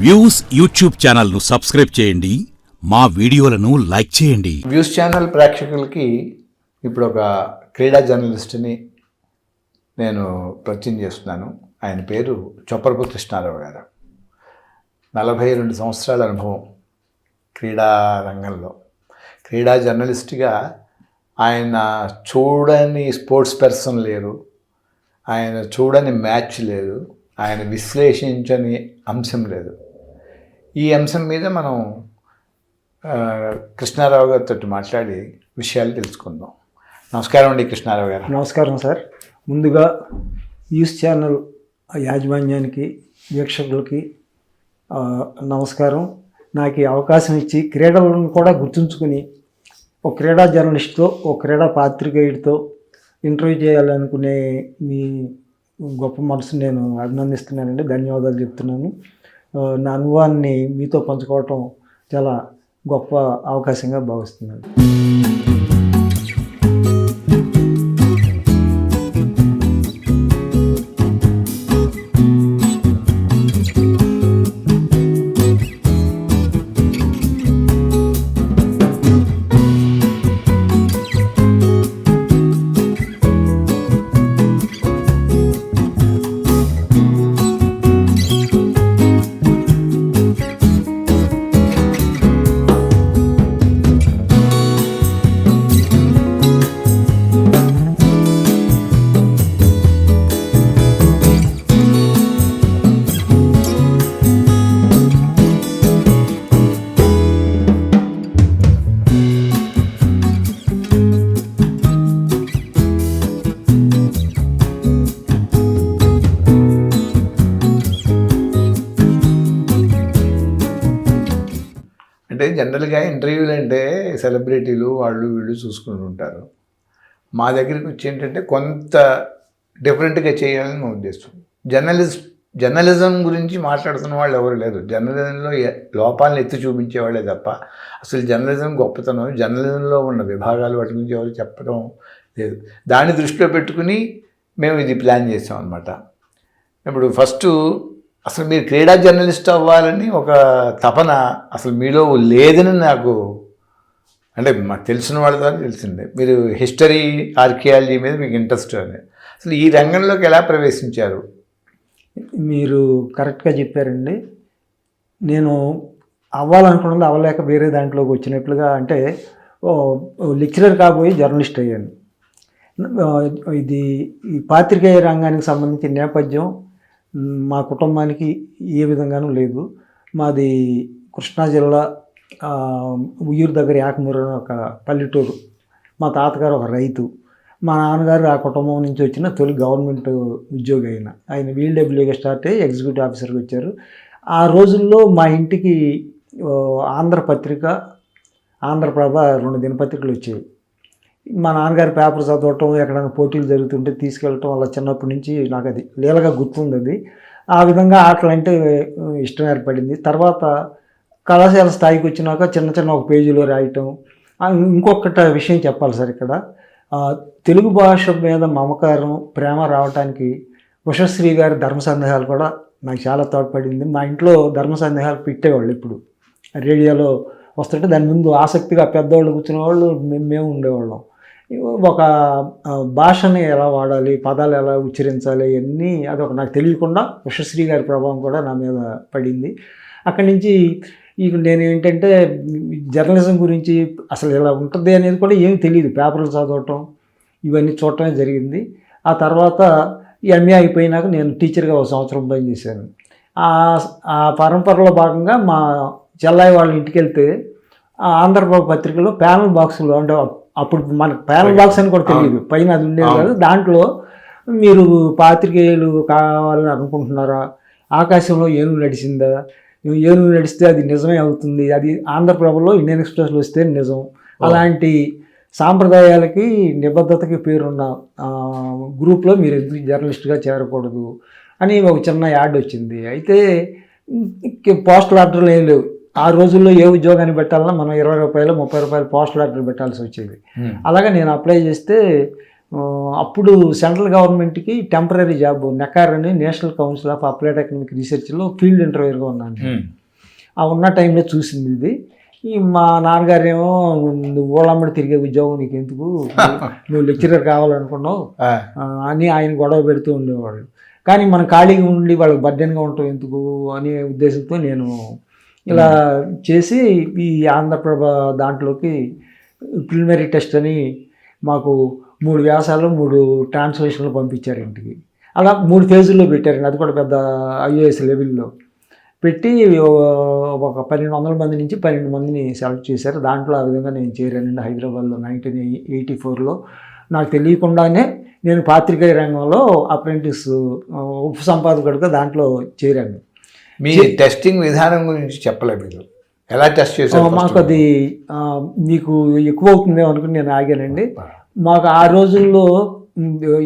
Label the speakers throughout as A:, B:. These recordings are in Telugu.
A: వ్యూస్ యూట్యూబ్ ఛానల్ను సబ్స్క్రైబ్ చేయండి, మా వీడియోలను లైక్ చేయండి.
B: వ్యూస్ ఛానల్ ప్రేక్షకులకి ఇప్పుడు ఒక క్రీడా జర్నలిస్ట్ని నేను పరిచయం చేస్తున్నాను. ఆయన పేరు చొప్పరపు కృష్ణారావు గారు. 42 సంవత్సరాల అనుభవం క్రీడా రంగంలో. క్రీడా జర్నలిస్ట్గా ఆయన చూడని స్పోర్ట్స్ పర్సన్ లేరు, ఆయన చూడని మ్యాచ్ లేదు, ఆయన విశ్లేషించని అంశం లేదు. ఈ అంశం మీద మనం కృష్ణారావు గారితో మాట్లాడి విషయాలు తెలుసుకుందాం. నమస్కారం అండి కృష్ణారావు గారు.
C: నమస్కారం సార్. ముందుగా న్యూస్ ఛానల్ యాజమాన్యానికి, వీక్షకులకి నమస్కారం. నాకు ఈ అవకాశం ఇచ్చి క్రీడలను కూడా గుర్తుంచుకుని ఒక క్రీడా జర్నలిస్ట్తో, ఒక క్రీడా పాత్రికేయుడితో ఇంటర్వ్యూ చేయాలనుకునే మీ గొప్ప మనసు నేను అభినందిస్తున్నానండి. ధన్యవాదాలు చెప్తున్నాను. నా అనుభవాన్ని మీతో పంచుకోవటం చాలా గొప్ప అవకాశంగా భావిస్తున్నాను.
B: అంటే జనరల్గా ఇంటర్వ్యూలు అంటే సెలబ్రిటీలు వాళ్ళు వీళ్ళు చూసుకుంటూ ఉంటారు. మా దగ్గరికి వచ్చి ఏంటంటే కొంత డిఫరెంట్గా చేయాలని మా ఉద్దేశం. జర్నలిజం గురించి మాట్లాడుతున్న వాళ్ళు ఎవరు లేరు. జర్నలిజంలో లోపాలను ఎత్తి చూపించేవాళ్ళే తప్ప అసలు జర్నలిజం గొప్పతనం, జర్నలిజంలో ఉన్న విభాగాలు వాటి గురించి ఎవరు చెప్పడం లేదు. దాన్ని దృష్టిలో పెట్టుకుని మేము ఇది ప్లాన్ చేసాం అన్నమాట. ఇప్పుడు ఫస్ట్ అసలు మీరు క్రీడా జర్నలిస్ట్ అవ్వాలని ఒక తపన అసలు మీలో లేదని నాకు, అంటే మాకు తెలిసిన వాళ్ళ ద్వారా తెలిసిందే. మీరు హిస్టరీ, ఆర్కియాలజీ మీద మీకు ఇంట్రెస్ట్ అని. అసలు ఈ రంగంలోకి ఎలా ప్రవేశించారు?
C: మీరు కరెక్ట్గా చెప్పారండి. నేను అవ్వాలనుకున్నది అవ్వలేక వేరే దాంట్లోకి వచ్చినట్లుగా, అంటే లెక్చరర్ కాబోయి జర్నలిస్ట్ అయ్యాను. ఈ పాత్రికేయ రంగానికి సంబంధించిన నేపథ్యం మా కుటుంబానికి ఏ విధంగానూ లేదు. మాది కృష్ణా జిల్లా ఉయ్యూరు దగ్గర యాకమూరు అని ఒక పల్లెటూరు. మా తాతగారు ఒక రైతు, మా నాన్నగారు ఆ కుటుంబం నుంచి వచ్చిన తొలి గవర్నమెంట్ ఉద్యోగి. ఆయన VLWగా స్టార్ట్ అయ్యి ఎగ్జిక్యూటివ్ ఆఫీసర్కి వచ్చారు. ఆ రోజుల్లో మా ఇంటికి ఆంధ్రపత్రిక, ఆంధ్రప్రభ 2 దినపత్రికలు వచ్చాయి. మా నాన్నగారి పేపర్ చదవటం, ఎక్కడైనా పోటీలు జరుగుతుంటే తీసుకెళ్ళటం, అలా చిన్నప్పటి నుంచి నాకు అది లీలగా గుర్తుంది. అది ఆ విధంగా ఆటలు అంటే ఇష్టం ఏర్పడింది. తర్వాత కళాశాల స్థాయికి వచ్చినాక చిన్న ఒక పేజీలో రాయటం. ఇంకొకటి విషయం చెప్పాలి సార్, ఇక్కడ తెలుగు భాష మీద మమకారం, ప్రేమ రావడానికి ఉషశ్రీ గారి ధర్మ సందేహాలు కూడా నాకు చాలా తోడ్పడింది. మా ఇంట్లో ధర్మ సందేహాలు పెట్టేవాళ్ళు. ఇప్పుడు రేడియోలో వస్తుంటే దాని ముందు ఆసక్తిగా పెద్దవాళ్ళు కూర్చునేవాళ్ళు, మేము ఉండేవాళ్ళం. ఒక భాషని ఎలా వాడాలి, పదాలు ఎలా ఉచ్చరించాలి, ఇవన్నీ అదొక నాకు తెలియకుండా ఉషశ్రీ గారి ప్రభావం కూడా నా మీద పడింది. అక్కడి నుంచి ఇక నేను ఏంటంటే జర్నలిజం గురించి అసలు ఎలా ఉంటుంది అనేది కూడా ఏమీ తెలియదు. పేపర్లు చదవటం ఇవన్నీ చూడటమే జరిగింది. ఆ తర్వాత MA అయిపోయినాక నేను టీచర్గా 1 సంవత్సరం పనిచేశాను. ఆ పరంపరలో భాగంగా మా చెల్లాయి వాళ్ళ ఇంటికి వెళ్తే ఆంధ్రప్రభ పత్రికలో ప్యానల్ బాక్సులు, అంటే అప్పుడు మనకు ప్యానల్ బాక్స్ అని కూడా తెలియదు, పైన అది ఉండేది కాదు. దాంట్లో మీరు పాత్రికేయులు కావాలని అనుకుంటున్నారా, ఆకాశంలో ఏనుగు నడిచిందా, ఏనుగు నడిస్తే అది నిజమే అవుతుంది, అది ఆంధ్రప్రభలో ఇండియన్ ఎక్స్ప్రెస్లో వస్తే నిజం, అలాంటి సాంప్రదాయాలకి నిబద్ధతకి పేరున్న గ్రూప్లో మీరు ఎందుకు జర్నలిస్ట్గా చేరకూడదు అని ఒక చిన్న యాడ్ వచ్చింది. అయితే పోస్టల్ ఆర్డర్లు ఏం లేవు. ఆ రోజుల్లో ఏ ఉద్యోగాన్ని పెట్టాలన్నా మనం 20 రూపాయలు 30 రూపాయలు పోస్టల్ ఆర్డర్ పెట్టాల్సి వచ్చేది. అలాగే నేను అప్లై చేస్తే అప్పుడు సెంట్రల్ గవర్నమెంట్కి టెంపరీ జాబ్ నెకార్ అని national council of applied economic రీసెర్చ్లో ఫీల్డ్ ఇంటర్వ్యూగా ఉన్నాను. ఆ ఉన్న టైంలో చూసింది ఇది. మా నాన్నగారేమో నువ్వు ఊళ్ళమ్మడి తిరిగే ఉద్యోగం నీకు ఎందుకు, నువ్వు లెక్చరర్ కావాలనుకున్నావు అని ఆయన గొడవ పెడుతూ ఉండేవాళ్ళు. కానీ మనం ఖాళీగా ఉండి వాళ్ళకి బర్డెన్గా ఉంటాం ఎందుకు అనే ఉద్దేశంతో నేను ఇలా చేసి ఈ ఆంధ్రప్రభ దాంట్లోకి ప్రిలిమినరీ టెస్ట్ అని మాకు 3 వ్యాసాలు 3 ట్రాన్స్లేషన్లు పంపించారు ఇంటికి. అలా 3 ఫేజుల్లో పెట్టారండి. అది కూడా పెద్ద ఐఏఎస్ లెవెల్లో పెట్టి ఒక 1200 మంది నుంచి 12 మందిని సెలెక్ట్ చేశారు. దాంట్లో ఆ విధంగా నేను చేరానండి హైదరాబాద్లో 1984లో. నాకు తెలియకుండానే నేను పాత్రికేయ రంగంలో అప్రెంటిస్ ఉపసంపాదకుడిగా దాంట్లో చేరాను.
B: మీ టెస్టింగ్ విధానం గురించి చెప్పలేదు, మీరు ఎలా టెస్ట్ చేశారు?
C: మాకు అది మీకు ఎక్కువ అవుతుందేమో అనుకుని నేను ఆగానండి. మాకు ఆ రోజుల్లో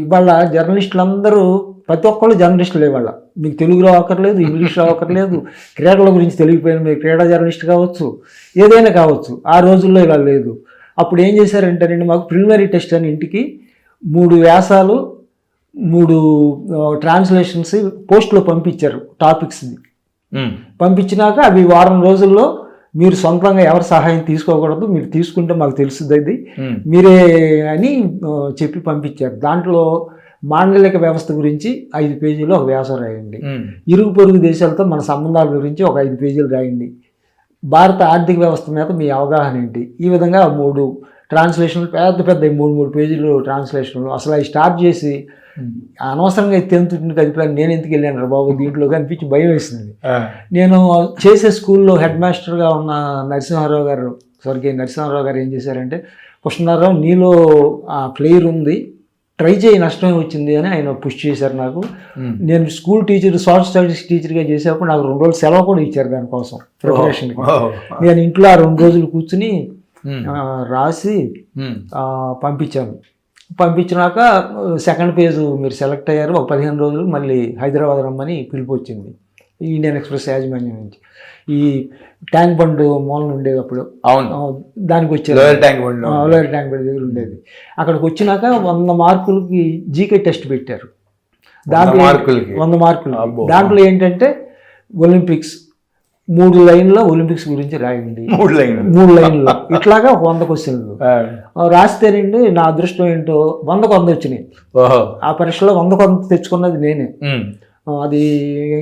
C: ఇవాళ జర్నలిస్టులందరూ ప్రతి ఒక్కళ్ళు జర్నలిస్టులు ఇవాళ. మీకు తెలుగులో అక్కర్లేదు, ఇంగ్లీష్లో అక్కర్లేదు, క్రీడల గురించి తెలియపోయిన మీరు క్రీడా జర్నలిస్ట్ కావచ్చు, ఏదైనా కావచ్చు. ఆ రోజుల్లో ఇలా లేదు. అప్పుడు ఏం చేశారంటేనండి, మాకు ప్రిలిమినరీ టెస్ట్ అని ఇంటికి 3 వ్యాసాలు 3 ట్రాన్స్లేషన్స్ పోస్ట్లో పంపించారు టాపిక్స్ని. పంపించినాక అవి వారం రోజుల్లో మీరు సొంతంగా ఎవరి సహాయం తీసుకోకూడదు, మీరు తీసుకుంటే మాకు తెలుస్తుంది అది మీరే అని చెప్పి పంపించారు. దాంట్లో మాండలిక వ్యవస్థ గురించి 5 పేజీలు ఒక వ్యాసం రాయండి, ఇరుగు పొరుగు దేశాలతో మన సంబంధాల గురించి ఒక 5 పేజీలు రాయండి, భారత ఆర్థిక వ్యవస్థ మీద మీ అవగాహన ఏంటి, ఈ విధంగా 3 ట్రాన్స్లేషన్లు పెద్ద పెద్ద 3 పేజీలు ట్రాన్స్లేషన్లు. అసలు అవి స్టార్ట్ చేసి అనవసరంగా తెంతుంటుంది కదిపాను, నేను ఎందుకు వెళ్ళాను రా బాబు దీంట్లో అనిపించి భయం వేసింది. నేను చేసే స్కూల్లో హెడ్ మాస్టర్గా ఉన్న నరసింహారావు గారు ఏం చేశారంటే, కృష్ణారావు నీలో ఆ ఫ్లేయర్ ఉంది, ట్రై చేయి, నష్టమే వచ్చింది అని ఆయన పుష్ చేశారు నాకు. నేను స్కూల్ టీచర్, సోషల్ స్టడీస్ టీచర్గా చేసేటప్పుడు నాకు 2 రోజులు సెలవు కూడా ఇచ్చారు దానికోసం ప్రిపరేషన్కి. నేను ఇంట్లో ఆ 2 రోజులు కూర్చుని రాసి పంపించాను. పంపించినాక సెకండ్ పేజ్ మీరు సెలెక్ట్ అయ్యారు, ఒక 15 రోజులు మళ్ళీ హైదరాబాద్ రమ్మని పిలుపు వచ్చింది ఇండియన్ ఎక్స్ప్రెస్ యాజమాన్యం నుంచి. ఈ ట్యాంక్ బండ్ మూలన ఉండేది అప్పుడు, దానికి వచ్చారు, లోయర్ ట్యాంక్ బండ్ దగ్గర ఉండేది. అక్కడికి వచ్చినాక 100 మార్కులకి జీకే టెస్ట్ పెట్టారు. దాంట్లో 100 మార్కులు. దాంట్లో ఏంటంటే ఒలింపిక్స్ 3 లైన్లో ఒలింపిక్స్ గురించి రాయండి, 3 లైన్లో ఇట్లాగా 100 క్వశ్చన్లు రాస్తేనండి. నా అదృష్టం ఏంటో 100కు 100 వచ్చినాయి. ఆ పరీక్షలో 100కు 100 తెచ్చుకున్నది నేనే. అది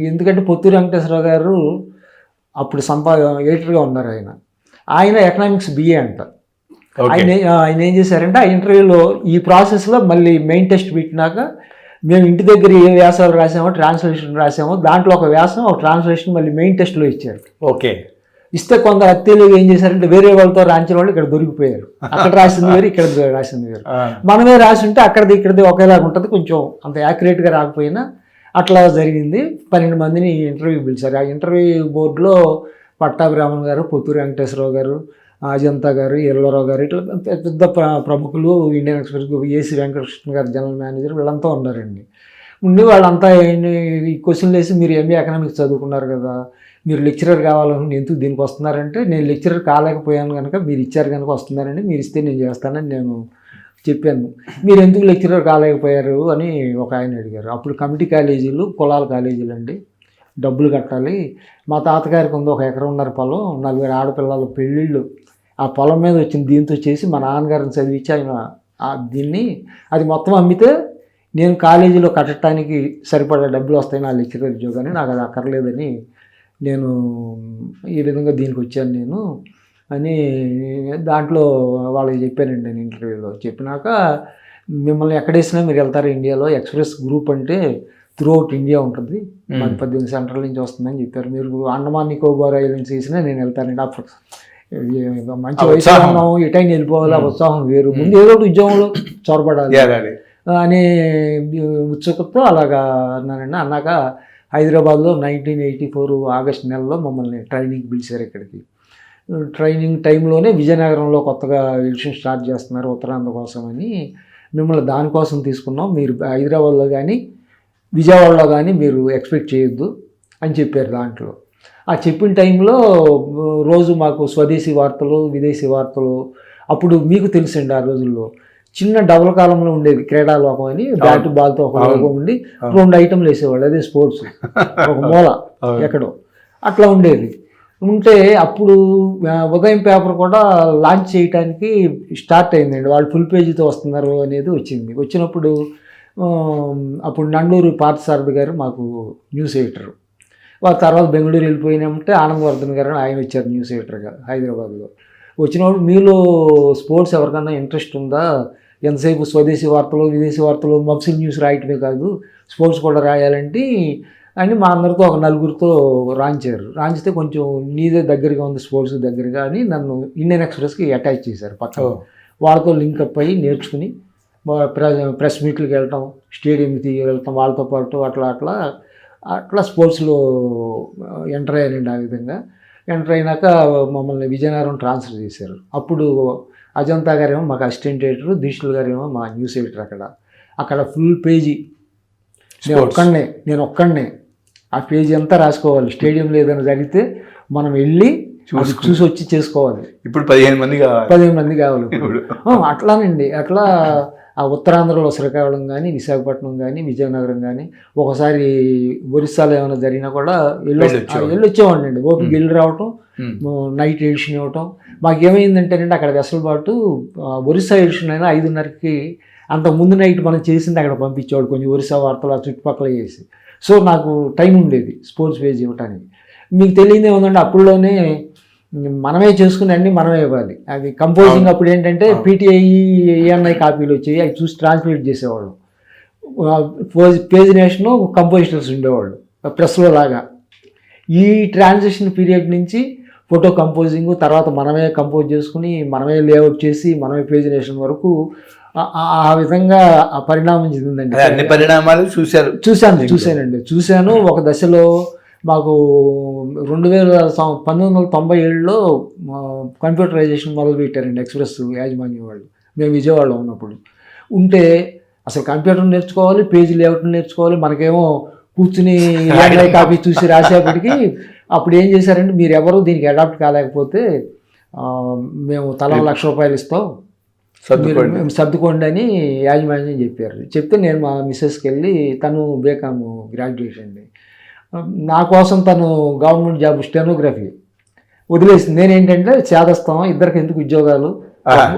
C: ఎందుకంటే పొత్తూరి వెంకటేశ్వరరావు గారు అప్పుడు ఎడిటర్గా ఉన్నారు. ఆయన ఎకనామిక్స్ బిఏ అంట. ఆయన ఏం చేశారంటే ఆ ఇంటర్వ్యూలో ఈ ప్రాసెస్లో మళ్ళీ మెయిన్ టెస్ట్ పెట్టినాక మేము ఇంటి దగ్గర ఏ వ్యాసాలు రాసామో ట్రాన్స్లేషన్ రాసామో దాంట్లో ఒక వ్యాసం ఒక ట్రాన్స్లేషన్ మళ్ళీ మెయిన్ టెస్ట్లో ఇచ్చారు. ఇస్తే కొందరు అత్తేలు ఏం చేశారంటే వేరే వాళ్ళతో రాంచిన వాళ్ళు ఇక్కడ దొరికిపోయారు. అక్కడ రాసింది వేరు, ఇక్కడ రాసింది వేరు. మనమే రాసి ఉంటే ఇక్కడిది ఒకేలాగా ఉంటుంది, కొంచెం అంత యాక్యురేట్గా రాకపోయినా అట్లా జరిగింది. 12 మందిని ఇంటర్వ్యూ పిలిచారు. ఆ ఇంటర్వ్యూ బోర్డులో పట్టాభిరామన్ గారు, పొత్తూరి వెంకటేశ్వరరావు గారు, అజంతా గారు, ఎల్లారావు గారు, ఇట్లా పెద్ద ప్రముఖులు, ఇండియన్ ఎక్స్ప్రెస్ ఏసీ వెంకటకృష్ణ గారు జనరల్ మేనేజర్, వీళ్ళంతా ఉన్నారండి. ఉండి వాళ్ళంతా ఈ క్వశ్చన్లు వేసి మీరు ఎంఏ ఎకనామిక్స్ చదువుకున్నారు కదా, మీరు లెక్చరర్ కావాలని ఎందుకు దీనికి వస్తున్నారంటే, నేను లెక్చరర్ కాలేకపోయాను కనుక మీరు ఇచ్చారు కనుక వస్తున్నారండి, మీరు ఇస్తే నేను చేస్తానని నేను చెప్పాను. మీరు ఎందుకు లెక్చరర్ కాలేకపోయారు అని ఒక ఆయన అడిగారు. అప్పుడు కమిటీ కాలేజీలు, కులాల కాలేజీలు అండి, డబ్బులు కట్టాలి. మా తాతగారికి ఉంది 1 ఎకరం పొలం, 40 ఆడపిల్లల పెళ్ళిళ్ళు, ఆ పొలం మీద వచ్చింది దీంతో చేసి మా నాన్నగారిని చదివించి ఆయన దీన్ని అది మొత్తం అమ్మితే నేను కాలేజీలో కట్టడానికి సరిపడా డబ్బులు వస్తాయి నా లెక్చరర్ ఉద్యోగాన్ని, నాకు అది అక్కర్లేదని నేను ఈ విధంగా దీనికి వచ్చాను నేను అని దాంట్లో వాళ్ళకి చెప్పానండి. నేను ఇంటర్వ్యూలో చెప్పినాక, మిమ్మల్ని ఎక్కడేసినా మీరు వెళ్తారు ఇండియాలో, ఎక్స్ప్రెస్ గ్రూప్ అంటే త్రూఅవుట్ ఇండియా ఉంటుంది, మాది 18 సెంట్రల్ నుంచి వస్తుందని చెప్పారు. మీరు అండమాన్ నికోబార్ ఐలాండ్స్ వేసినా నేను వెళ్తానండి. అప్పుడు మంచి వయసు ఉన్నాము, ఎటైనా వెళ్ళిపోవాలి, ఆ ఉత్సాహం వేరు. ముందు ఏదో ఒకటి ఉద్యోగంలో చొరబడాలి అనే ఉత్సుకతతో అలాగా అన్నానండి. అన్నాక హైదరాబాద్లో 1984 ఆగస్టు నెలలో మమ్మల్ని ట్రైనింగ్ పిలిచారు ఇక్కడికి. ట్రైనింగ్ టైంలోనే విజయనగరంలో కొత్తగా ఎడిషన్ స్టార్ట్ చేస్తున్నారు ఉత్తరాంధ్ర కోసం అని, మిమ్మల్ని దానికోసం తీసుకున్నాం, మీరు హైదరాబాద్లో కానీ విజయవాడలో కానీ మీరు ఎక్స్పెక్ట్ చేయొద్దు అని చెప్పారు. దాంట్లో ఆ చెప్పిన టైంలో రోజు మాకు స్వదేశీ వార్తలు, విదేశీ వార్తలు, అప్పుడు మీకు తెలుసండి ఆ రోజుల్లో చిన్న డబుల్ కాలంలో ఉండేది క్రీడాలోకం అని, బ్యాట్ బాల్తో ఒక లోగో ఉండి 2 ఐటమ్లు వేసేవాళ్ళు, అదే స్పోర్ట్స్ ఒక మూల ఎక్కడో అట్లా ఉండేది. ఉంటే అప్పుడు ఉదయం పేపర్ కూడా లాంచ్ చేయడానికి స్టార్ట్ అయిందండి. వాళ్ళు ఫుల్ పేజీతో వస్తున్నారు అనేది వచ్చింది. వచ్చినప్పుడు అప్పుడు నండూరు పార్థసారథి గారు మాకు న్యూస్ ఎడిటర్, వాళ్ళ తర్వాత బెంగళూరు వెళ్ళిపోయినామంటే ఆనందవర్ధన్ గారు ఆయన వచ్చారు న్యూస్ ఎడిటర్గా హైదరాబాద్లో. వచ్చినప్పుడు మీలో స్పోర్ట్స్ ఎవరికన్నా ఇంట్రెస్ట్ ఉందా, ఎంతసేపు స్వదేశీ వార్తలు విదేశీ వార్తలు మబ్సిల్ న్యూస్ రాయటమే కాదు స్పోర్ట్స్ కూడా రాయాలంటే అని మా అందరితో ఒక 4గురితో రాంచారు. రాంచితే కొంచెం నీదే దగ్గరగా ఉంది స్పోర్ట్స్ దగ్గరగా అని నన్ను ఇండియన్ ఎక్స్ప్రెస్కి అటాచ్ చేశారు పక్కన. వాళ్ళతో లింకప్ అయ్యి నేర్చుకుని ప్రెస్ మీట్లకు వెళ్ళటం, స్టేడియంకి వెళ్తాం వాళ్ళతో పాటు అట్లా స్పోర్ట్స్లో ఎంటర్ అయ్యానండి. ఆ విధంగా ఎంటర్ అయినాక మమ్మల్ని విజయనగరం ట్రాన్స్ఫర్ చేశారు. అప్పుడు అజంతా గారేమో మాకు అసిస్టెంట్ ఎడిటర్, దీక్షులు గారేమో మా న్యూస్ ఎడిటర్. అక్కడ ఫుల్ పేజీ నేను ఒక్కడనే ఆ పేజీ అంతా రాసుకోవాలి. స్టేడియంలో ఏదైనా జరిగితే మనం వెళ్ళి చూసి వచ్చి చేసుకోవాలి.
B: ఇప్పుడు 15 మంది కావాలి
C: అట్లానండి. అట్లా ఆ ఉత్తరాంధ్రలో శ్రీకాకుళం కానీ, విశాఖపట్నం కానీ, విజయనగరం కానీ, ఒకసారి ఒరిస్సాలో ఏమైనా జరిగినా కూడా వెళ్ళొచ్చేవాడిని అండి. ఓపిక వెళ్ళి రావటం, నైట్ ఎడిషన్ ఇవ్వటం. మాకేమైందంటేనండి అక్కడ వెసలుబాటు ఒరిస్సా ఎడిషన్ అయినా 5:30కి అంత ముందు నైట్ మనం చేసింది అక్కడ పంపించేవాడు, కొంచెం ఒరిస్సా వార్తలు ఆ చుట్టుపక్కల చేసి. సో నాకు టైం ఉండేది స్పోర్ట్స్ పేజ్ ఇవ్వటానికి. మీకు తెలియదే ఉందండి, అప్పుడులోనే మనమే చేసుకుని అన్ని మనమే ఇవ్వాలి. అది కంపోజింగ్ అప్పుడు ఏంటంటే పీటీఐ ఏఎన్ఐ కాపీలు వచ్చాయి, అవి చూసి ట్రాన్స్లేట్ చేసేవాళ్ళు. పేజ్ నేషను కంపోజిటర్స్ ఉండేవాళ్ళు ప్రెస్లో లాగా. ఈ ట్రాన్సిషన్ పీరియడ్ నుంచి ఫోటో కంపోజింగ్, తర్వాత మనమే కంపోజ్ చేసుకుని మనమే లేఅవుట్ చేసి మనమే పేజ్ నేషన్ వరకు ఆ విధంగా ఆ పరిణామం చెందిందండి.
B: అన్ని పరిణామాలు
C: చూశానండి. ఒక దశలో మాకు 1997లో కంప్యూటరైజేషన్ మొదలుపెట్టారండి ఎక్స్ప్రెస్ యాజమాన్యం వాళ్ళు. మేము విజయవాడలో ఉన్నప్పుడు ఉంటే అసలు కంప్యూటర్ నేర్చుకోవాలి, పేజీ లేఅవుట్ నేర్చుకోవాలి. మనకేమో కూర్చుని కాపీ చూసి రాసేపటికి అప్పుడు ఏం చేశారంటే, మీరు ఎవరు దీనికి అడాప్ట్ కాలేకపోతే మేము తలా ₹1,00,000 ఇస్తాం, మేము సర్దుకోండి అని యాజమాన్యం చెప్పారు. చెప్తే నేను మా మిస్సెస్కి వెళ్ళి, తను బీకామ్ గ్రాడ్యుయేట్ అండి, నా కోసం తను గవర్నమెంట్ జాబ్ స్టెనోగ్రఫీ వదిలేసింది. నేనేంటంటే చేదస్తాం, ఇద్దరికి ఎందుకు ఉద్యోగాలు,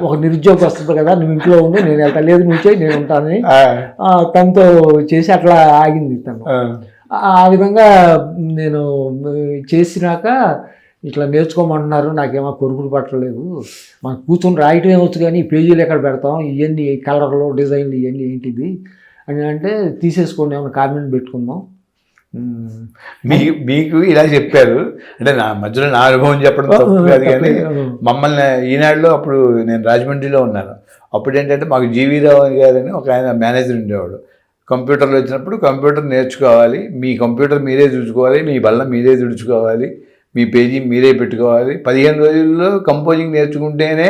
C: ఒక నిరుద్యోగం వస్తుంది కదా, నువ్వు ఇంట్లో ఉండి నేను వెళ్తా, లేదు నువ్వు చేయి నేను ఉంటానని తనతో చేసి అట్లా ఆగింది తను. ఆ విధంగా నేను చేసినాక ఇట్లా నేర్చుకోమంటున్నారు, నాకేమో కొరుకులు పట్టలేదు, మాకు కూర్చొని రాయటం ఏమొచ్చు కానీ పేజీలు ఎక్కడ పెడతాం, ఇవన్నీ కలర్లు డిజైన్లు ఇవన్నీ ఏంటిది అని అంటే, తీసేసుకోండి ఏమైనా కామెంట్ పెట్టుకుందాం.
B: మీకు ఇలా చెప్పారు అంటే నా మధ్యలో నా అనుభవం చెప్పడం తప్పు కాదు, కానీ మమ్మల్ని ఈనాడులో అప్పుడు నేను రాజమండ్రిలో ఉన్నాను. అప్పుడు ఏంటంటే మాకు జీవీ రావు గారని ఒక ఆయన మేనేజర్ ఉండేవాడు. కంప్యూటర్లు వచ్చినప్పుడు కంప్యూటర్ నేర్చుకోవాలి, మీ కంప్యూటర్ మీరే చూసుకోవాలి, మీ బల్ల మీరే తుడుచుకోవాలి, మీ పేజీ మీరే పెట్టుకోవాలి, 15 రోజుల్లో కంపోజింగ్ నేర్చుకుంటేనే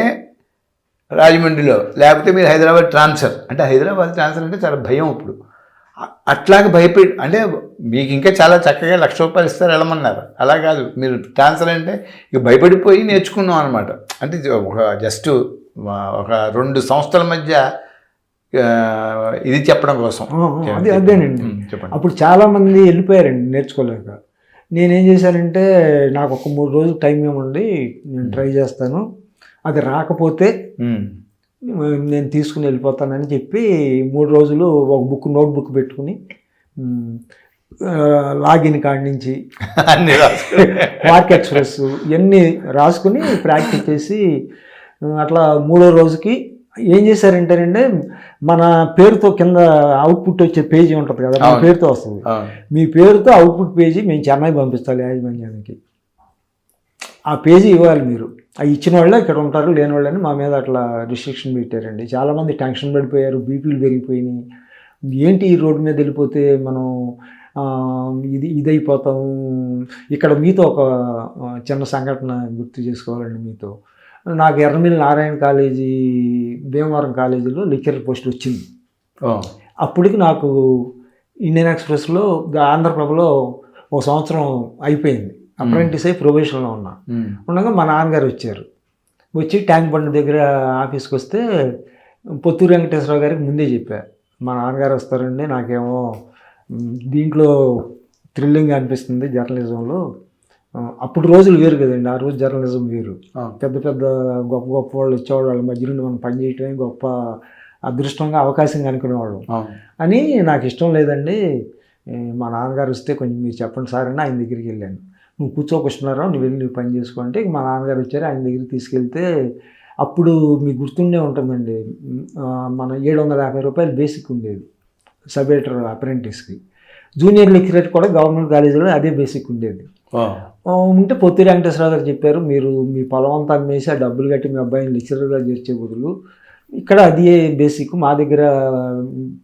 B: రాజమండ్రిలో, లేకపోతే మీరు హైదరాబాద్ ట్రాన్స్ఫర్. అంటే హైదరాబాద్ ట్రాన్స్ఫర్ అంటే చాలా భయం అప్పుడు. అట్లాగే భయపెట్టి, అంటే మీకు ఇంకా చాలా చక్కగా ₹1,00,000 ఇస్తారు వెళ్ళమన్నారు. అలా కాదు, మీరు ట్రాన్స్ఫర్ అంటే ఇక భయపడిపోయి నేర్చుకున్నాం అనమాట. అంటే జస్ట్ ఒక 2 సంస్థల మధ్య ఇది చెప్పడం కోసం.
C: అదేనండి. అప్పుడు చాలామంది వెళ్ళిపోయారండి నేర్చుకోలేక. నేనేం చేశానంటే, నాకు ఒక 3 రోజులు టైం ఏముంది, నేను ట్రై చేస్తాను, అది రాకపోతే నేను తీసుకుని వెళ్ళిపోతానని చెప్పి 3 రోజులు ఒక నోట్బుక్ పెట్టుకుని లాగిన్ కాడి నుంచి మార్క్ ఎక్స్ప్రెస్ ఇవన్నీ రాసుకుని ప్రాక్టీస్ చేసి అట్లా 3వ రోజుకి ఏం చేశారంటేనంటే, మన పేరుతో కింద అవుట్పుట్ వచ్చే పేజీ ఉంటుంది కదా, మీ పేరుతో వస్తుంది, మీ పేరుతో అవుట్పుట్ పేజీ మేము చెన్నై పంపించాలి యాజమాన్యానికి, ఆ పేజీ ఇవ్వాలి మీరు. అవి ఇచ్చిన వాళ్ళే ఇక్కడ ఉంటారు, లేని వాళ్ళని మా మీద అట్లా రిస్ట్రిక్షన్ పెట్టారండి. చాలామంది టెన్షన్ పడిపోయారు, బీపీలు పెరిగిపోయినాయి. ఏంటి ఈ రోడ్డు మీద వెళ్ళిపోతే మనం ఇదైపోతాం. ఇక్కడ మీతో ఒక చిన్న సంఘటన గుర్తు చేసుకోవాలండి మీతో. నాకు ఎర్రమిల్లి నారాయణ కాలేజీ, భీమవరం కాలేజీలో లెక్చరర్ పోస్ట్ వచ్చింది. అప్పటికి నాకు ఇండియన్ ఎక్స్ప్రెస్లో, ఆంధ్రప్రభలో 1 సంవత్సరం అయిపోయింది. అప్రెంటిస్ అయి ప్రొబేషన్లో ఉండగా మా నాన్నగారు వచ్చారు. వచ్చి ట్యాంక్ బండ్ దగ్గర ఆఫీస్కి వస్తే, పొత్తూరు వెంకటేశ్వరరావు గారికి ముందే చెప్పా, మా నాన్నగారు వస్తారండి, నాకేమో దీంట్లో థ్రిల్లింగ్ అనిపిస్తుంది జర్నలిజంలో. అప్పుడు రోజులు వేరు కదండి, ఆ రోజు జర్నలిజం వేరు. పెద్ద పెద్ద గొప్ప గొప్ప వాళ్ళు వచ్చేవాళ్ళు, వాళ్ళ మధ్య నుండి మనం పనిచేయటమే గొప్ప అదృష్టంగా అవకాశంగా అనుకునేవాళ్ళు. అని నాకు ఇష్టం లేదండి, మా నాన్నగారు వస్తే కొంచెం మీరు చెప్పండి సార్ అని ఆయన దగ్గరికి వెళ్ళాను. నువ్వు కూర్చోకొస్తున్నారావు, నువ్వు వెళ్ళి నువ్వు పని చేసుకుంటే మా నాన్నగారు వచ్చారు. ఆయన దగ్గరికి తీసుకెళ్తే అప్పుడు మీకు గుర్తుండే ఉంటుందండి, మన 750 రూపాయలు బేసిక్ ఉండేది సబ్ ఎడిటర్ అప్రెంటిస్కి. జూనియర్ లెక్చరర్ కూడా గవర్నమెంట్ కాలేజీలో అదే బేసిక్ ఉండేది. ఉంటే పొత్తూరు వెంకటేశ్వరరావు గారు చెప్పారు, మీరు మీ పొలం అంతా అమ్మేసి ఆ డబ్బులు కట్టి మీ అబ్బాయిని లెక్చరర్గా చేర్చే బదులు ఇక్కడ అదే బేసిక్, మా దగ్గర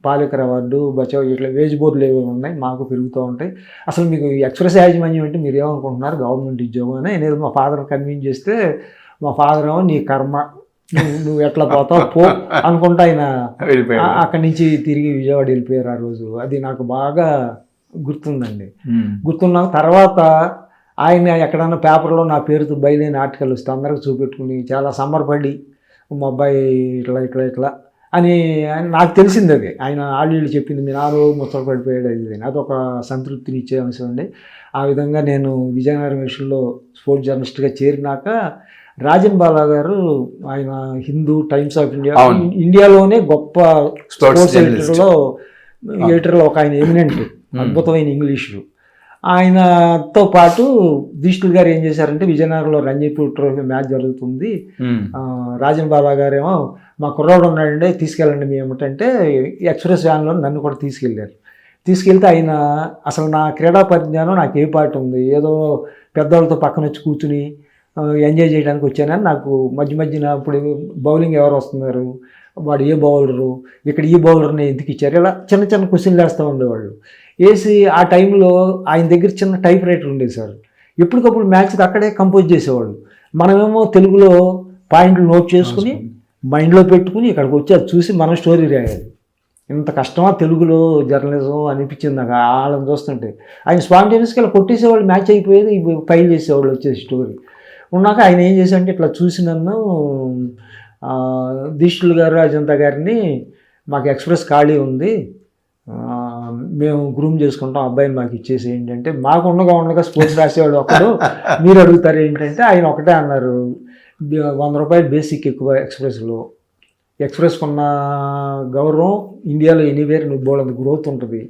C: పాలేకర్ అవార్డు బచావ్ ఇట్లా వేజ్ బోర్డులు ఏవో ఉన్నాయి, మాకు పెరుగుతూ ఉంటాయి. అసలు మీకు ఎక్స్ప్రెస్ యాజమాన్యం అంటే మీరు ఏమనుకుంటున్నారు, గవర్నమెంట్ ఉద్యోగం అని అనేది మా ఫాదర్ కన్విన్స్ చేస్తే, మా ఫాదర్ ఏమో నీ కర్మ, నువ్వు ఎట్లా పోతావు పో అనుకుంటా ఆయన అక్కడి నుంచి తిరిగి విజయవాడ వెళ్ళిపోయారు ఆ రోజు. అది నాకు బాగా గుర్తుందండి. గుర్తున్న తర్వాత ఆయన ఎక్కడన్నా పేపర్లో నా పేరుతో బయలుదేరిన ఆర్టికల్ వస్తే అందరికి చూపెట్టుకుని చాలా సంబరపడి, మా అబ్బాయి ఇట్లా ఇట్లా ఇట్లా అని నాకు తెలిసింది. అది ఆయన ఆళ్ళు చెప్పింది, మీ నాన్న ముచ్చట పడిపోయాడు అది. అదొక సంతృప్తిని ఇచ్చే అంశం అండి. ఆ విధంగా నేను విజయనగరం విషయంలో స్పోర్ట్స్ జర్నలిస్ట్గా చేరినాక రాజన్ బాలా గారు, ఆయన హిందూ, టైమ్స్ ఆఫ్ ఇండియా, ఇండియాలోనే గొప్ప స్పోర్ట్స్ ఎడిటర్లో ఒక ఆయన ఎమినెంట్, అద్భుతమైన ఇంగ్లీషు. ఆయనతో పాటు దీక్షితులు గారు ఏం చేశారంటే, విజయనగరంలో రంజీపూర్ ట్రోఫీ మ్యాచ్ జరుగుతుంది, రాజన్ బాబా గారేమో మా కుర్రాడు ఉన్నాడండి తీసుకెళ్ళండి మీ ఏమిటంటే ఎక్స్ప్రెస్ వ్యాన్లో నన్ను కూడా తీసుకెళ్ళారు. తీసుకెళ్తే ఆయన అసలు నా క్రీడా పరిజ్ఞానం నాకు ఏ పాటు ఉంది, ఏదో పెద్దవాళ్ళతో పక్కన వచ్చి కూర్చుని ఎంజాయ్ చేయడానికి వచ్చానని, నాకు మధ్య మధ్యన ఇప్పుడు బౌలింగ్ ఎవరు వస్తున్నారు, వాడు ఏ బౌలరు, ఇక్కడ ఈ బౌలర్ని ఎందుకు ఇచ్చారు, ఇలా చిన్న చిన్న క్వశ్చన్లు వేస్తూ ఉండేవాళ్ళు. వేసి ఆ టైంలో ఆయన దగ్గర చిన్న టైప్ రైటర్ ఉండేది సార్, ఎప్పటికప్పుడు మ్యాచ్కి అక్కడే కంపోజ్ చేసేవాళ్ళు. మనమేమో తెలుగులో పాయింట్లు నోట్ చేసుకుని మైండ్లో పెట్టుకుని ఇక్కడికి వచ్చి అది చూసి మనం స్టోరీ రాయాలి. ఇంత కష్టమా తెలుగులో జర్నలిజం అనిపించింది నాకు వాళ్ళని చూస్తుంటే. ఆయన స్పాంటేనియస్గా ఇలా కొట్టేసేవాళ్ళు, మ్యాచ్ అయిపోయేది, ఫైల్ చేసేవాళ్ళు వచ్చేసి స్టోరీ. ఉన్నాక ఆయన ఏం చేశారంటే, ఇట్లా చూసి నన్ను దీక్షితులు గారు అజంతా గారిని, మాకు ఎక్స్ప్రెస్ ఖాళీ ఉంది, మేము గ్రూమ్ చేసుకుంటాం, అబ్బాయిని మాకు ఇచ్చేసి ఏంటంటే, మాకు ఉండగా స్పోర్ట్స్ రాసేవాడు ఒకడు, మీరు అడుగుతారు ఏంటంటే, ఆయన ఒకటే అన్నారు, 100 రూపాయలు బేసిక్ ఎక్కువ ఎక్స్ప్రెస్లో, ఎక్స్ప్రెస్కి ఉన్న గౌరవం ఇండియాలో ఎనీవేర్ నువ్వు బోల్డ్ గ్రోత్ ఉంటుంది.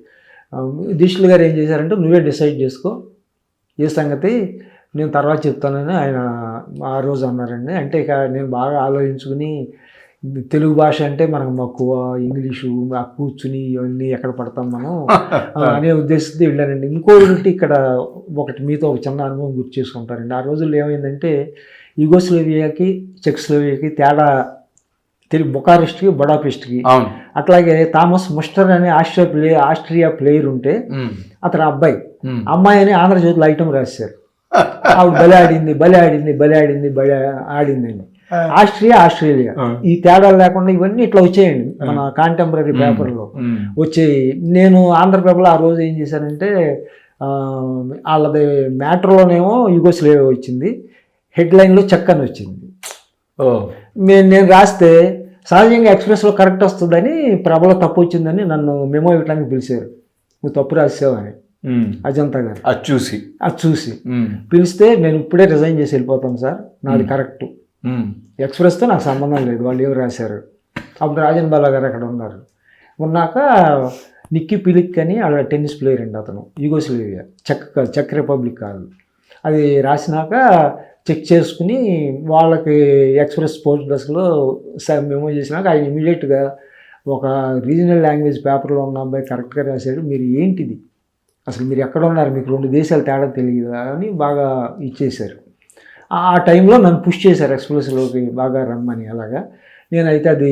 C: దీక్షితులు గారు ఏం చేశారంటే, నువ్వే డిసైడ్ చేసుకో ఏ సంగతి, నేను తర్వాత చెప్తానని ఆయన ఆ రోజు అన్నారండి. అంటే ఇక నేను బాగా ఆలోచించుకుని, తెలుగు భాష అంటే మనకు మక్కువ, ఇంగ్లీషు కూర్చుని ఇవన్నీ ఎక్కడ పడతాం మనం అనే ఉద్దేశంతో వెళ్ళానండి. ఇంకోటి ఇక్కడ ఒకటి మీతో ఒక చిన్న అనుభవం గుర్తు చేసుకుంటారండి. ఆ రోజుల్లో ఏమైందంటే, యుగోస్లోవియాకి చెక్స్లోవియాకి తేడా బుకారెస్ట్కి బుడాపెస్ట్కి. అట్లాగే థామస్ ముస్టర్ అనే ఆస్ట్రియా ప్లేయర్ ఉంటే అతను అబ్బాయి, అమ్మాయి అని ఆంధ్రజ్యోతిలో ఐటమ్ రాశారు. ఆవిడ బలి ఆడిందండి. ఆస్ట్రేలియా ఈ తేడాలు లేకుండా ఇవన్నీ ఇట్లా వచ్చేయండి మన కాంటెంపరీ పేపర్లో వచ్చేయి. నేను ఆంధ్రప్రభలో ఆ రోజు ఏం చేశానంటే, వాళ్ళది మ్యాటర్లోనేమో యుగోస్లేవియా వచ్చింది, హెడ్లైన్లో చెక్ అని వచ్చింది. నేను రాస్తే సహజంగా ఎక్స్ప్రెస్లో కరెక్ట్ వస్తుందని, ప్రభలో తప్పు వచ్చిందని నన్ను మెమో ఇవ్వడానికి పిలిచారు, నువ్వు తప్పు రాసావని. అజంతా గారు అది చూసి పిలిస్తే, నేను ఇప్పుడే రిజైన్ చేసి వెళ్ళిపోతాను సార్, నాది కరెక్ట్, ఎక్స్ప్రెస్తో నాకు సంబంధం లేదు, వాళ్ళు ఎవరు రాశారు. అప్పుడు రాజన్ బాలా గారు అక్కడ ఉన్నారు. ఉన్నాక నిక్కీ పిలిక్ అని వాళ్ళ టెన్నిస్ ప్లేయర్ అండి, అతను యుగోస్లేవియా, చెక్ రిపబ్లిక్ కాదు. అది రాసినాక చెక్ చేసుకుని వాళ్ళకి ఎక్స్ప్రెస్ స్పోర్ట్స్ డెస్క్లో మెమో చేసినాక ఆయన ఇమీడియట్గా ఒక రీజనల్ లాంగ్వేజ్ పేపర్లో ఉన్న అబ్బాయి కరెక్ట్గా రాశాడు, మీరు ఏంటిది అసలు, మీరు ఎక్కడ ఉన్నారు, మీకు 2 దేశాలు తేడా తెలియదు అని బాగా ఇచ్చేశారు. ఆ టైంలో నన్ను పుష్ చేశారు ఎక్స్ప్రెస్లోకి బాగా రమ్మని. అలాగా నేనైతే అది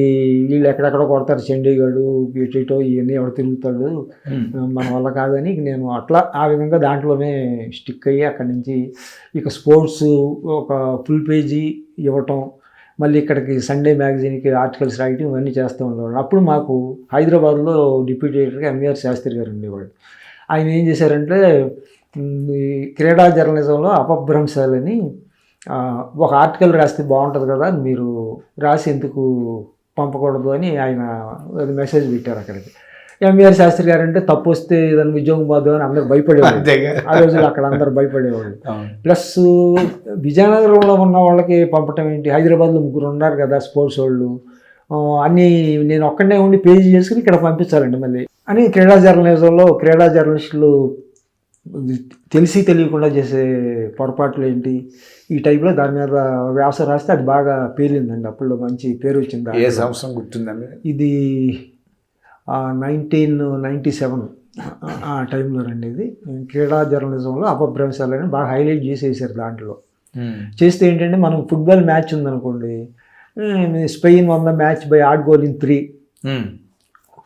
C: వీళ్ళు ఎక్కడెక్కడ కొడతారు, చండీగఢ్ ఇటో ఇవన్నీ ఎవరు తిరుగుతాడు, మన వల్ల కాదని నేను అట్లా ఆ విధంగా దాంట్లోనే స్టిక్ అయ్యి అక్కడి నుంచి ఇక స్పోర్ట్స్ ఒక ఫుల్ పేజీ ఇవ్వటం, మళ్ళీ ఇక్కడికి సండే మ్యాగజైన్కి ఆర్టికల్స్ రాయటం ఇవన్నీ చేస్తూ ఉండేవాడు. అప్పుడు మాకు హైదరాబాద్లో డిప్యూటీ ఎడిటర్గా ఎంవీఆర్ శాస్త్రి గారు ఉండేవాడు. ఆయన ఏం చేశారంటే, క్రీడా జర్నలిజంలో అపభ్రంశాలని ఒక ఆర్టికల్ రాస్తే బాగుంటుంది కదా, మీరు రాసి ఎందుకు పంపకూడదు అని ఆయన అది మెసేజ్ పెట్టారు అక్కడికి. ఎంవీఆర్ శాస్త్రి గారు అంటే తప్పు వస్తే దాని ఉద్యోగం పోదు అని అందరూ భయపడేవాళ్ళు.
B: అంతేగా.
C: ఆ రోజుల్లో అక్కడ అందరూ భయపడేవాళ్ళు.
B: అవును.
C: ప్లస్ విజయనగరంలో ఉన్న వాళ్ళకి పంపటం ఏంటి, హైదరాబాద్లో 3 ఉన్నారు కదా స్పోర్ట్స్ వాళ్ళు, అన్నీ నేను ఒక్కడే ఉండి పేజీ చేసుకుని ఇక్కడ పంపించాలండి మళ్ళీ అని క్రీడా జర్నలిజంలో క్రీడా జర్నలిస్టులు తెలిసి తెలియకుండా చేసే పొరపాట్లు ఏంటి ఈ టైప్లో దాని మీద వ్యాస రాస్తే అది బాగా పేలిందండి. అప్పుడు మంచి పేరు వచ్చింది.
B: ఏ సంవత్సరం గుర్తుందండి?
C: ఇది 1997 ఆ టైంలో రండి. ఇది క్రీడా జర్నలిజంలో అపభ్రంశాలని బాగా హైలైట్ చేసేసారు. దాంట్లో చేస్తే ఏంటంటే మనం ఫుట్బాల్ మ్యాచ్ ఉందనుకోండి, Spain won the match by odd goal in 3,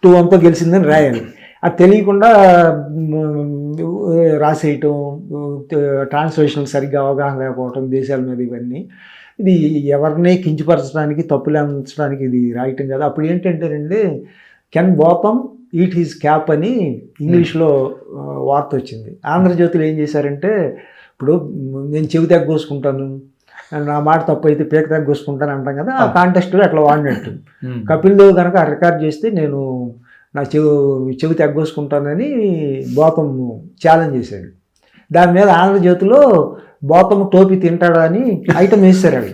C: 2-1తో గెలిచిందని రాయాలి. అది తెలియకుండా రాసేయటం, ట్రాన్స్లేషన్ సరిగ్గా అవగాహన లేకపోవటం దేశాల మీద, ఇవన్నీ ఇది ఎవరిని కించపరచడానికి తప్పులు అంచడానికి ఇది రాయటం కదా. అప్పుడు ఏంటంటేనండి కెన్ బోతమ్ ఈట్ హిస్ క్యాప్ అని ఇంగ్లీష్లో వార్త వచ్చింది. ఆంధ్రజ్యోతిలో ఏం చేశారంటే, ఇప్పుడు నేను చెవి తగ్గోసుకుంటాను, నా మాట తప్పు అయితే పేక తగ్గోసుకుంటాను అంటాం కదా, ఆ కాంటెస్ట్లో అట్లా వాడినట్టు. కపిల్ దేవ్ కనుక రికార్డ్ చేస్తే నేను నా చెవి తగ్గోసుకుంటానని బోతం ఛాలెంజ్ చేశాడు. దాని మీద ఆంధ్రజ్యోతిలో బోతం టోపీ తింటాడా అని ఐటమ్ వేశారు. అవి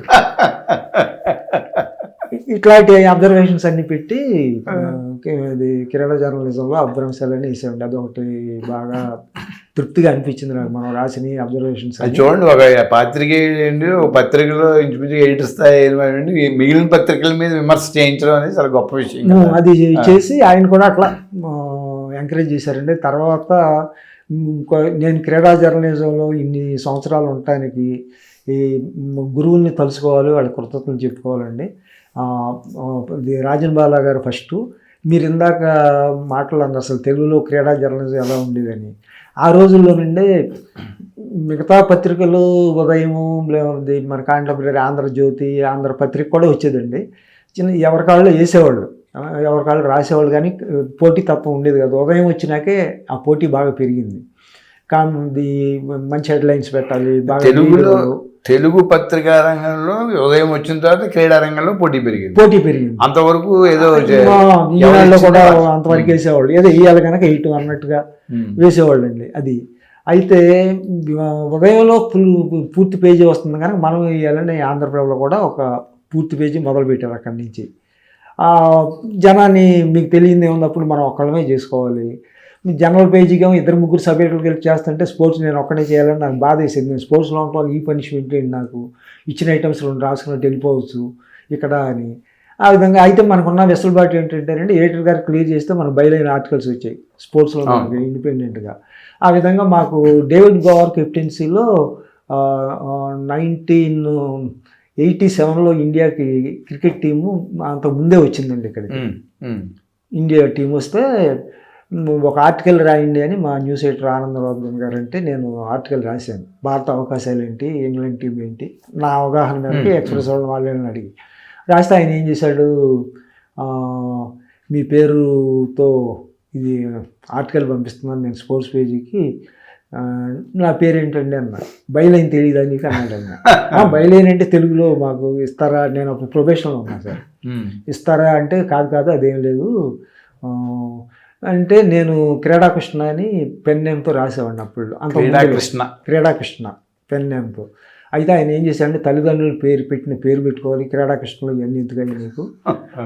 C: ఇట్లాంటి అబ్జర్వేషన్స్ అన్ని పెట్టి ఇది క్రీడా జర్నలిజంలో అబ్జర్వేషన్లని వేసామండి. అదొకటి బాగా తృప్తిగా అనిపించింది నాకు, మనం రాసిన అబ్జర్వేషన్స్.
B: అది చూడండి, ఒక పాత్రికేయుడు ఒక పత్రికలో ఇంచుమించు ఎడిటర్ స్థాయి మిగిలిన పత్రికల మీద విమర్శ చేయించడం అనేది చాలా గొప్ప విషయం.
C: అది చేసి ఆయన కూడా అట్లా ఎంకరేజ్ చేశారండి. తర్వాత నేను క్రీడా జర్నలిజంలో ఇన్ని సంవత్సరాలు ఉండటానికి ఈ గురువుల్ని తలుసుకోవాలి, వాళ్ళ కృతజ్ఞతలు చెప్పుకోవాలండి. రాజన్ బాలా గారు ఫస్ట్. మీరు ఇందాక మాట్లాడారు అసలు తెలుగులో క్రీడా జర్నలిజం ఎలా ఉండేదని. ఆ రోజుల్లో నుండే మిగతా పత్రికలు ఉదయము మన కాంటెంపరీ ఆంధ్రజ్యోతి, ఆంధ్రపత్రిక కూడా వచ్చేదండి. ఎవరికాళ్ళు వేసేవాళ్ళు, ఎవరికాళ్ళు రాసేవాళ్ళు, కానీ పోటీ తప్ప ఉండేది కదా. ఉదయం వచ్చినాకే ఆ పోటీ బాగా పెరిగింది. కానీ మంచి హెడ్లైన్స్ పెట్టాలి బాగా.
B: తెలుగు పత్రికా రంగంలో ఉదయం వచ్చిన తర్వాత క్రీడా రంగంలో పోటీ పెరిగింది. అంతవరకు ఏదో
C: ఈనాడులో కూడా అంతవరకు వేసేవాళ్ళు, ఏదో వేయాలి కనుక 8 అన్నట్టుగా వేసేవాళ్ళు అండి. అది అయితే ఉదయంలో పూర్తి పేజీ వస్తుంది కనుక మనం వేయాలని ఆంధ్రప్రభలో కూడా ఒక పూర్తి పేజీ మొదలుపెట్టారు. అక్కడి నుంచి జనాన్ని మీకు తెలియదు ఏమున్నప్పుడు మనం ఒక్కళ్ళమే చేసుకోవాలి. జనరల్ పేజీగా 2-3 సబ్జెక్టులు కలిపి చేస్తుంటే స్పోర్ట్స్ నేను ఒక్కడే చేయాలని నాకు బాధ వేసేది. నేను స్పోర్ట్స్లో ఉంటాను, ఈ పనిష్మెంట్ ఏంటి, నాకు ఇచ్చిన ఐటమ్స్ 2 రాసుకున్నట్టు వెళ్ళిపోవచ్చు ఇక్కడ అని. ఆ విధంగా అయితే మనకున్న వెసులుబాటు ఏంటంటేనండి, ఎడిటర్ గారు క్లియర్ చేస్తే మనకు బయలైన ఆర్టికల్స్ వచ్చాయి స్పోర్ట్స్లో ఇండిపెండెంట్గా. ఆ విధంగా మాకు డేవిడ్ గోవర్ కెప్టెన్సీలో 1987లో ఇండియాకి క్రికెట్ టీము అంత ముందే వచ్చిందండి ఇక్కడికి. ఇండియా టీం వస్తే ఒక ఆర్టికల్ రాయండి అని మా న్యూస్ ఎడిటర్ ఆనందరావు గారు అంటే నేను ఆర్టికల్ రాశాను. భారత అవకాశాలు ఏంటి, ఇంగ్లాండ్ టీం ఏంటి, నా అవగాహన మేరకు ఎక్స్ప్రెస్ వాళ్ళని అడిగి రాస్తే ఆయన ఏం చేశాడు, మీ పేరుతో ఇది ఆర్టికల్ పంపిస్తున్నాను నేను స్పోర్ట్స్ పేజీకి, నా పేరు ఏంటండి అన్నా. బయలైన్ తెలియదా నీకు అన్నాడు అన్న. బయలైన్ అంటే తెలుగులో మాకు ఇస్తారా, నేను ఒక ప్రొఫెషనల్ ఉన్నా సార్, ఇస్తారా అంటే కాదు అదేం లేదు అంటే నేను క్రీడాకృష్ణ అని పెన్ నేమ్తో రాసేవాడిని అప్పుడు. అంత క్రీడాకృష్ణ పెన్ నేమ్తో. అయితే ఆయన ఏం చేశాడంటే తల్లిదండ్రులు పెట్టిన పేరు పెట్టుకోవాలి, క్రీడాకృష్ణలో ఇవన్నీ ఎందుకు నీకు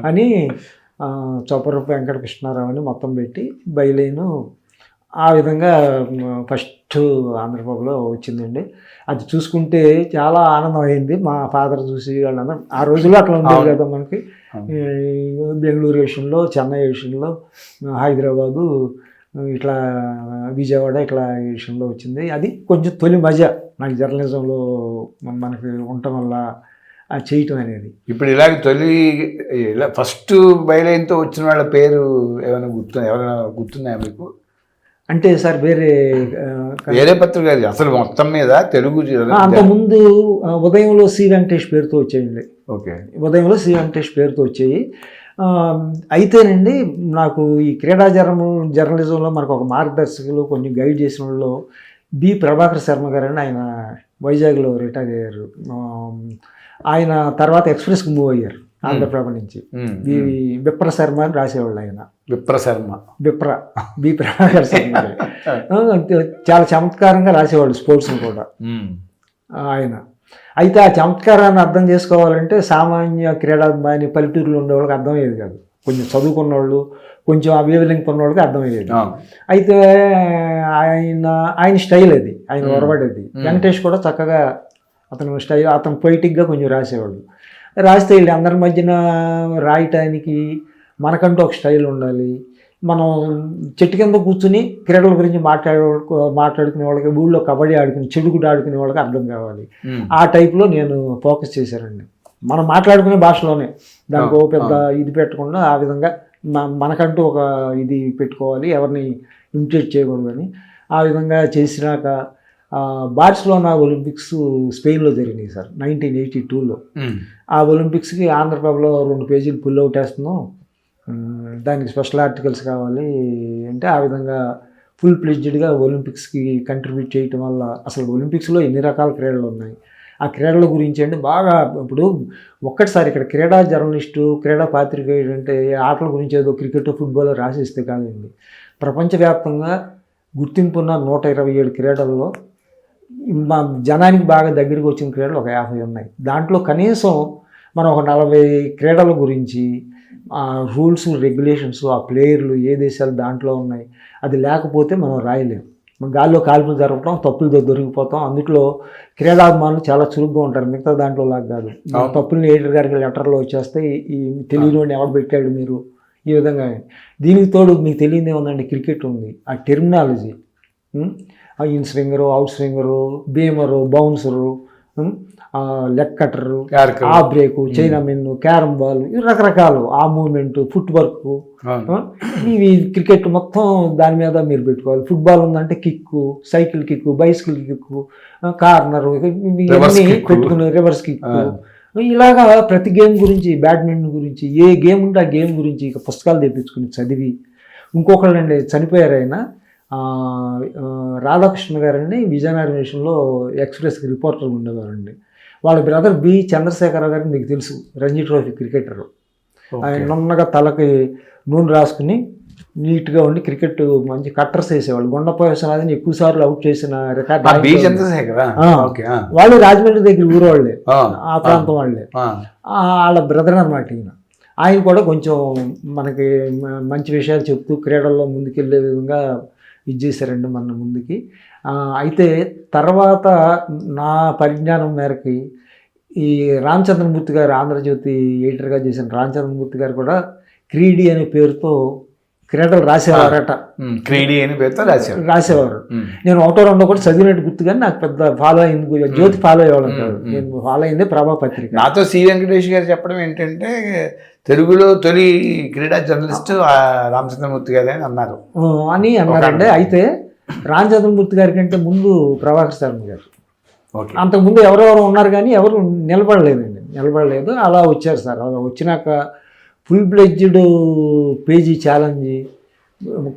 C: అని చొప్పరపు వెంకటకృష్ణారావు అని మొత్తం పెట్టి బయలైను ఆ విధంగా ఫస్ట్ ఆంధ్రప్రభలో వచ్చిందండి. అది చూసుకుంటే చాలా ఆనందం అయింది. మా ఫాదర్ చూసి వాళ్ళందరూ ఆ రోజుల్లో అట్లా ఉండేది కదా మనకి. బెంగళూరు విషయంలో, చెన్నై విషయంలో, హైదరాబాదు, ఇట్లా విజయవాడ ఇట్లా విషయంలో వచ్చింది. అది కొంచెం తొలి మజా నాకు జర్నలిజంలో మనకి ఉండటం వల్ల చేయటం అనేది.
B: ఇప్పుడు ఇలాగ ఇలా ఫస్ట్ బయలైన్తో వచ్చిన వాళ్ళ పేరు ఎవరైనా గుర్తున్నాయా మీకు?
C: అంటే సార్
B: వేరే పత్రిక అసలు మొత్తం మీద తెలుగు
C: అంతకుముందు ఉదయంలో సి వెంకటేష్ పేరుతో వచ్చాయండి.
B: ఓకే,
C: ఉదయంలో సి వెంకటేష్ పేరుతో వచ్చాయి. అయితేనండి నాకు ఈ క్రీడా జర్నలిజంలో మనకు ఒక మార్గదర్శకులు కొన్ని గైడ్ చేసిన వాళ్ళు బి ప్రభాకర్ శర్మ గారు అని, ఆయన వైజాగ్లో రిటైర్ అయ్యారు. ఆయన తర్వాత ఎక్స్ప్రెస్కి మూవ్ అయ్యారు ఆంధ్రప్రభ నుంచి. ఈ విప్ర శర్మ అని రాసేవాళ్ళు ఆయన. విప్ర బి ప్రభాకర్ శర్మ చాలా చమత్కారంగా రాసేవాళ్ళు స్పోర్ట్స్ని కూడా ఆయన. అయితే ఆ చమత్కారాన్ని అర్థం చేసుకోవాలంటే సామాన్య క్రీడాభిమాని పల్లెటూరులో ఉండేవాళ్ళకి అర్థమయ్యేది కాదు. కొంచెం చదువుకున్న వాళ్ళు, కొంచెం అవేవలింగ్ ఉన్న వాళ్ళకి అర్థమయ్యేది. అయితే ఆయన స్టైల్ అది, ఆయన ఒరబడేది. వెంకటేష్ కూడా చక్కగా అతను పొయిటిక్గా కొంచెం రాసేవాళ్ళు. రాస్తే వీళ్ళు అందరి మధ్యన రాయటానికి మనకంటూ ఒక స్టైల్ ఉండాలి. మనం చెట్టు కింద కూర్చుని క్రీడల గురించి మాట్లాడుకునే వాళ్ళకి, ఊళ్ళో కబడ్డీ ఆడుకుని చెడుగుడు ఆడుకునే వాళ్ళకి అర్థం కావాలి. ఆ టైప్లో నేను ఫోకస్ చేశానండి. మనం మాట్లాడుకునే భాషలోనే, దానికి ఓ పెద్ద ఇది పెట్టకుండా ఆ విధంగా మనకంటూ ఒక ఇది పెట్టుకోవాలి, ఎవరిని ఇమిటేట్ చేయకూడదు అని ఆ విధంగా చేసినాక బార్సిలోనా ఒలింపిక్స్ స్పెయిన్లో జరిగినాయి సార్ 1982లో. ఆ ఒలింపిక్స్కి ఆంధ్రప్రభలో 2 పేజీలు పుల్ అవుట్ వేస్తున్నాం, దానికి స్పెషల్ ఆర్టికల్స్ కావాలి అంటే ఆ విధంగా ఫుల్ ప్లెడ్జ్డ్గా ఒలింపిక్స్కి కంట్రిబ్యూట్ చేయటం వల్ల అసలు ఒలింపిక్స్లో ఎన్ని రకాల క్రీడలు ఉన్నాయి, ఆ క్రీడల గురించి అంటే బాగా ఇప్పుడు ఒక్కటిసారి ఇక్కడ క్రీడా జర్నలిస్టు, క్రీడా పాత్రికేయుడు అంటే ఆటల గురించి ఏదో క్రికెట్, ఫుట్బాల్ రాసిస్తే కాదండి. ప్రపంచవ్యాప్తంగా గుర్తింపున్న 127 క్రీడల్లో మా జనానికి బాగా దగ్గరికి వచ్చిన క్రీడలు ఒక 50 ఉన్నాయి. దాంట్లో కనీసం మనం ఒక 40 క్రీడల గురించి రూల్స్, రెగ్యులేషన్స్, ఆ ప్లేయర్లు ఏ దేశాలు దాంట్లో ఉన్నాయి, అది లేకపోతే మనం రాయలేము. గాల్లో కాల్పులు జరపడం, తప్పులతో దొరికిపోతాం. అందులో క్రీడాభిమానులు చాలా చురుగ్గా ఉంటారు, మిగతా దాంట్లో లాగా కాదు. తప్పుల్ని ఎడిటర్ గారికి లెటర్లో వచ్చేస్తే ఈ తెలియని ఎవడు పెట్టాడు మీరు, ఈ విధంగా. దీనికి తోడు మీకు తెలియదు ఏముందండి, క్రికెట్ ఉంది, ఆ terminology, in స్వింగరు, out స్వింగరు, బీమరు, bouncer, leg కట్టరు, ఆ బ్రేకు, చైనా మిన్ను, క్యారమ్ బాల్, రకరకాలు, ఆ మూమెంట్, ఫుట్ వర్క్, ఇవి క్రికెట్ మొత్తం దాని మీద మీరు పెట్టుకోవాలి. ఫుట్బాల్ ఉందంటే kick, cycle kick, bicycle kick, corner, ఇవన్నీ పెట్టుకుని రివర్స్ కిక్కు, ఇలాగా ప్రతి గేమ్ గురించి, బ్యాడ్మింటన్ గురించి, ఏ గేమ్ ఉంటే ఆ గేమ్ గురించి ఇక పుస్తకాలు తెప్పించుకుని చదివి. ఇంకొకళ్ళండి చనిపోయారు ఆయన, రాధాకృష్ణ గారండి, విజయనగరం విషయంలో ఎక్స్ప్రెస్కి రిపోర్టర్ ఉండేవారండి. వాళ్ళ బ్రదర్ బి చంద్రశేఖర గారిని మీకు తెలుసు, రంజీ ట్రోఫీ క్రికెటర్. ఆయన నున్నగా తలకి నూనె రాసుకుని నీట్గా ఉండి క్రికెట్ మంచి కట్టర్స్ వేసేవాళ్ళు. గుండప్ప విశ్వనాథ్ని ఎక్కువ సార్లు అవుట్ చేసిన రికార్డ్ వాళ్ళు రాజమండ్రి దగ్గర ఊరు వాళ్ళే, ఆ ప్రాంతం వాళ్ళే. వాళ్ళ బ్రదర్ అన్నమాట ఈయన. ఆయన కూడా కొంచెం మనకి మంచి విషయాలు చెప్తూ క్రీడల్లో ముందుకెళ్ళే విధంగా ఇది చేశారండి మన ముందుకి. అయితే తర్వాత నా పరిజ్ఞానం మేరకి ఈ రామచంద్రమూర్తి గారు, ఆంధ్రజ్యోతి ఎడిటర్గా చేసిన రామచంద్రమూర్తి గారు కూడా క్రీడీ అనే పేరుతో క్రీడలు రాసేవారట.
B: క్రీడీ అనే పేరుతో
C: రాసేవారు. నేను ఒకటో రెండో కూడా చదివినట్టు గుర్తు, కానీ నాకు పెద్ద ఫాలో అయింది, జ్యోతి ఫాలో అయ్యేవాళ్ళం కాదు, నేను ఫాలో అయింది ప్రభా పత్రిక.
B: నాతో సి వెంకటేష్ గారు చెప్పడం ఏంటంటే తెలుగులో తొలి క్రీడా జర్నలిస్ట్ రామచంద్రమూర్తి గారు అని
C: అన్నారండి. అయితే రామచంద్రమూర్తి గారి కంటే ముందు ప్రభాకర్ శర్మ గారు, అంతకుముందు ఎవరెవరు ఉన్నారు కానీ ఎవరు నిలబడలేదు. అలా వచ్చారు సార్. అలా వచ్చినాక ఫుల్ ప్లెడ్జ్డ్ పేజీ ఛాలెంజ్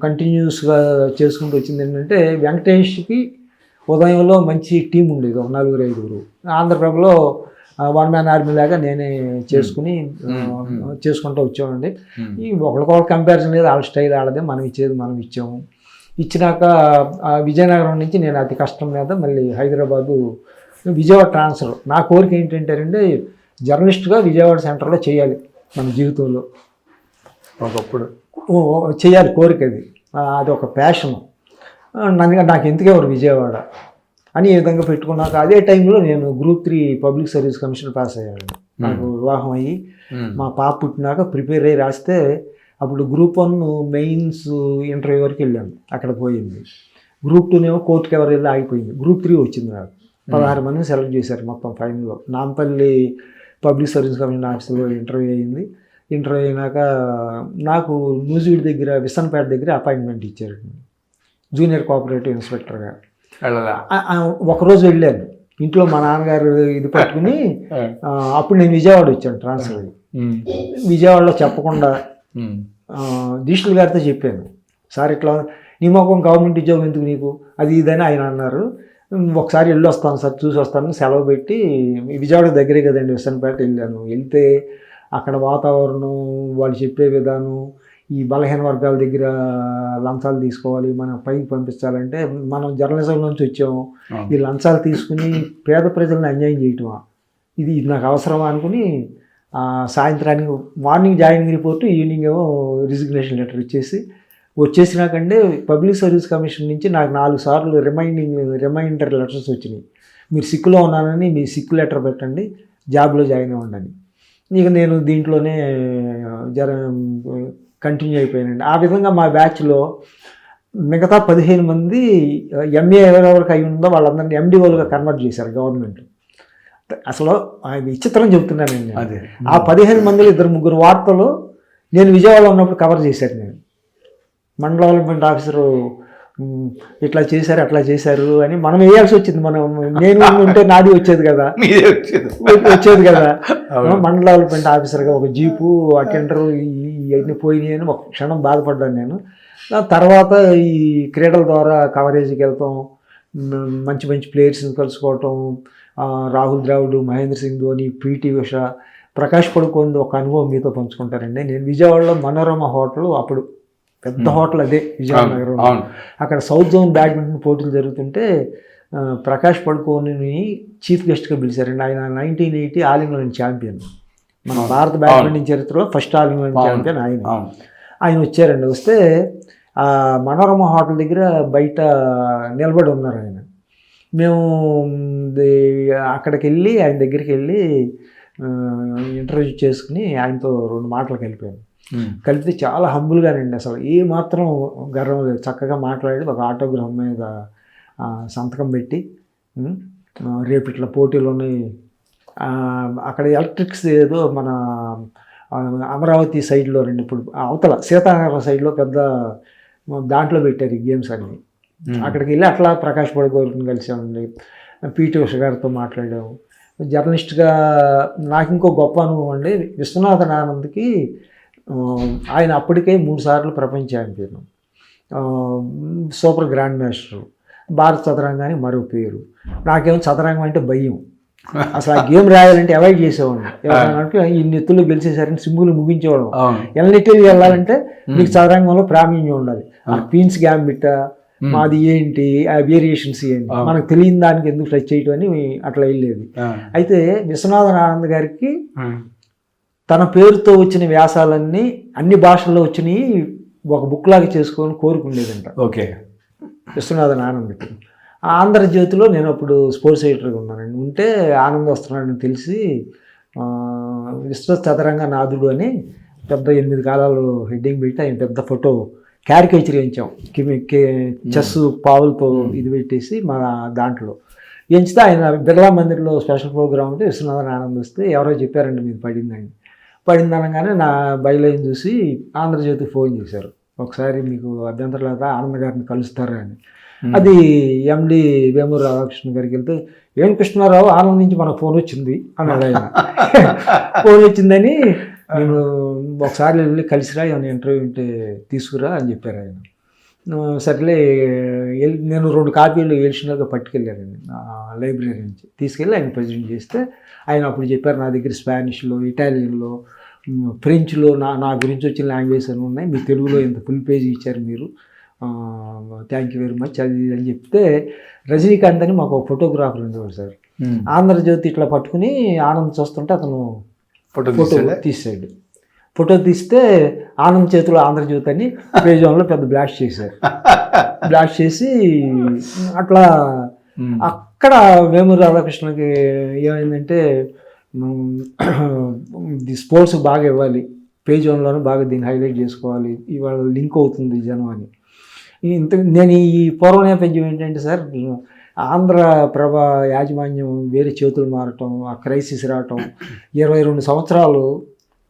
C: కంటిన్యూస్గా చేసుకుంటూ వచ్చింది. ఏంటంటే వెంకటేష్కి ఉదయంలో మంచి టీం ఉండేది, 4-5. ఆంధ్రప్రభలో 1 మ్యాన్ ఆర్మీ లాగా నేనే చేసుకుంటూ వచ్చామండి. ఈ ఒకరికొకరు కంపారిజన్ లేదు, వాళ్ళ స్టైల్ వాళ్ళదే, మనం ఇచ్చేది మనం ఇచ్చాము. ఇచ్చినాక విజయనగరం నుంచి నేను అతి కష్టం మీద మళ్ళీ హైదరాబాదు, విజయవాడ ట్రాన్స్ఫర్. నా కోరిక ఏంటంటే జర్నలిస్ట్గా విజయవాడ సెంటర్లో చేయాలి మన జీవితంలో, ఒకప్పుడు చేయాలి కోరిక. అది ఒక ప్యాషను. నాకు ఎందుకు ఎవరు విజయవాడ అని ఈ విధంగా పెట్టుకున్నాక అదే టైంలో నేను Group 3 public service commission pass అయ్యాను. నాకు వివాహం అయ్యి మా పాప పుట్టినాక ప్రిపేర్ అయ్యి రాస్తే అప్పుడు Group 1 మెయిన్స్ ఇంటర్వ్యూ వరకు వెళ్ళాను, అక్కడ పోయింది. Group 2 కోర్టుకి ఎవరు వెళ్ళి ఆగిపోయింది. Group 3 వచ్చింది నాకు. 16 మందిని సెలెక్ట్ చేశారు మొత్తం ఫైనల్లో. నాంపల్లి పబ్లిక్ సర్వీస్ కమిషన్ ఆఫీస్లో ఇంటర్వ్యూ అయింది. ఇంటర్వ్యూ అయినాక నాకు న్యూజివీడ్ దగ్గర, విసన్పేట దగ్గర అపాయింట్మెంట్ ఇచ్చారు జూనియర్ కోఆపరేటివ్ ఇన్స్పెక్టర్గా. ఒకరోజు వెళ్ళాను, ఇంట్లో మా నాన్నగారు ఇది పట్టుకుని. అప్పుడు నేను విజయవాడ వచ్చాను ట్రాన్స్ఫర్ అయ్యి. విజయవాడలో చెప్పకుండా డిజిటల్ గారితో చెప్పాను, సార్ ఇట్లా నీ మొక్కం గవర్నమెంట్ ఉద్యోగం ఎందుకు నీకు, అది ఇదని ఆయన అన్నారు. ఒకసారి వెళ్ళి వస్తాను సార్, చూసి వస్తాను, సెలవు పెట్టి. విజయవాడ దగ్గరే కదండి విసన్పేట. వెళ్ళాను. వెళ్తే అక్కడ వాతావరణం, వాళ్ళు చెప్పే విధానం, ఈ బలహీన వర్గాల దగ్గర లంచాలు తీసుకోవాలి, మనం పైకి పంపించాలంటే మనం జర్నలిజం నుంచి వచ్చాము, ఈ లంచాలు తీసుకుని పేద ప్రజలను అన్యాయం చేయటమా, ఇది నాకు అవసరమా అనుకుని సాయంత్రానికి మార్నింగ్ జాయినింగ్ రిపోర్టు, ఈవినింగ్ ఏమో రిజిగ్నేషన్ లెటర్ వచ్చేసినాకంటే పబ్లిక్ సర్వీస్ కమిషన్ నుంచి నాకు 4 సార్లు రిమైండర్ లెటర్స్ వచ్చినాయి. మీరు సిక్కులో ఉన్నానని మీ సిక్కు లెటర్ పెట్టండి, జాబ్లో జాయిన్ అవ్వండి. ఇక నేను దీంట్లోనే కంటిన్యూ అయిపోయానండి. ఆ విధంగా మా బ్యాచ్లో మిగతా 15 మంది ఎంఏ ఎవరెవరికి అయి ఉందో వాళ్ళందరినీ ఎండిఓలుగా కన్వర్ట్ చేశారు గవర్నమెంట్. అసలు విచిత్రం చెబుతున్నానండి. ఆ 15 మందిలో 2-3 వార్తలు నేను విజయవాడలో ఉన్నప్పుడు కవర్ చేశాను. నేను మండల డెవలప్మెంట్ ఆఫీసరు ఇట్లా చేశారు అట్లా చేశారు అని మనం వేయాల్సి వచ్చింది. నేను ఉంటే నాది వచ్చేది కదా. మండల డెవలప్మెంట్ ఆఫీసర్గా ఒక జీపు, అటెండరు ఇవన్నీ పోయినాయి అని ఒక క్షణం బాధపడ్డాను నేను. తర్వాత ఈ క్రీడల ద్వారా కవరేజ్కి వెళ్తాం, మంచి మంచి ప్లేయర్స్ని కలుసుకోవటం, రాహుల్ ద్రావిడ్, మహేంద్ర సింగ్ ధోని, పీటీ ఉష, ప్రకాష్ పడుకోని ఒక అనుభవం మీతో పంచుకుంటారండి. నేను విజయవాడలో మనోరమ హోటల్, అప్పుడు పెద్ద హోటల్ అదే విజయవాడ నగరంలో, అక్కడ సౌత్ జోన్ బ్యాడ్మింటన్ పోటీలు జరుగుతుంటే ప్రకాష్ పడుకోని చీఫ్ గెస్ట్గా పిలిచారండి. ఆయన 1980 ఆల్ ఇంగ్లాండ్ ఛాంపియన్, మన భారత బ్యాడ్మింటన్ చరిత్రలో ఫస్ట్ ఆల్ ఇంగ్లాండ్ ఛాంపియన్ ఆయన వచ్చారండి. వస్తే మనోరమ హోటల్ దగ్గర బయట నిలబడి ఉన్నారు ఆయన. మేము అక్కడికి వెళ్ళి ఆయన దగ్గరికి వెళ్ళి ఇంటర్వ్యూ చేసుకుని ఆయనతో 2 మాటలు కలిపాను. కలిపితే చాలా హంబుల్గానండి, అసలు ఏ మాత్రం గర్వం లేదు, చక్కగా మాట్లాడి ఒక ఆటోగ్రాఫ్ మీద సంతకం పెట్టి, రేపు ఇట్లా పోటీలు ఉన్నాయి, అక్కడ ఎలక్ట్రిక్స్ ఏదో మన అమరావతి సైడ్లో రండి, ఇప్పుడు అవతల సీతానగరం సైడ్లో పెద్ద దాంట్లో పెట్టారు ఈ గేమ్స్ అన్నీ. అక్కడికి వెళ్ళి అట్లా ప్రకాష్ పడుకోని కలిసామండి, పీటీ ఉష గారితో మాట్లాడాము. జర్నలిస్ట్గా నాకు ఇంకో గొప్ప అనుభవం అండి, విశ్వనాథన్ ఆనంద్కి ఆయన అప్పటికే 3 సార్లు ప్రపంచ ఛాంపియన్, సూపర్ గ్రాండ్ మాస్టర్, భారత చదరంగానికి మరో పేరు. నాకేమో చదరంగం అంటే భయం, అసలు ఆ గేమ్ రాయాలంటే అవాయిడ్ చేసేవాడిని. ఎవరంటే ఇన్ని ఎత్తులు గెలిచేసారని సింబుల్ ముగించేవాడు. ఎన్నిటికి వెళ్ళాలంటే మీకు చదరంగంలో ప్రావీణ్యం ఉండాలి, ఆ క్వీన్స్ గ్యాంబిట్ మాది ఏంటి, ఆ వేరియేషన్స్ ఏంటి, మనకు తెలియని దానికి ఎందుకు టచ్ చేయటం అని అట్లా వెళ్ళేది. అయితే విశ్వనాథన్ ఆనంద్ గారికి తన పేరుతో వచ్చిన వ్యాసాలన్నీ అన్ని భాషల్లో వచ్చినాయి ఒక బుక్ లాగా చేసుకొని కోరుకుండేదంట.
B: ఓకే,
C: విశ్వనాథన్ ఆనంద్కి. ఆంధ్రజ్యోతిలో నేను అప్పుడు స్పోర్ట్స్ ఎడిటర్గా ఉన్నానండి. ఉంటే ఆనంద్ వస్తున్నాడని తెలిసి విశ్వ చదరంగ నాథుడు అని పెద్ద 8 కాలాలు హెడ్డింగ్ పెట్టి ఆయన పెద్ద ఫోటో క్యారికేచర్ వేయించాం, చెస్ పావులతో ఇది పెట్టేసి మా దాంట్లో ఎంచితే ఆయన బిర్లా మందిర్లో స్పెషల్ ప్రోగ్రామ్ ఉంటే విశ్వనాథన్ ఆనంద్ వస్తే ఎవరో చెప్పారండి మీరు పడింది అనగానే నా బయలుని చూసి ఆంధ్రజ్యోతికి ఫోన్ చేశారు, ఒకసారి మీకు అభ్యంతరం లేదా ఆనంద్ గారిని కలుస్తారా అని. అది ఎండి వేమూరు రాధాకృష్ణ గారికి వెళ్తే, ఏం కృష్ణారావు ఆనంద్ నుంచి మనకు ఫోన్ వచ్చింది అన్నాడు ఆయన. ఫోన్ వచ్చిందని నేను ఒకసారి వెళ్ళి కలిసిరా, ఏమైనా ఇంటర్వ్యూ ఉంటే తీసుకురా అని చెప్పారు ఆయన. సర్లే నేను 2 కాపీలు ఎడిషనల్గా పట్టుకెళ్ళానండి లైబ్రరీ నుంచి, తీసుకెళ్ళి ఆయన ప్రజెంట్ చేస్తే ఆయన అప్పుడు చెప్పారు, నా దగ్గర స్పానిష్లో, ఇటాలియన్లో, ఫ్రెంచ్లో నా గురించి వచ్చిన లాంగ్వేజ్ అని ఉన్నాయి, మీ తెలుగులో ఇంత ఫుల్ పేజీ ఇచ్చారు మీరు, థ్యాంక్ యూ వెరీ మచ్ అది అని చెప్తే, రజనీకాంత్ అని మాకు ఒక ఫోటోగ్రాఫర్ ఉండేవాడు సార్, ఆంధ్రజ్యోతి ఇట్లా పట్టుకుని ఆనంద్ చూస్తుంటే అతను ఫోటో తీసాడు. ఫోటో తీస్తే ఆనంద్ చేతిలో ఆంధ్రజ్యోతి అని పేజ్ 1లో పెద్ద బ్లాస్ట్ చేశారు. బ్లాస్ట్ చేసి అట్లా అక్కడ వేమూరు రాధాకృష్ణకి ఏమైందంటే, స్పోర్ట్స్ బాగా ఇవ్వాలి, పేజ్ 1లోనే బాగా దీన్ని హైలైట్ చేసుకోవాలి, ఇవాళ లింక్ అవుతుంది జనం అని. నేను ఈ పూర్వ నేపథ్యం ఏంటంటే సార్, ఆంధ్రప్రభ యాజమాన్యం వేరే చేతులు మారటం, ఆ క్రైసిస్ రావటం, 22 సంవత్సరాలు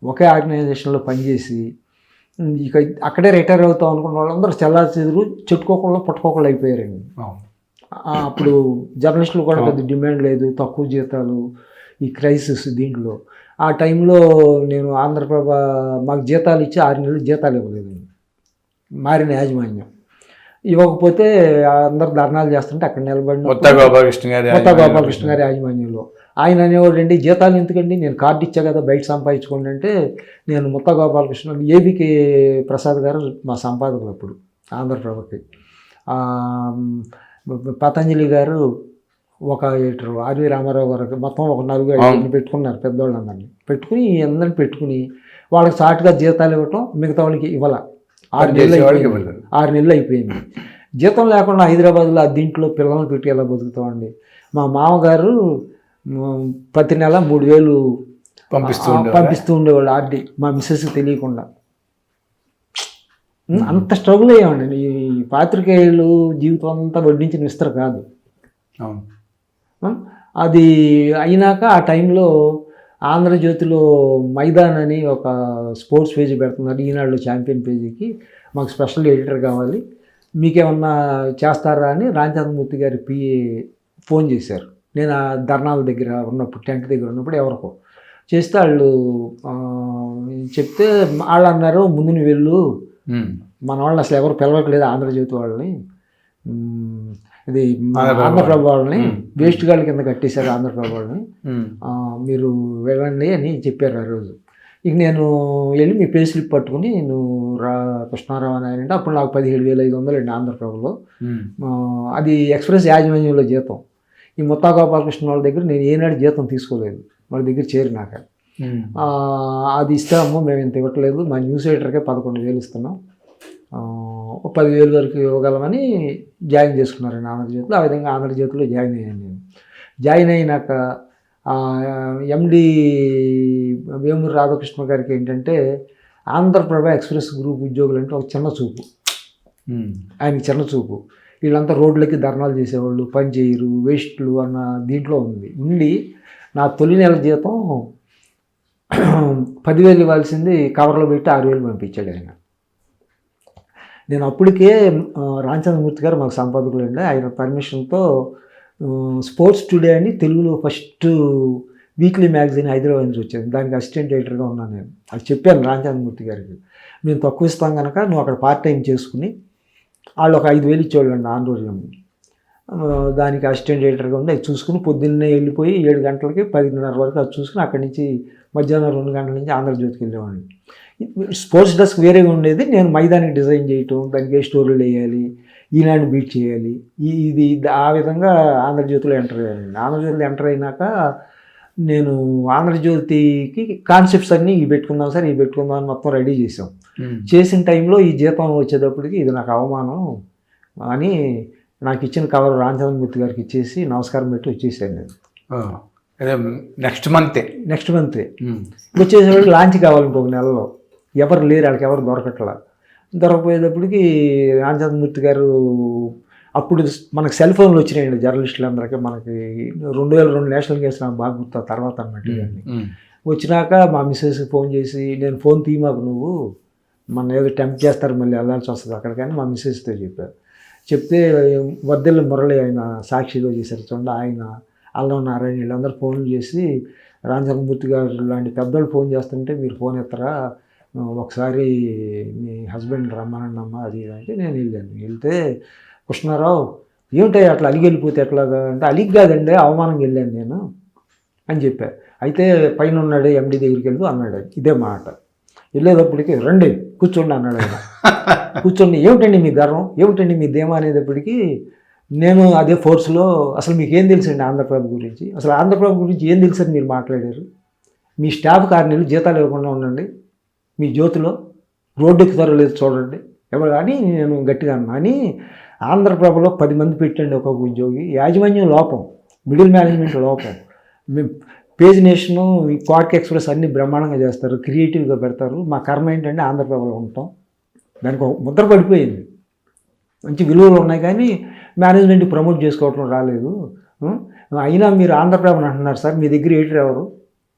C: ఒకే ఆర్గనైజేషన్లో పనిచేసి ఇక అక్కడే రిటైర్ అవుతాం అనుకున్న వాళ్ళందరూ చెల్లాచెదురు చెట్టుకోకుండా పుట్టుకోకుండా అయిపోయారండి. అప్పుడు జర్నలిస్టులు కూడా పెద్ద డిమాండ్ లేదు, తక్కువ జీతాలు, ఈ క్రైసిస్ దీంట్లో. ఆ టైంలో నేను ఆంధ్రప్రభ మాకు జీతాలు ఇచ్చి 6 నెలలు జీతాలు ఇవ్వలేదండి, మారిన యాజమాన్యం. ఇవ్వకపోతే అందరు ధర్నాలు చేస్తుంటే అక్కడ నిలబడిన గోపాలకృష్ణ గారి యాజమాన్యంలో ఆయన అనేవాడు అండి, జీతాలు ఎందుకండి, నేను కార్డు ఇచ్చా కదా బయట సంపాదించుకోండి అంటే, నేను ముత్త గోపాలకృష్ణ ఏబికే ప్రసాద్ గారు మా సంపాదకులు అప్పుడు ఆంధ్రప్రభకి, పతంజలి గారు ఒక ఎడిటర్, ఆర్వి రామారావు గారు, మొత్తం ఒక 4-5 పెట్టుకున్నారు పెద్దవాళ్ళందరినీ పెట్టుకుని, అందరిని పెట్టుకుని వాళ్ళకి చాటుగా జీతాలు ఇవ్వటం, మిగతా వాళ్ళకి ఇవ్వాల. 6 నెలలు అయిపోయింది. జీతం లేకుండా హైదరాబాద్లో దీంట్లో పిల్లల్ని పెట్టి ఎలా బతుకుతామండి. మా మామగారు ప్రతి నెల 3,000 పంపిస్తూ ఉండేవాళ్ళు ఆర్డీ, మా మిస్సెస్కి తెలియకుండా. అంత స్ట్రగుల్ అయ్యామండి. ఈ పాత్రికేయులు జీవితం అంతా వడ్డించిన విస్తర కాదు. అది అయినాక ఆ టైంలో ఆంధ్రజ్యోతిలో మైదాన్ అని ఒక స్పోర్ట్స్ పేజీ పెడుతున్నారు, ఈనాడులో ఛాంపియన్ పేజీకి. మాకు స్పెషల్ ఎడిటర్ కావాలి, మీకేమన్నా చేస్తారా అని రాంచంద్రమూర్తి గారి పిఏ ఫోన్ చేశారు. నేను ఆ ధర్నాల దగ్గర ఉన్నప్పుడు, టెంట్ దగ్గర ఉన్నప్పుడు ఎవరికో చేస్తే వాళ్ళు చెప్తే వాళ్ళు అన్నారు, ముందు నువ్వు వెళ్ళు, మన వాళ్ళని అసలు ఎవరు పిలవట్లేదు ఆంధ్రజ్యోతి వాళ్ళని, ఇది ఆంధ్రప్రభ వాళ్ళని వేస్ట్ గాళ్ళ కింద కట్టేశారు ఆంధ్రప్రభ వాళ్ళని, మీరు వెళ్ళండి అని చెప్పారు ఆ రోజు. ఇక నేను వెళ్ళి మీ పే స్లిప్ పట్టుకుని నువ్వు కృష్ణారావు అని అంటే అప్పుడు నాకు 17,500 అండి ఆంధ్రప్రభలో. అది ఎక్స్ప్రెస్ యాజమాన్యంలో జీతం. ఈ ముత్తా గోపాలకృష్ణ వాళ్ళ దగ్గర నేను ఏనాడు జీతం తీసుకోలేదు, వాళ్ళ దగ్గర చేరినాక. అది ఇస్తాము, మేము ఇంత ఇవ్వట్లేదు, మా న్యూస్ ఎడిటర్కే 11,000 ఇస్తున్నాం, 10,000 వరకు ఇవ్వగలమని జాయిన్ చేసుకున్నారండి ఆంధ్రజ్యోతిలో. ఆ విధంగా ఆంధ్రజ్యోతిలో జాయిన్ అయ్యాను నేను. జాయిన్ అయినాక ఎండి వేమూరి రాధాకృష్ణ గారికి ఏంటంటే ఆంధ్రప్రభ ఎక్స్ప్రెస్ గ్రూప్ ఉద్యోగులు అంటే ఒక చిన్న చూపు, ఆయనకి చిన్న చూపు. వీళ్ళంతా రోడ్లకి ధర్నాలు చేసేవాళ్ళు, పని చేయరు, వేస్ట్లు అన్న దీంట్లో ఉండి నా తొలి నెల జీతం 10,000 ఇవ్వాల్సింది కవర్లో పెట్టి 6,000 పంపించాడు ఆయన. నేను అప్పటికే రాంచంద్రమూర్తి గారు మాకు సంపాదకులు అండి, ఆయన పర్మిషన్తో స్పోర్ట్స్ టుడే అని తెలుగులో ఫస్ట్ వీక్లీ మ్యాగజైన్ హైదరాబాద్ నుంచి వచ్చేది, దానికి అసిస్టెంట్ ఎడిటర్గా ఉన్నాను నేను. అది చెప్పాను రాంచంద్రమూర్తి గారికి, మేము తక్కువ ఇస్తాం కనుక నువ్వు అక్కడ పార్ట్ టైం చేసుకుని, వాళ్ళు ఒక 5,000 ఇచ్చేవాళ్ళు అండి ఆంధ్రోజం. దానికి అసిస్టెంట్ ఎడిటర్గా ఉండి అది చూసుకుని పొద్దున్నే వెళ్ళిపోయి 7 గంటలకి 10:30 వరకు అది చూసుకుని అక్కడి నుంచి మధ్యాహ్నం 2 గంటల నుంచి ఆంధ్రజ్యోతికి వెళ్ళేవాడిని. స్పోర్ట్స్ డెస్క్ వేరేగా ఉండేది, నేను మైదానికి డిజైన్ చేయటం, దానికి ఏ స్టోరీలు వేయాలి, ఈనాడు బీట్ చేయాలి, ఇది ఆ విధంగా ఆంధ్రజ్యోతిలో ఎంటర్ అయ్యానండి. ఆంధ్రజ్యోతిలో ఎంటర్ అయినాక నేను ఆంధ్రజ్యోతికి కాన్సెప్ట్స్ అన్నీ ఇవి పెట్టుకుందాం సార్, ఇవి పెట్టుకుందాం అని మొత్తం రెడీ చేసాం. చేసిన టైంలో ఈ జీతం వచ్చేటప్పటికి ఇది నాకు అవమానం అని నాకు ఇచ్చిన కవర్ రాంచంద్రమూర్తి గారికి ఇచ్చేసి నమస్కారం పెట్టి వచ్చేసాను నేను.
B: నెక్స్ట్ మంతే
C: వచ్చేసేవాడికి లాంచ్ కావాలి ఇంకొక నెలలో, ఎవరు లేరు, వాళ్ళకి ఎవరు దొరకపోయేటప్పటికి రాంచంద్రమూర్తి గారు, అప్పుడు మనకు సెల్ ఫోన్లు వచ్చినాయండి జర్నలిస్టులు అందరికీ, మనకి 2002 నేషనల్ కేసు నాకు బాగా గుర్తు తర్వాత అన్నట్టు. వచ్చినాక మా మిస్సెస్కి ఫోన్ చేసి, నేను ఫోన్ తీమాకు నువ్వు, మన ఏదో టెంప్ట్ చేస్తారు మళ్ళీ వెళ్ళాల్సి వస్తుంది అక్కడికి అని మా మిస్సెస్తో చెప్పారు. చెప్తే వద్దెల మురళి ఆయన సాక్షిలో చేశారు చూడండి, ఆయన అల్లం నారాయణ వీళ్ళందరూ ఫోన్లు చేసి రాంచంద్రమూర్తి గారు లాంటి పెద్దోళ్ళు ఫోన్ చేస్తుంటే మీరు ఫోన్ ఎత్తరా, ఒకసారి మీ హస్బెండ్ రమ్మనండి అమ్మ అది అంటే నేను వెళ్ళాను. వెళ్తే కృష్ణారావు ఏమిటాయి అట్లా అలిగి వెళ్ళిపోతే ఎట్లాగా అంటే, అలిగి కాదండి అవమానంగా వెళ్ళాను నేను అని చెప్పా. అయితే పైన ఉన్నాడు ఎండి దగ్గరికి వెళ్తూ అన్నాడు ఇదే మాట. వెళ్ళేటప్పటికి రండి కూర్చోండి అన్నాడు ఆయన. కూర్చోండి, ఏమిటండి మీ గర్వం, ఏమిటండి మీ ధీమా అనేటప్పటికి నేను అదే ఫోర్స్లో, అసలు మీకు ఏం తెలుసండి ఆంధ్రప్రభ గురించి, అసలు ఆంధ్రప్రభ గురించి ఏం తెలుసని మీరు మాట్లాడారు, మీ స్టాఫ్కి 6 నెలలు జీతాలు ఇవ్వకుండా ఉండండి, మీ జ్యోతిలో రోడ్డు ఎక్కుతారో లేదు చూడండి ఎవరు కానీ నేను గట్టిగా అన్నా అని. ఆంధ్రప్రభలో 10 మంది పెట్టండి ఒక్కొక్క ఉద్యోగి, యాజమాన్యం లోపం, మిడిల్ మేనేజ్మెంట్ లోపం, పేజ్ నేషను క్వార్క్ ఎక్స్ప్రెస్ అన్నీ బ్రహ్మాండంగా చేస్తారు, క్రియేటివ్గా పెడతారు, మా కర్మ ఏంటంటే ఆంధ్రప్రభలో ఉంటాం, దానికి ఒక ముద్ర పడిపోయింది, మంచి విలువలు ఉన్నాయి కానీ మేనేజ్మెంట్ ప్రమోట్ చేసుకోవటం రాలేదు. అయినా మీరు ఆంధ్రప్రభని అంటున్నారు సార్, మీ దగ్గర ఎడిటర్ ఎవరు,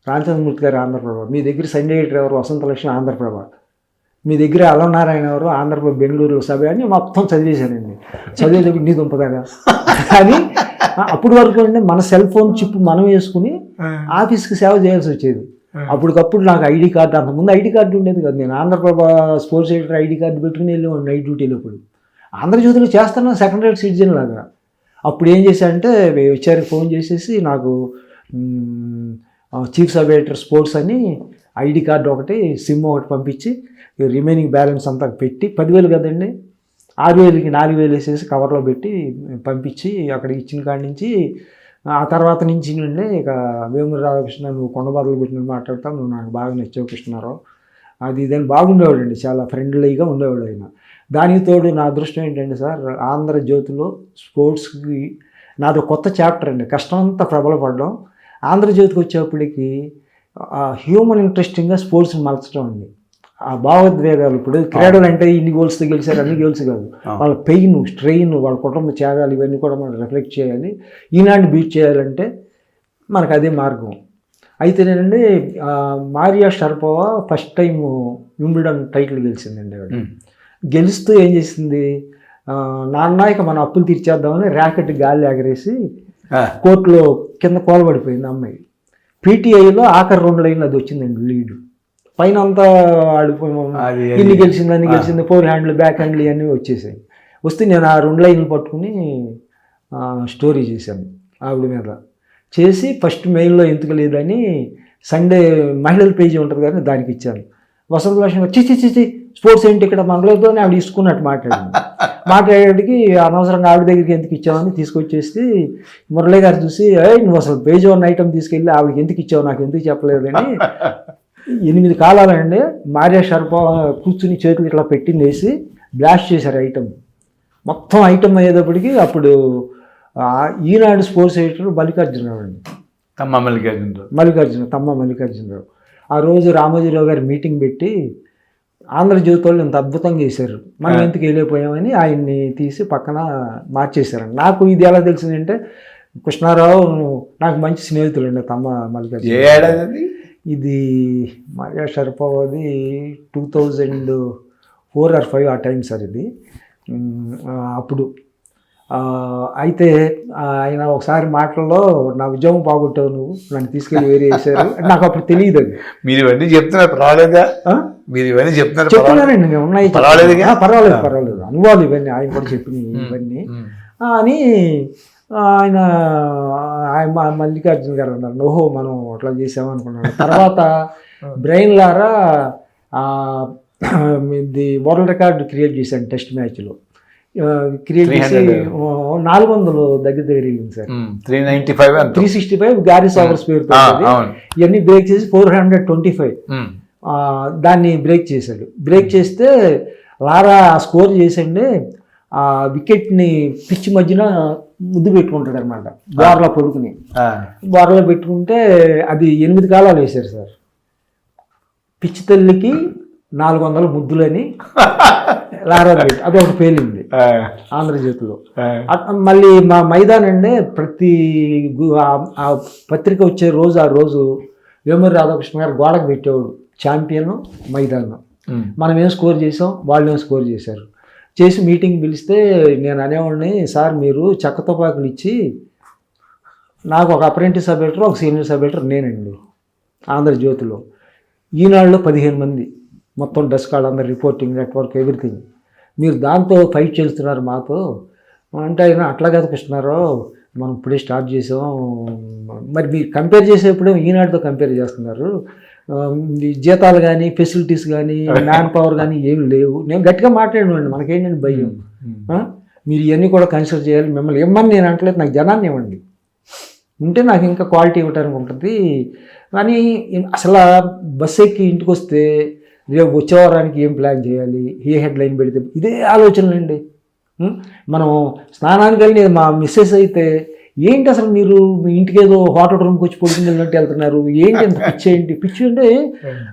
C: రాంచంద్రమూర్తి గారు ఆంధ్రప్రభ, మీ దగ్గర సండే ఎడిటర్ ఎవరు, వసంతలక్ష్మి ఆంధ్రప్రభ, మీ దగ్గర అల్లం నారాయణ ఎవరు, ఆంధ్రప్రభ బెంగళూరు సభ అని మొత్తం చదివేశానండి. చదివేటప్పుడు నీ దుంపదాగా కానీ అప్పటి వరకు అంటే మన సెల్ ఫోన్ చిప్ మనం వేసుకుని ఆఫీస్కి సేవ చేయాల్సి వచ్చేది. అప్పటికప్పుడు నాకు ఐడి కార్డు, అంతకుముందు ఐడి కార్డు ఉండేది కదా, నేను Andhra Prabha sports editor ID card పెట్టుకుని వెళ్ళి నైట్ డ్యూటీలో. ఇప్పుడు ఆంధ్రజ్యోతిలో చేస్తాను సెకండ్ రేట్ సిటిజన్ లాగా. అప్పుడు ఏం చేశానంటే హెచ్ఆర్కి ఫోన్ చేసేసి నాకు చీఫ్ సబ్ ఎడిటర్ స్పోర్ట్స్ అని ఐడి కార్డు ఒకటి, సిమ్ ఒకటి పంపించి రిమైనింగ్ బ్యాలెన్స్ అంతా పెట్టి 10,000 కదండి, 6,000కి 4,000 వేసేసి కవర్లో పెట్టి పంపించి అక్కడ ఇచ్చిన కాడి నుంచి ఆ తర్వాత నుంచి నుండి ఇక వేమూరి రాధాకృష్ణ నువ్వు కొండబాదలు పెట్టిన మాట్లాడతావు, నువ్వు నాకు బాగా నచ్చావు కృష్ణారావు, అది ఇదని బాగుండేవాడండి, చాలా ఫ్రెండ్లీగా ఉండేవాడు ఆయన. దానికి తోడు నా అదృష్టం ఏంటంటే సార్, ఆంధ్రజ్యోతిలో స్పోర్ట్స్కి నాది కొత్త చాప్టర్ అండి, కష్టం అంతా ప్రబలపడడం. ఆంధ్రజ్యోతికి వచ్చేప్పటికి హ్యూమన్ ఇంట్రెస్టింగ్గా స్పోర్ట్స్ని మలచడం అండి. ఆ భావోద్వేగాలు, ఇప్పుడు క్రీడలు అంటే ఇన్ని గోల్స్తో గెలిచారు, అన్ని గెలిచి కాదు, వాళ్ళ పెయిన్, స్ట్రెయిన్, వాళ్ళ కుటుంబ త్యాగాలు ఇవన్నీ కూడా మనం రిఫ్లెక్ట్ చేయాలి. ఈనాడు బీట్ చేయాలంటే మనకు అదే మార్గం. అయితే నేనండి Maria Sharapova first time Wimbledon title గెలిచిందండి ఆవిడ. గెలుస్తూ ఏం చేసింది, నాన్న ఇక మన అప్పులు తీర్చేద్దామని ర్యాకెట్ గాలి ఎగరేసి కోర్టులో కింద కోలబడిపోయింది అమ్మాయి. పీటీఐలో ఆఖరి 2 లైన్లు అది వచ్చిందండి లీడ్. పైన అంతా ఇన్ని గెలిచింది, అన్ని గెలిచింది, 4 హ్యాండ్లు, బ్యాక్ హ్యాండ్లు ఇవన్నీ వచ్చేసాయి. వస్తే నేను ఆ 2 లైన్లు పట్టుకుని స్టోరీ చేశాను ఆవిడ మీద. చేసి ఫస్ట్ మెయిల్లో ఎందుకు లేదని సండే మహిళల పేజీ ఉంటుంది కానీ దానికి ఇచ్చాను. వసంత లక్ష్మి చిచి స్పోర్ట్స్ ఏంటి ఇక్కడ మనలేదు అని ఆవిడ తీసుకున్నట్టు మాట్లాడేటికి అనవసరంగా ఆవిడ దగ్గరికి ఎందుకు ఇచ్చావని తీసుకొచ్చేసి మురళి గారు చూసి, నువ్వు అసలు పేజ్ 1 ఐటమ్ తీసుకెళ్ళి ఆవిడకి ఎందుకు ఇచ్చావు, నాకు ఎందుకు చెప్పలేదని 8 కాలాలండి మారియా షరపోవా కూర్చుని చేతులు ఇట్లా పెట్టింది వేసి బ్లాస్ట్ చేశారు ఐటమ్. మొత్తం ఐటమ్ అయ్యేటప్పటికి అప్పుడు ఈనాడు స్పోర్ట్స్ ఎడిటర్ మల్లికార్జునరావు అండి, తమ్మ మల్లికార్జునరావు. ఆ రోజు రామోజీరావు గారు మీటింగ్ పెట్టి ఆంధ్రజ్యోతి వాళ్ళు ఇంత అద్భుతంగా చేశారు, మనం ఎందుకు వెళ్ళిపోయామని ఆయన్ని తీసి పక్కన మార్చేశారండి. నాకు ఇది ఎలా తెలిసిందంటే, కృష్ణారావు నాకు మంచి స్నేహితులు అండి తమ్మ మల్లికార్జున. ఇది మారియా షరపోవాది 2004 or 5 ఆ టైం సార్ ఇది. అప్పుడు అయితే ఆయన ఒకసారి మాటల్లో నా ఉద్యోగం బాగుంటావు, నువ్వు నన్ను తీసుకెళ్ళి వేరే వేశారు, నాకు అప్పుడు తెలియదు అది.
B: మీరు ఇవన్నీ చెప్తున్నారు పర్వాలేదా? మీరు ఇవన్నీ
C: చెప్తున్నారండి, ఉన్నాయి, పర్వాలేదు అనుభవాలు ఇవన్నీ, ఆయన కూడా చెప్పినాయి ఇవన్నీ అని. ఆయన మల్లికార్జున గారు అన్నారు, ఓహో మనం అట్లా చేసామనుకున్నాను. తర్వాత బ్రెయిన్ లారా ఇది వరల్డ్ రికార్డు క్రియేట్ చేశాను టెస్ట్ మ్యాచ్లో. క్రియేట్ చేసి 400 దగ్గర వెళ్ళింది సార్, 365 గారిస్ ఓవర్స్ పేరుతో ఇవన్నీ బ్రేక్ చేసి 425 దాన్ని బ్రేక్ చేశాడు. బ్రేక్ చేస్తే లారా స్కోర్ చేసండి, ఆ వికెట్ని పిచ్ మధ్యన ముద్దు పెట్టుకుంటాడు అనమాట, బోర్లో పడుకుని. బోర్లో పెట్టుకుంటే అది 8 కాలాలు వేశారు సార్. పిచ్చి తల్లికి 400 ముద్దులని లారా అది ఒకటి పేలింది ఆంధ్రజ్యోతిలో. మళ్ళీ మా మైదానం అంటే ప్రతి ఆ పత్రిక వచ్చే రోజు ఆ రోజు వేమూరి రాధాకృష్ణ గారు గోడకు పెట్టేవాడు ఛాంపియన్ మైదానం. మనం ఏం స్కోర్ చేసాం, వాళ్ళు ఏం స్కోర్ చేశారు. చేసి మీటింగ్ పిలిస్తే నేను అనేవాడిని, సార్ మీరు చెక్క తుపాకులు ఇచ్చి నాకు ఒక అప్రెంటిస్ సబ్ ఎడిటర్, ఒక సీనియర్ సబ్ ఎడిటర్ నేనండి ఆంధ్రజ్యోతిలో. ఈనాడులో 15 మంది మొత్తం డెస్క్ వాళ్ళందరూ, రిపోర్టింగ్ నెట్వర్క్ ఎవ్రీథింగ్. మీరు దాంతో ఫైట్ చేస్తున్నారు మాతో అంటే, ఆయన అట్లా కాదు కృష్ణారావు, మనం ఇప్పుడే స్టార్ట్ చేసాం, మరి మీరు కంపేర్ చేసేప్పుడు ఈనాడుతో కంపేర్ చేస్తున్నారు, జీతాలు కానీ ఫెసిలిటీస్ కానీ మ్యాన్ పవర్ కానీ ఏమి లేవు. నేను గట్టిగా మాట్లాడినండి, మనకేంటండి భయం, మీరు ఇవన్నీ కూడా కన్సిడర్ చేయాలి, మిమ్మల్ని ఇవ్వమని నేను అంటలేదు, నాకు జనాన్ని ఇవ్వండి, ఉంటే నాకు ఇంకా క్వాలిటీ ఇవ్వడానికి ఉంటుంది. కానీ అసలు బస్ ఎక్కి ఇంటికి వస్తే రేపు వచ్చే వారానికి ఏం ప్లాన్ చేయాలి, ఏ హెడ్లైన్ పెడితే, ఇదే ఆలోచనలండి. మనం స్నానానికి వెళ్ళి మా మిస్సెస్ అయితే, ఏంటి అసలు మీరు మీ ఇంటికి ఏదో హోటల్ రూమ్కి వచ్చి పడుకుని వెళ్ళినట్టు వెళ్తున్నారు, ఏంటి అంత పిచ్చి, ఏంటి పిచ్చి అంటే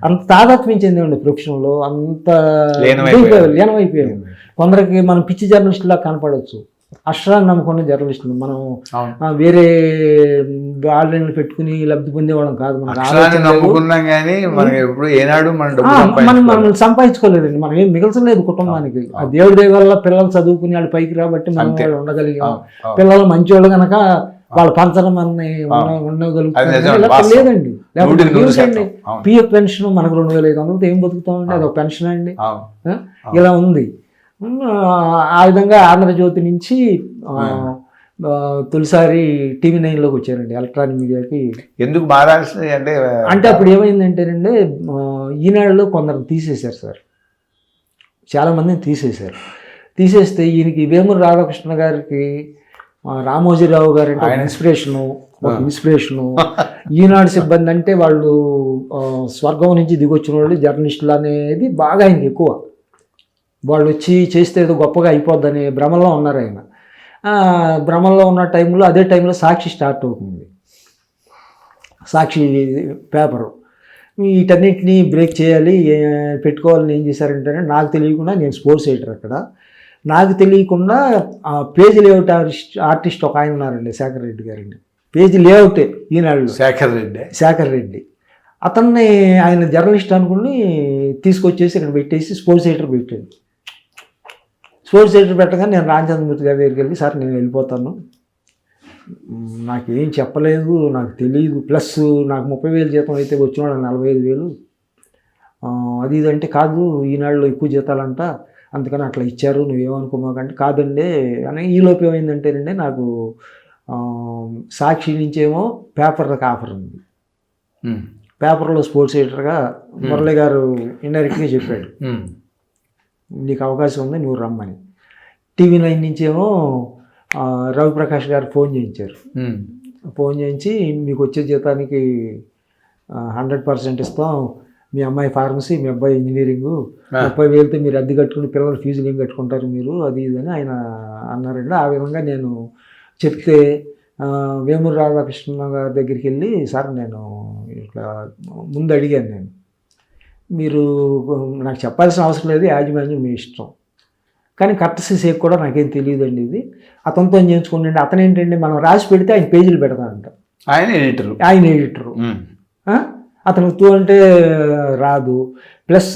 C: అంత తాదాత్మ్యం చెందండి ప్రొఫెషన్లో, అంత లీనమైపోయాము. కొందరికి మనం పిచ్చి జర్నలిస్టులా కనపడవచ్చు, అక్షరాన్ని నమ్ముకున్న జర్నలిస్టులు, మనం వేరే ఆన్లైన్లో పెట్టుకుని లబ్ధి పొందేవాళ్ళం కాదు. మనం సంపాదించుకోలేదండి, మనం ఏం మిగల్చలేదు కుటుంబానికి. ఆ దేవుడి దయ వల్ల పిల్లలు చదువుకుని వాళ్ళు పైకి రాబట్టి మనం వాళ్ళు ఉండగలిగాం. పిల్లలు మంచి వాళ్ళు కనుక వాళ్ళ పంచడం మనని ఉండగలుగుతాం. లేదండి, లేకపోతే పిఎఫ్ పెన్షన్ మనకు 2,500 ఏం బతుకుతామండి, అది ఒక పెన్షన్ అండి. ఇలా ఉంది. ఆ విధంగా ఆంధ్రజ్యోతి నుంచి తొలిసారి టీవీ నైన్లోకి వచ్చారండి, ఎలక్ట్రానిక్ మీడియాకి.
B: ఎందుకు మారాల్సింది అంటే
C: అంటే అప్పుడు ఏమైందంటేనండి, ఈనాడులో కొందరు తీసేశారు సార్, చాలామందిని తీసేశారు. తీసేస్తే ఈయనకి వేమూరు రాధాకృష్ణ గారికి రామోజీరావు గారు అంటే ఇన్స్పిరేషను. ఈనాడు సిబ్బంది అంటే వాళ్ళు స్వర్గం నుంచి దిగొచ్చిన వాళ్ళు, జర్నలిస్టులు అనేది బాగా ఆయనకి ఎక్కువ. వాళ్ళు వచ్చి చేస్తే ఏదో గొప్పగా అయిపోద్దనే భ్రమలో ఉన్నారు ఆయన. భ్రమలో ఉన్న టైంలో, అదే టైంలో సాక్షి స్టార్ట్ అవుతుంది, సాక్షి పేపరు. వీటన్నిటిని బ్రేక్ చేయాలి, పెట్టుకోవాలని ఏం చేశారంటే, నాకు తెలియకుండా, నేను స్పోర్ట్స్ ఎడిటర్ అక్కడ, నాకు తెలియకుండా పేజీ లేఅవుట్ ఆర్టిస్ట్ ఒక ఆయన ఉన్నారండి, శేఖర్ రెడ్డి గారండి. పేజీ లేఅవుటే ఈనాడు, శేఖర్ రెడ్డి. అతన్ని ఆయన జర్నలిస్ట్ అనుకుని తీసుకొచ్చేసి ఇక్కడ పెట్టేసి స్పోర్ట్స్ ఎడిటర్ పెట్టాడు. స్పోర్ట్స్ ఎడిటర్ పెట్టగానే నేను రామచంద్రమూర్తి గారి దగ్గరికి వెళ్ళి, సార్ నేను వెళ్ళిపోతాను, నాకేం చెప్పలేదు, నాకు తెలియదు, ప్లస్ నాకు 30,000 జీతం అయితే వచ్చినాడు 45,000, అది ఇదంటే, కాదు ఈనాడులో ఎక్కువ జీతాలంట, అందుకని అట్లా ఇచ్చారు, నువ్వేమనుకోమాకంటే, కాదండి అని. ఈలోపు ఏమైందంటేనండి, నాకు సాక్షి నుంచేమో పేపర్లకు ఆఫర్ ఉంది, పేపర్లో స్పోర్ట్స్ ఎడిటర్గా మురళి గారు ఇండైరెక్ట్గా చెప్పాడు, నీకు అవకాశం ఉంది, నువ్వు రమ్మని. టీవీ 9 నుంచేమో రవిప్రకాష్ గారు ఫోన్ చేయించారు. ఫోన్ చేయించి, మీకు వచ్చే జీతానికి 100% ఇస్తాం, మీ అమ్మాయి ఫార్మసీ, మీ అబ్బాయి ఇంజనీరింగు, 30,000తో మీరు అద్దె కట్టుకుని పిల్లల ఫీజులు ఏం కట్టుకుంటారు మీరు, అది ఇదని ఆయన అన్నారండి. ఆ విధంగా నేను చెప్తే వేమూరు రాధాకృష్ణ గారి దగ్గరికి వెళ్ళి, సార్ నేను ఇట్లా ముందు అడిగాను, నేను మీరు నాకు చెప్పాల్సిన అవసరం లేదు, యాజమాన్యం మీ ఇష్టం, కానీ కర్టసీ సేక్ కూడా నాకేం తెలియదండి, ఇది అతనితో చేయించుకోండి. అతను ఏంటంటే, మనం రాసి పెడితే ఆయన పేజీలు పెడతానంట, ఆయన ఎడిటరు. అతను అంటే రాదు, ప్లస్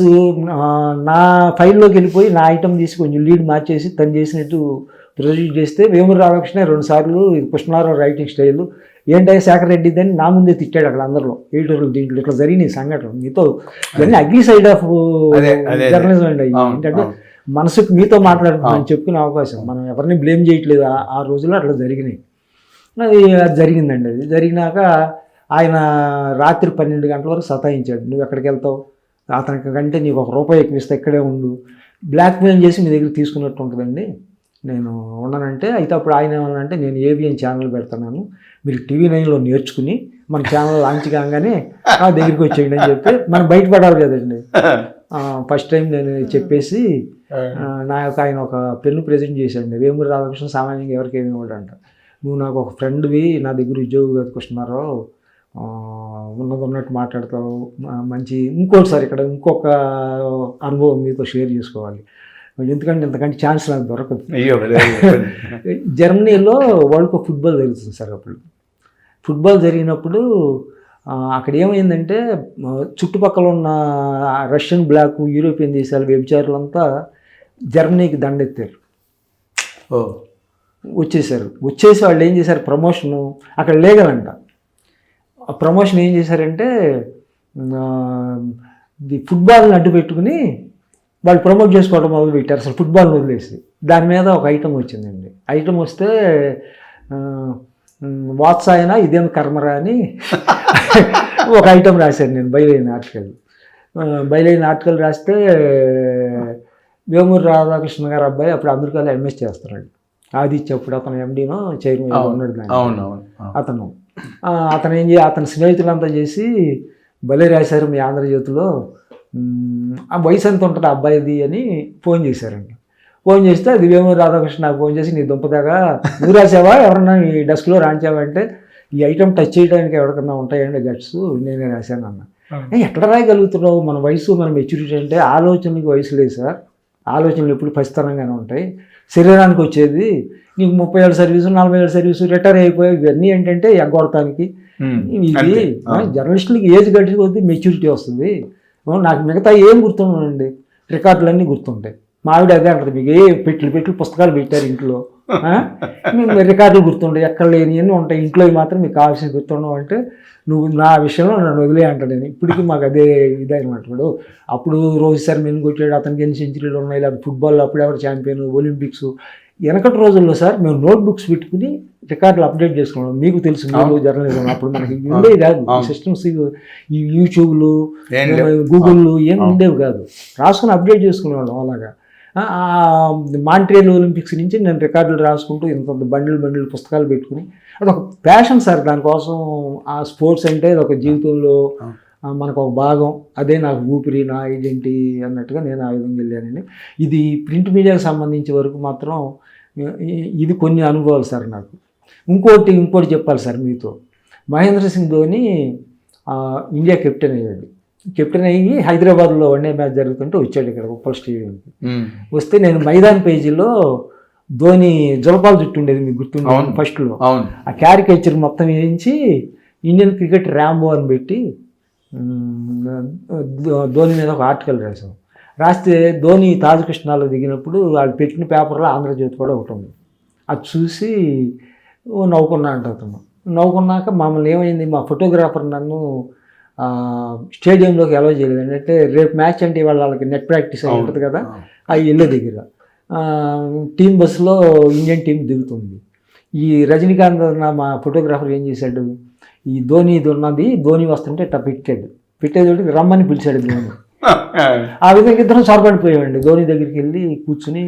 C: నా ఫైల్లోకి వెళ్ళిపోయి నా ఐటమ్ తీసి కొంచెం లీడ్ మార్చేసి తను చేసినట్టు ప్రొడ్యూస్ చేస్తే, వేమూరు రాధాకృష్ణ 2 సార్లు ఇది కృష్ణారావు రైటింగ్ స్టైల్ ఏంటంటే శేఖర్ రెడ్డి అని నా ముందే తిట్టాడు అక్కడ అందరిలో, ఎడిటర్లు. దీంట్లో ఇట్లా జరిగినాయి సంఘటన, మీతో ఇవన్నీ అగ్రి సైడ్ ఆఫ్ జర్నలిజం అండి. ఏంటంటే మనసుకు మీతో మాట్లాడుతున్నాను చెప్పుకునే అవకాశం, మనం ఎవరిని బ్లేమ్ చేయట్లేదు. ఆ రోజుల్లో అట్లా జరిగినాయి. అది జరిగిందండి. అది జరిగినాక ఆయన రాత్రి 12 గంటల వరకు సతాయించాడు, నువ్వు ఎక్కడికి వెళ్తావు, అతనికి కంటే నీకు ₹1 ఎక్కువ ఇస్తే ఇక్కడే ఉండు, బ్లాక్మెయిల్ చేసి మీ దగ్గర తీసుకున్నట్టు ఉంటుందండి, నేను ఉండనంటే. అయితే అప్పుడు ఆయన ఏమన్నానంటే, నేను ఏబిఎన్ ఛానల్ పెడుతున్నాను, మీరు టీవీ 9లో నేర్చుకుని మన ఛానల్ లాంచ్ కాగానే నా దగ్గరికి వచ్చేయండి అని చెప్పి, మనం బయటపడాలి కదండి. ఫస్ట్ టైం నేను చెప్పేసి నాకు ఆయన ఒక పెన్ను ప్రజెంట్ చేశాడు, వేమూరు రాధాకృష్ణ సామాన్యంగా ఎవరికి ఏమి ఇవ్వడంట, నువ్వు నాకు ఒక ఫ్రెండ్వి, నా దగ్గర ఉద్యోగం కట్టుకొస్తున్నారు, ఉన్నట్టు మాట్లాడతావు, మంచి. ఇంకోటిసారి ఇక్కడ ఇంకొక అనుభవం మీతో షేర్ చేసుకోవాలి, ఎందుకంటే ఇంతకంటే ఛాన్స్ నాకు దొరకదు. జర్మనీలో వరల్డ్ కప్ ఫుట్బాల్ జరుగుతుంది సార్. అప్పుడు ఫుట్బాల్ జరిగినప్పుడు అక్కడ ఏమైందంటే, చుట్టుపక్కల ఉన్న రష్యన్ బ్లాక్, యూరోపియన్ దేశాల వ్యభిచారులంతా జర్మనీకి దండెత్తారు, వచ్చేసి వాళ్ళు ఏం చేశారు, ప్రమోషను అక్కడ లీగల్ అంట. ఆ ప్రమోషన్ ఏం చేశారంటే, ఫుట్బాల్ని అడ్డు పెట్టుకుని వాళ్ళు ప్రమోట్ చేసుకోవడం మొదలు పెట్టారు, అసలు ఫుట్బాల్ని వదిలేసి. దాని మీద ఒక ఐటమ్ వచ్చిందండి. ఐటమ్ వస్తే వాత్సాయన ఇదేం కర్మరా అని ఒక ఐటమ్ రాశాను నేను, బయలైన ఆర్టికల్ రాస్తే, వేమూరు రాధాకృష్ణ గారు అబ్బాయి అప్పుడు అమెరికాలో ఎంఎస్ చేస్తున్నాడు, ఆదిత్య, అప్పుడు అతను ఎండీనో చైర్మన్ ఉన్నాడు దాన్ని. అతని స్నేహితులంతా చేసి భలే రాశారు మీ ఆంధ్రజ్యోతిలో, ఆ వయసు ఎంత ఉంటుంది ఆ అబ్బాయిది అని ఫోన్ చేశారండి. ఫోన్ చేస్తే అది వేమూరు రాధాకృష్ణ నాకు ఫోన్ చేసి, నీ దుంపదాగా నువ్వు రాసావా, ఎవరన్నా ఈ డెస్క్లో రాంచావా అంటే, ఈ ఐటమ్ టచ్ చేయడానికి ఎవరికన్నా ఉంటాయండి గట్స్, నేనే రాశాను అన్న. ఎక్కడ రాయగలుగుతున్నావు, మన వయసు, మన మెచ్యూరిటీ అంటే. ఆలోచనకి వయసు లేదు సార్, ఆలోచనలు ఎప్పుడు పసితనంగానే ఉంటాయి, శరీరానికి వచ్చేది. నీకు 30 ఏళ్ళ సర్వీసు, 40 ఏళ్ళ సర్వీసు, రిటైర్ అయిపోయి ఇవన్నీ ఏంటంటే ఎగ్గొడటానికి. ఇది జర్నలిస్టులకి ఏజ్ గడిచి కొద్దీ మెచ్యూరిటీ వస్తుంది. నాకు మిగతా ఏం గుర్తుండండి, రికార్డులన్నీ గుర్తుంటాయి. మా ఆవిడ అదే అంటుంది, మీకు ఏ పెట్లు పుస్తకాలు పెట్టారు ఇంట్లో, మీకు రికార్డులు గుర్తుంటాయి, ఎక్కడ లేనివన్నీ ఉంటాయి, ఇంట్లో మాత్రం మీకు కావాల్సిన గుర్తుండవు అంటే, నువ్వు నా విషయంలో నన్ను వదిలే అంటాడు. నేను ఇప్పటికీ మాకు అదే ఇదనమాట. అప్పుడు రోహిత్ శర్మ ఎన్ని కొట్టాడు, అతనికి ఎన్ని సెంచరీలు ఉన్నాయి, లేదా ఫుట్బాల్లో అప్పుడు ఎవరు ఛాంపియన్, ఒలింపిక్స్, వెనకటి రోజుల్లో సార్ మేము నోట్బుక్స్ పెట్టుకుని రికార్డులు అప్డేట్ చేసుకున్నాం. మీకు తెలుసు మీరు జర్నలిజం అప్పుడు మనకి ఉండేవి కాదు సిస్టమ్స్, ఈ యూట్యూబ్లు గూగుల్లు ఏమి ఉండేవి కాదు. రాసుకుని అప్డేట్ చేసుకునేవాళ్ళం అలాగా. మాంట్రియల్ ఒలింపిక్స్ నుంచి నేను రికార్డులు రాసుకుంటూ ఇంత బండిల్ పుస్తకాలు పెట్టుకుని అదొక ప్యాషన్ సార్. దానికోసం ఆ స్పోర్ట్స్ అంటే ఒక జీవితంలో మనకు ఒక భాగం, అదే నాకు ఊపిరి, నా ఐడెంటిటీ అన్నట్టుగా నేను ఆ విధంగా వెళ్ళానండి. ఇది ప్రింట్ మీడియాకి సంబంధించి వరకు మాత్రం ఇది కొన్ని అనుభవాలు సార్ నాకు. ఇంకోటి చెప్పాలి సార్ మీతో. మహేంద్ర సింగ్ ధోని ఇండియా కెప్టెన్ అయ్యాడు. కెప్టెన్ అయ్యి హైదరాబాద్లో వన్డే మ్యాచ్ జరుగుతుంటే వచ్చాడు ఇక్కడ ఉప్పల్ స్టేడియంకి. వస్తే నేను మైదాన్ పేజీలో ధోని జలపాల జుట్టు ఉండేది మీకు గుర్తుండే ఫస్ట్లో, ఆ క్యారికేచర్ మొత్తం వేయించి ఇండియన్ క్రికెట్ ర్యాంబో అని పెట్టి ధోని మీద ఒక ఆర్టికల్ రాసాం. రాస్తే ధోని తాజకృష్ణాలో దిగినప్పుడు వాళ్ళు పెట్టిన పేపర్లో ఆంధ్రజ్యోతి కూడా ఒకటి ఉంది. అది చూసి నవ్వుకున్నా అంటున్నాను. నవ్వుకున్నాక మమ్మల్ని ఏమైంది, మా ఫోటోగ్రాఫర్ నన్ను స్టేడియంలోకి అలౌ చేయలేదు. అంటే రేపు మ్యాచ్ అంటే ఇవాళ వాళ్ళకి నెట్ ప్రాక్టీస్ అయి ఉంటుంది కదా, అవి వెళ్ళే దగ్గర టీం బస్సులో ఇండియన్ టీం దిగుతుంది. ఈ రజనీకాంత్ మా ఫోటోగ్రాఫర్ ఏం చేశాడు, ఈ ధోని వస్తుంటే ఇట్లా పెట్టేది రమ్మని పిలిచాడు ధోని. ఆ విధంగా ఇద్దరం సొరపడిపోయామండి. ధోని దగ్గరికి వెళ్ళి కూర్చుని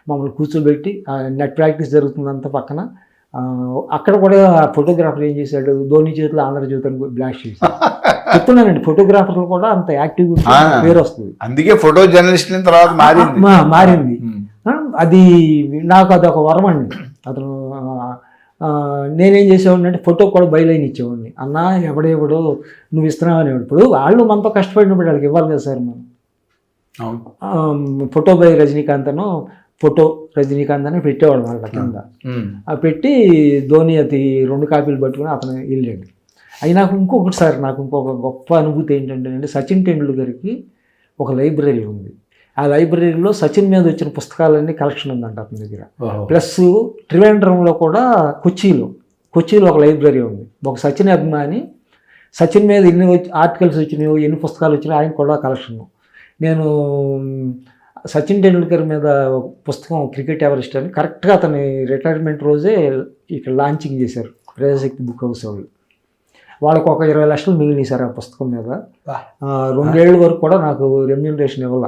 C: మమ్మల్ని కూర్చోబెట్టి నెట్ ప్రాక్టీస్ జరుగుతుందంత పక్కన. అక్కడ కూడా ఫోటోగ్రాఫర్ ఏం చేశాడు, ధోని చేతిలో ఆంధ్రజ్యోతి అని బ్లాస్ట్ చేశాడు. చెప్తున్నానండి, ఫోటోగ్రాఫర్లు కూడా అంత యాక్టివ్గా పేరు వస్తుంది.
B: అందుకే ఫోటో జర్నలిస్ట్ తర్వాత
C: మారింది. అది నాకు అదొక వరం అండి. అతను నేనేం చేసేవాడిని అంటే ఫోటో కూడా బయలైన్ ఇచ్చేవాడిని. అన్నా ఎవడో నువ్వు ఇస్తున్నావు అనేవాడు. ఇప్పుడు వాళ్ళు మనతో కష్టపడినప్పుడు వాళ్ళకి ఇవ్వాలి కదా సార్ మనం. ఫోటో బై రజనీకాంత్ అని పెట్టేవాడు వాళ్ళ కింద. అవి పెట్టి ధోని అది 2 కాపీలు పట్టుకుని అతను వెళ్ళాడు. అవి నాకు ఇంకొక గొప్ప అనుభూతి ఏంటంటే సచిన్ టెండూల్కర్కి ఒక లైబ్రరీ ఉంది. ఆ లైబ్రరీలో సచిన్ మీద వచ్చిన పుస్తకాలన్నీ కలెక్షన్ ఉందంట అతని దగ్గర. ప్లస్ త్రివేంద్రంలో కూడా కొచ్చిలో ఒక లైబ్రరీ ఉంది. ఒక సచిన్ అభిమాని సచిన్ మీద ఎన్ని ఆర్టికల్స్ వచ్చినాయో, ఎన్ని పుస్తకాలు వచ్చినాయో ఆయన కూడా కలెక్షన్. నేను సచిన్ టెండూల్కర్ మీద ఒక పుస్తకం క్రికెట్ ఎవరెస్ట్ అని కరెక్ట్గా అతని రిటైర్మెంట్ రోజే ఇక్కడ లాంచింగ్ చేశారు ప్రజాశక్తి బుక్ హౌస్ వాళ్ళు. వాళ్ళకు ఒక 20 లక్షలు మిగిలినాయి సార్ ఆ పుస్తకం మీద. 2 ఏళ్ళ వరకు కూడా నాకు రెమ్యూనరేషన్ ఇవ్వాల.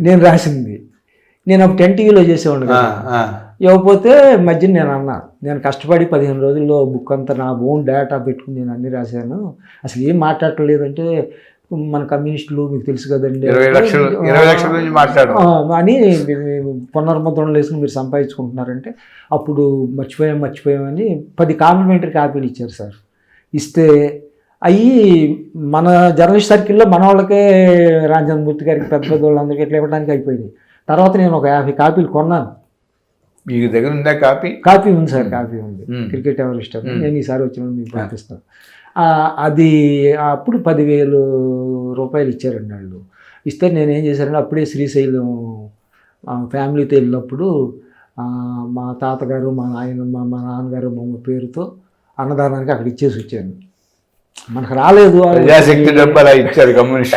C: నేను రాసింది నేను అప్పుడు 10 టీవీలో చేసేవాడిని కదా. ఇవ్వకపోతే మధ్యన నేను కష్టపడి 15 రోజుల్లో బుక్ అంతా నా ఓన్ డేటా పెట్టుకుని నేను అన్ని రాశాను. అసలు ఏం మాట్లాడలేదంటే మన కమ్యూనిస్టులు మీకు తెలుసు కదండి
B: 20 లక్షల నుంచి మాట్లాడు
C: అని పునర్ముద్రణలు వేసుకుని మీరు సంపాదించుకుంటున్నారంటే అప్పుడు మర్చిపోయామని 10 కాంప్లిమెంటరీ కాపీలు ఇచ్చారు సార్. ఇస్తే అవి మన జర్నలిస్ట్ సర్కిల్లో మన వాళ్ళకే రామచంద్రమూర్తి గారికి పెద్ద వాళ్ళందరికీ ఎట్లా ఇవ్వడానికి అయిపోయింది. తర్వాత నేను ఒక 50 కాపీలు కొన్నాను.
B: మీకు దగ్గర ఉందా
C: కాపీ ఉంది సార్, కాపీ ఉంది. క్రికెట్ ఎవరెస్ట్ అని నేను ఈసారి వచ్చిన మీకు పంపిస్తాను. అది అప్పుడు 10,000 రూపాయలు ఇచ్చారండి వాళ్ళు. ఇస్తే నేను ఏం చేశానంటే అప్పుడే శ్రీశైలం ఫ్యామిలీతో వెళ్ళినప్పుడు మా తాతగారు, మా నాన్నగారు మా పేరుతో అన్నదానానికి అక్కడ ఇచ్చేసి వచ్చాను. మనకు రాలేదు
B: ఇచ్చారు కమ్యూనిస్ట్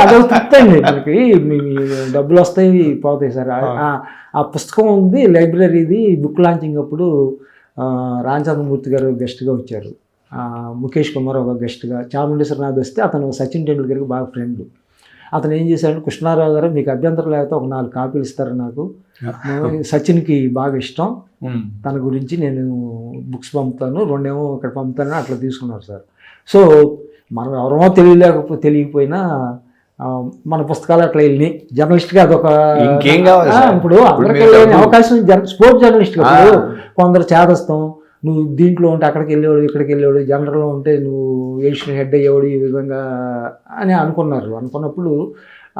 C: అదొక తృప్తి అండి. మనకి డబ్బులు వస్తాయి పోతాయి సార్. ఆ పుస్తకం ఉంది లైబ్రరీది. బుక్ లాంచింగ్ అప్పుడు రామచంద్రమూర్తి గారు గెస్ట్గా వచ్చారు, ముఖేష్ కుమార్ ఒక గెస్ట్గా, చాముండేశ్వరనాథ్ వస్తే అతను సచిన్ టెండూల్కర్కి బాగా ఫ్రెండ్. అతను ఏం చేశాడు, కృష్ణారావు గారు మీకు అభ్యంతరం లేకపోతే ఒక 4 కాపీలు ఇస్తారు నాకు, సచిన్కి బాగా ఇష్టం, తన గురించి నేను బుక్స్ పంపుతాను, 2 ఏమో ఇక్కడ పంపుతాను అట్లా తీసుకున్నారు సార్. సో మనం ఎవరో తెలియకపోయినా మన పుస్తకాలు అట్లా వెళ్ళి జర్నలిస్ట్గా అదొక
B: ఇంకేం కావాలి
C: ఇప్పుడు అందరికీ అవకాశం. స్పోర్ట్స్ జర్నలిస్ట్ కొందరు చేదస్తాం, నువ్వు దీంట్లో ఉంటే అక్కడికి వెళ్ళేవాడు, ఇక్కడికి వెళ్ళేవాడు, జనరల్లో ఉంటే నువ్వు ఎడిషన్ హెడ్ అయ్యేవాడు ఈ విధంగా అని అనుకున్నప్పుడు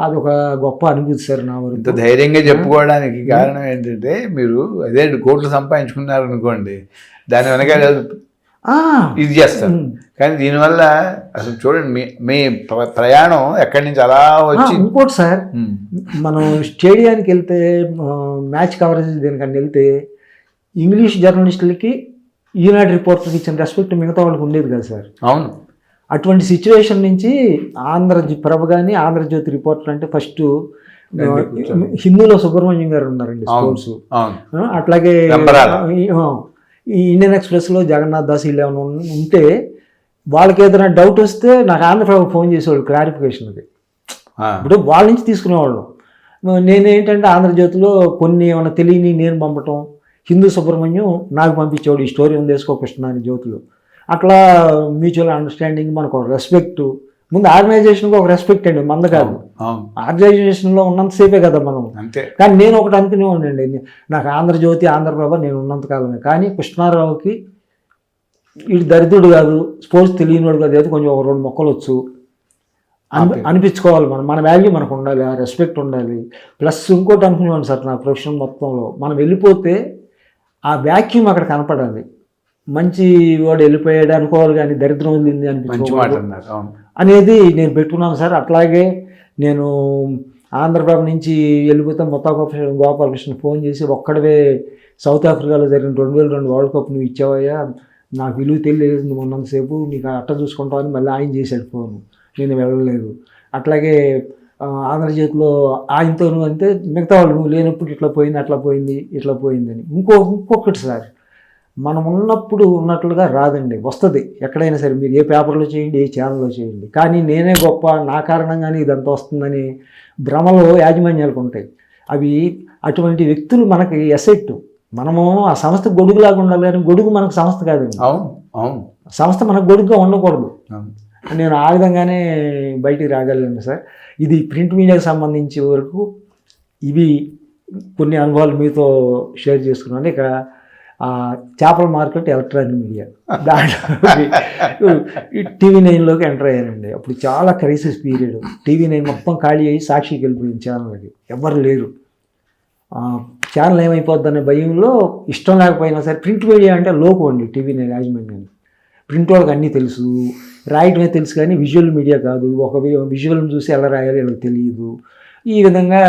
C: అదొక గొప్ప అనుభూతి సార్ నా వరకు.
B: ఇంత ధైర్యంగా చెప్పుకోవడానికి కారణం ఏంటంటే మీరు అదే కోట్లు సంపాదించుకున్నారు అనుకోండి, దాని వెనక ఇది చేస్తారు. కానీ దీనివల్ల అసలు చూడండి మీ ప్రయాణం ఎక్కడి నుంచి అలా వచ్చి.
C: ఇంకోటి సార్, మనం స్టేడియానికి వెళ్తే మ్యాచ్ కవరేజ్ దేనికన్నా వెళ్తే ఇంగ్లీష్ జర్నలిస్టులకి ఈనాడు రిపోర్టర్కి ఇచ్చిన రెస్పెక్ట్ మిగతా వాళ్ళకి ఉండేది కదా సార్.
B: అవును.
C: అటువంటి సిచ్యువేషన్ నుంచి ఆంధ్రప్రభ కానీ ఆంధ్రజ్యోతి రిపోర్టర్ అంటే ఫస్ట్ హిందూలో సుబ్రహ్మణ్యం గారు ఉన్నారండి స్పోర్ట్స్.
B: అవును.
C: అట్లాగే
B: రంపరాల.
C: ఈ ఇండియన్ ఎక్స్ప్రెస్లో జగన్నాథ్ దాస్ వీళ్ళు ఏమైనా ఉంటే వాళ్ళకి ఏదైనా డౌట్ వస్తే నాకు ఆంధ్రప్రభ ఫోన్ చేసేవాళ్ళు క్లారిఫికేషన్కి. ఇప్పుడు వాళ్ళ నుంచి తీసుకునేవాళ్ళు. నేనేంటంటే ఆంధ్రజ్యోతిలో కొన్ని ఏమైనా తెలియని నేను పంపటం, హిందూ సుబ్రహ్మణ్యం నాకు పంపించేవాడు ఈ స్టోరీ ఉంది వేసుకో కృష్ణ అని జ్యోతిలో. అట్లా మ్యూచువల్ అండర్స్టాండింగ్, మనకు ఒక రెస్పెక్ట్. ముందు ఆర్గనైజేషన్కి ఒక రెస్పెక్ట్ అండి, మంద కాదు. ఆర్గనైజేషన్లో ఉన్నంతసేపే కదా మనం. కానీ నేను ఒకటి అనుకునేవాడిని అండి, నాకు ఆంధ్రజ్యోతి ఆంధ్రప్రభ నేను ఉన్నంతకాలమే. కానీ కృష్ణారావుకి వీడు దరిద్రుడు కాదు, స్పోర్ట్స్ తెలియనివాడు కాదు, అయితే కొంచెం ఒక 2 మొక్కలు వచ్చు అనిపించుకోవాలి. మన వాల్యూ మనకు ఉండాలి, ఆ రెస్పెక్ట్ ఉండాలి. ప్లస్ ఇంకోటి అనుకునేవాడిని సార్, నా ప్రొఫెషన్ మొత్తంలో మనం వెళ్ళిపోతే ఆ వ్యాక్యూమ్ అక్కడ కనపడాలి. మంచి వాడు వెళ్ళిపోయాడు అనుకోవాలి, కానీ దరిద్రం వదిలింది అనిపించుకోవాలి అనేది నేను పెట్టుకున్నాను సార్. అట్లాగే నేను ఆంధ్రప్రభ నుంచి వెళ్ళిపోతే గోపాలకృష్ణ ఫోన్ చేసి, ఒక్కడవే సౌత్ ఆఫ్రికాలో జరిగిన 2002 వరల్డ్ కప్ నువ్వు ఇచ్చావయ్యా, నాకు విలువ తెలియలేదు నువ్వు ఉన్నంతసేపు, నీకు అట్ట చూసుకుంటావని మళ్ళీ ఆయన చేశాడు ఫోను. నేను వెళ్ళలేదు. అట్లాగే ఆంధ్రజ్యోతిలో ఆయనతోనూ అంతే, మిగతా వాళ్ళు నువ్వు లేనప్పుడు ఇట్లా పోయింది అట్లా పోయింది ఇట్లా పోయిందని. ఇంకొకటి సార్, మనం ఉన్నప్పుడు ఉన్నట్లుగా రాదండి, వస్తుంది ఎక్కడైనా సరే. మీరు ఏ పేపర్లో చేయండి, ఏ ఛానల్లో చేయండి. కానీ నేనే గొప్ప, నా కారణంగానే ఇదంతా వస్తుందని భ్రమలో యాజమాన్యాలకు ఉంటాయి. అవి అటువంటి వ్యక్తులు మనకి ఎసెట్. మనము ఆ సంస్థ గొడుగులాగా ఉండాలి, కానీ గొడుగు మనకు సంస్థ కాదండి. సంస్థ మనకు గొడుగుగా ఉండకూడదు. నేను ఆ విధంగానే బయటికి రాగలను సార్. ఇది ప్రింట్ మీడియాకి సంబంధించి వరకు ఇవి కొన్ని అనుభవాలు మీతో షేర్ చేసుకున్నాను. ఇక చేపల మార్కెట్, ఎలక్ట్రానిక్ మీడియా, దాంట్లో TV9లోకి ఎంటర్ అయ్యానండి. అప్పుడు చాలా క్రైసిస్ పీరియడ్. TV9 మొత్తం ఖాళీ అయ్యి సాక్షికి వెళ్ళిపోయింది ఛానల్కి, ఎవరు లేరు. ఛానల్ ఏమైపోద్దనే భయంలో, ఇష్టం లేకపోయినా సరే ప్రింట్ మీడియా అంటే లోకం అండి TV9 యాజమాన్యాన్ని. ప్రింట్ వాళ్ళకి అన్నీ తెలుసు, రాయటమే తెలుసు, కానీ విజువల్ మీడియా కాదు. ఒక విజువల్ని చూసి ఎలా రాయాలో వీళ్ళకి తెలియదు. ఈ విధంగా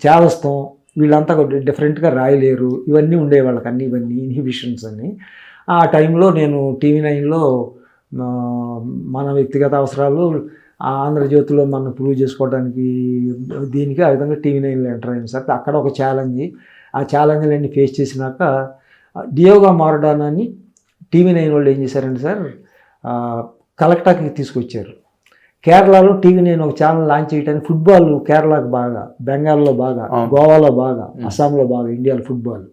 C: చేదస్తాం, వీళ్ళంతా డిఫరెంట్గా రాయలేరు, ఇవన్నీ ఉండేవాళ్ళకి అన్నీ, ఇవన్నీ ఇన్హిబిషన్స్ అని. ఆ టైంలో నేను TV9లో మన వ్యక్తిగత అవసరాలు, ఆంధ్రజ్యోతిలో మనం ప్రూవ్ చేసుకోవడానికి, దీనికి ఆ విధంగా TV9లో ఎంటర్ అయింది సార్. అక్కడ ఒక ఛాలెంజ్, ఆ ఛాలెంజ్లన్నీ ఫేస్ చేసినాక డియోగా మారడానాన్ని TV9 వాళ్ళు ఏం చేశారంటే సార్, కలెక్టాకి తీసుకొచ్చారు. కేరళలో TV9 ఒక ఛానల్ లాంచ్ చేయడానికి, ఫుట్బాల్ కేరళకు బాగా, బెంగాల్లో బాగా, గోవాలో బాగా, అస్సాంలో బాగా, ఇండియాలో ఫుట్బాల్.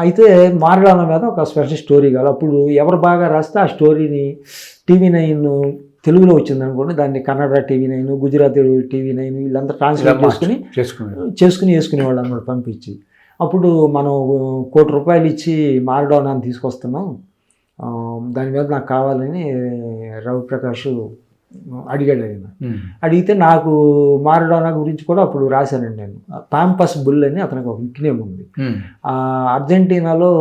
C: అయితే మారడానా మీద ఒక స్పెషల్ స్టోరీ కాదు. అప్పుడు ఎవరు బాగా రాస్తే ఆ స్టోరీని TV9 తెలుగులో వచ్చింది అనుకోండి, దాన్ని కన్నడ TV9, గుజరాతీ TV9 వీళ్ళంతా ట్రాన్స్లేట్ చేసుకుని వేసుకునేవాళ్ళు అన్నమాట పంపించి. అప్పుడు మనం ₹1,00,00,000 ఇచ్చి మారడానాన్ని తీసుకొస్తున్నాం, దాని మీద నాకు కావాలని రవిప్రకాష్ అడిగాడు. ఆయన అడిగితే నాకు మారడానా గురించి కూడా అప్పుడు రాశానండి నేను. పాంపస్ బుల్ అని అతనికి ఒక నిక్నేమ్ ఉంది. అర్జెంటీనాలో